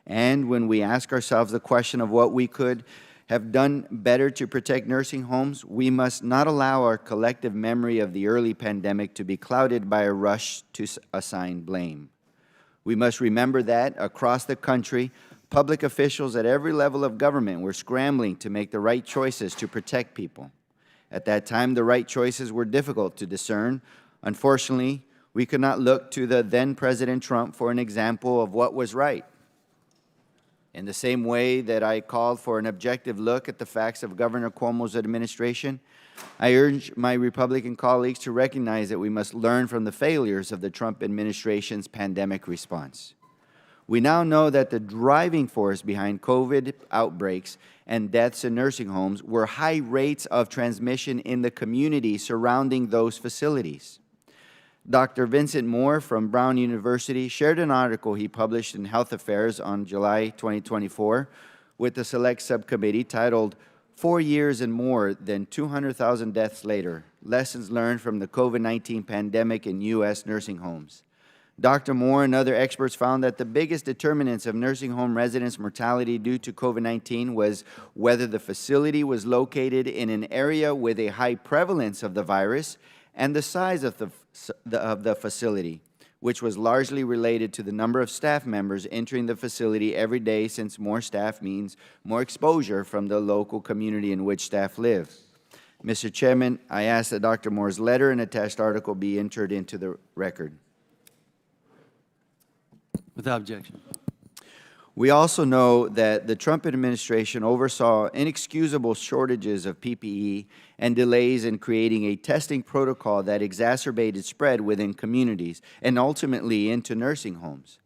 B: And when we ask ourselves the question of what we could have done better to protect nursing homes, we must not allow our collective memory of the early pandemic to be clouded by a rush to assign blame. We must remember that across the country, public officials at every level of government were scrambling to make the right choices to protect people. At that time, the right choices were difficult to discern. Unfortunately, we could not look to the then President Trump for an example of what was right. In the same way that I called for an objective look at the facts of Governor Cuomo's administration, I urge my Republican colleagues to recognize that we must learn from the failures of the Trump administration's pandemic response. We now know that the driving force behind COVID outbreaks and deaths in nursing homes were high rates of transmission in the community surrounding those facilities. Dr. Vincent Moore from Brown University shared an article he published in Health Affairs on July 2024 with the Select Subcommittee titled, 4 years and more than 200,000 deaths later, lessons learned from the COVID-19 pandemic in U.S. nursing homes. Dr. Moore and other experts found that the biggest determinants of nursing home residents' mortality due to COVID-19 was whether the facility was located in an area with a high prevalence of the virus and the size of the facility, which was largely related to the number of staff members entering the facility every day, since more staff means more exposure from the local community in which staff live. Mr. Chairman, I ask that Dr. Moore's letter and attached article be entered into the record.
A: Without objection.
B: We also know that the Trump administration oversaw inexcusable shortages of PPE and delays in creating a testing protocol that exacerbated spread within communities and ultimately into nursing homes.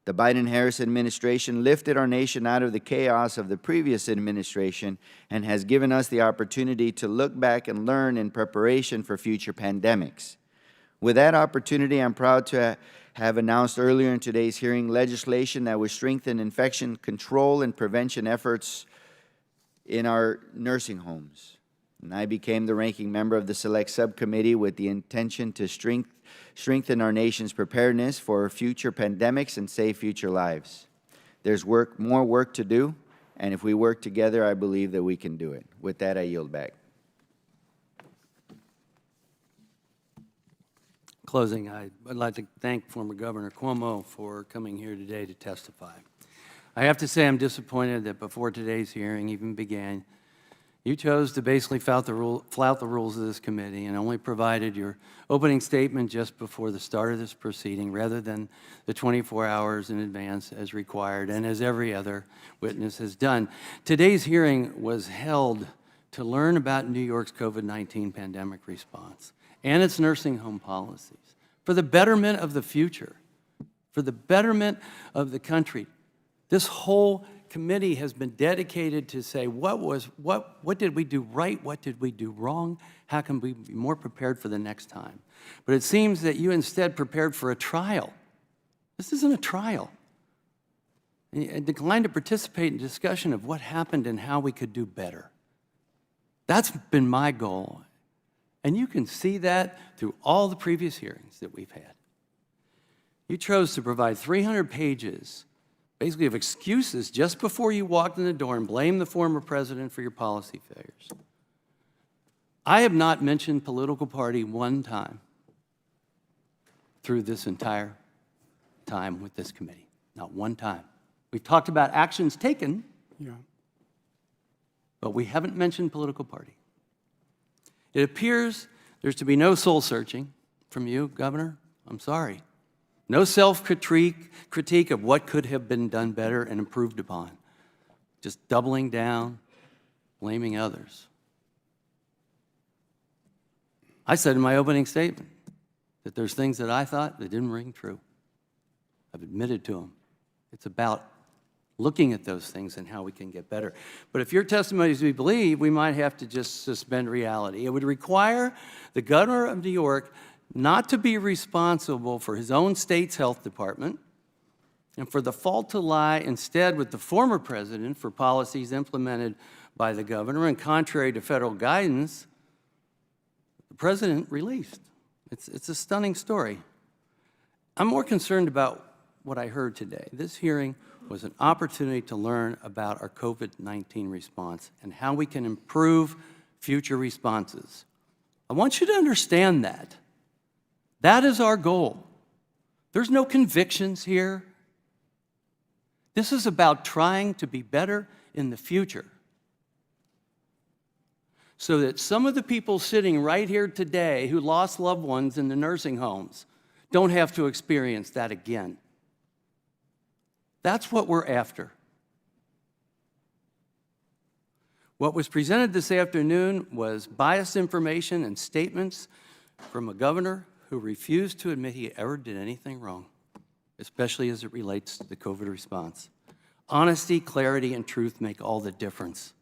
B: The Biden-Harris administration lifted our nation out of the chaos of the previous administration and has given us the opportunity to look back and learn in preparation for future pandemics. With that opportunity, I'm proud to have announced earlier in today's hearing legislation that would strengthen infection control and prevention efforts in our nursing homes. And I became the ranking member of the Select Subcommittee with the intention to strengthen our nation's preparedness for future pandemics and save future lives. There's more work to do, and if we work together, I believe that we can do it. With that, I yield back.
A: Closing, I'd like to thank former Governor Cuomo for coming here today to testify. I have to say I'm disappointed that before today's hearing even began, you chose to basically flout the rules of this committee and only provided your opening statement just before the start of this proceeding rather than the 24 hours in advance as required and as every other witness has done. Today's hearing was held to learn about New York's COVID-19 pandemic response and its nursing home policies for the betterment of the future, for the betterment of the country. This whole committee has been dedicated to say what did we do right, what did we do wrong, how can we be more prepared for the next time. But it seems that you instead prepared for a trial. This isn't a trial. And declined to participate in discussion of what happened and how we could do better. That's been my goal. And you can see that through all the previous hearings that we've had. You chose to provide 300 pages, basically of excuses just before you walked in the door and blame the former president for your policy failures. I have not mentioned political party one time through this entire time with this committee. Not one time. We've talked about actions taken, but we haven't mentioned political party. It appears there's to be no soul-searching from you, Governor. I'm sorry. No self-critique of what could have been done better and improved upon. Just doubling down, blaming others. I said in my opening statement that there's things that I thought that didn't ring true. I've admitted to them. It's about looking at those things and how we can get better. But if your testimony is to be believed, we might have to just suspend reality. It would require the governor of New York not to be responsible for his own state's health department and for the fault to lie instead with the former president for policies implemented by the governor and contrary to federal guidance, the president released. It's a stunning story. I'm more concerned about what I heard today. This hearing was an opportunity to learn about our COVID-19 response and how we can improve future responses. I want you to understand that. That is our goal. There's no convictions here. This is about trying to be better in the future so that some of the people sitting right here today who lost loved ones in the nursing homes don't have to experience that again. That's what we're after. What was presented this afternoon was biased information and statements from a governor who refused to admit he ever did anything wrong, especially as it relates to the COVID response. Honesty, clarity, and truth make all the difference.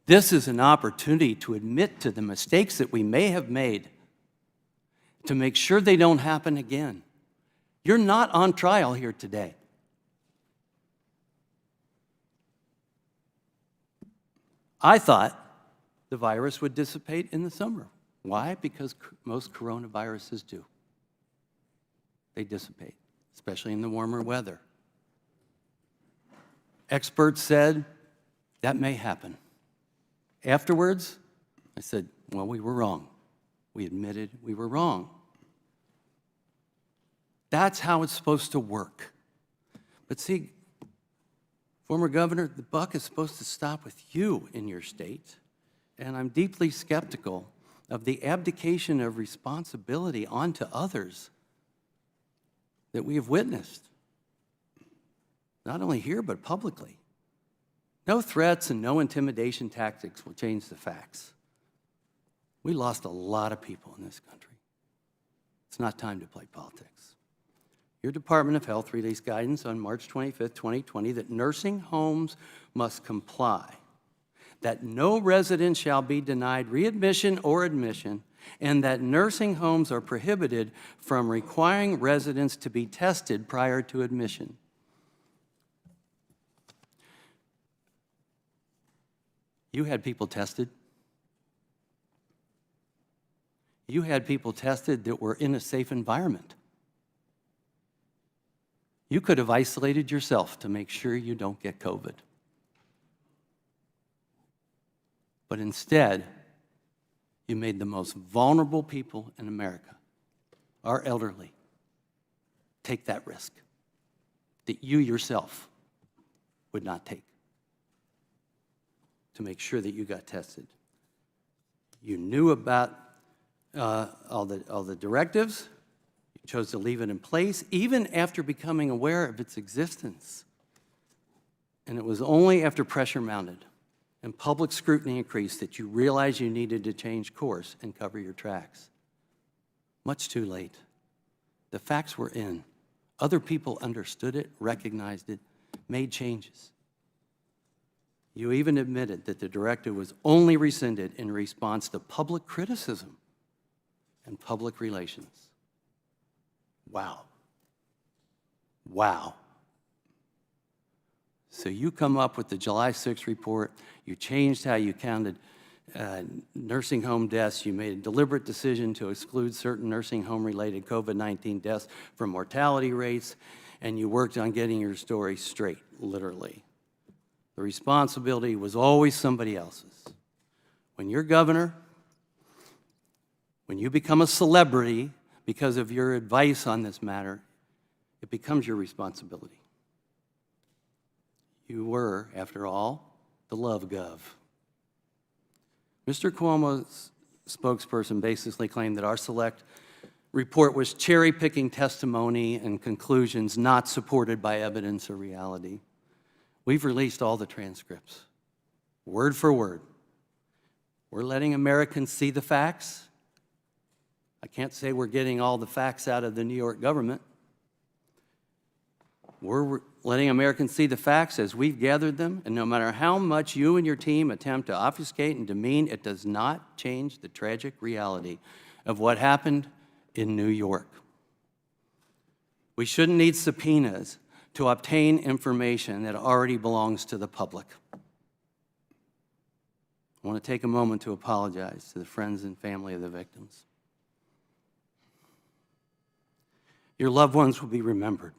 A: This is an opportunity to admit to the mistakes that we may have made, to make sure they don't happen again. You're not on trial here today. I thought the virus would dissipate in the summer. Why? Because most coronaviruses do. They dissipate, especially in the warmer weather. Experts said that may happen. Afterwards, I said, well, we were wrong. We admitted we were wrong. That's how it's supposed to work. But see, former governor, the buck is supposed to stop with you in your state. And I'm deeply skeptical of the abdication of responsibility onto others that we have witnessed, not only here, but publicly. No threats and no intimidation tactics will change the facts. We lost a lot of people in this country. It's not time to play politics. Your Department of Health released guidance on March 25th, 2020, that nursing homes must comply, that no resident shall be denied readmission or admission, and that nursing homes are prohibited from requiring residents to be tested prior to admission. You had people tested. You had people tested that were in a safe environment. You could have isolated yourself to make sure you don't get COVID. But instead, you made the most vulnerable people in America, our elderly, take that risk that you yourself would not take to make sure that you got tested. You knew about all the directives. You chose to leave it in place, even after becoming aware of its existence. And it was only after pressure mounted and public scrutiny increased that you realized you needed to change course and cover your tracks. Much too late. The facts were in. Other people understood it, recognized it, made changes. You even admitted that the directive was only rescinded in response to public criticism and public relations. Wow. Wow. So you come up with the July 6th report, you changed how you counted nursing home deaths, you made a deliberate decision to exclude certain nursing home-related COVID-19 deaths from mortality rates, and you worked on getting your story straight, literally. The responsibility was always somebody else's. When you're governor, when you become a celebrity because of your advice on this matter, it becomes your responsibility. You were, after all, the love gov. Mr. Cuomo's spokesperson basically claimed that our select report was cherry-picking testimony and conclusions not supported by evidence or reality. We've released all the transcripts, word for word. We're letting Americans see the facts. I can't say we're getting all the facts out of the New York government. We're letting Americans see the facts as we've gathered them, and no matter how much you and your team attempt to obfuscate and demean, it does not change the tragic reality of what happened in New York. We shouldn't need subpoenas to obtain information that already belongs to the public. I want to take a moment to apologize to the friends and family of the victims. Your loved ones will be remembered.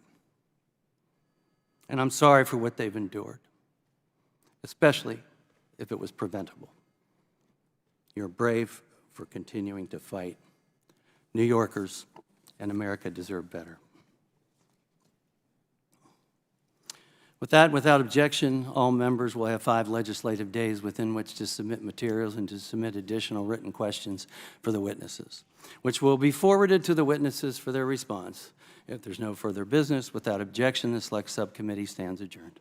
A: And I'm sorry for what they've endured, especially if it was preventable. You're brave for continuing to fight. New Yorkers and America deserve better. With that, without objection, all members will have 5 legislative days within which to submit materials and to submit additional written questions for the witnesses, which will be forwarded to the witnesses for their response. If there's no further business, without objection, the Select Subcommittee stands adjourned.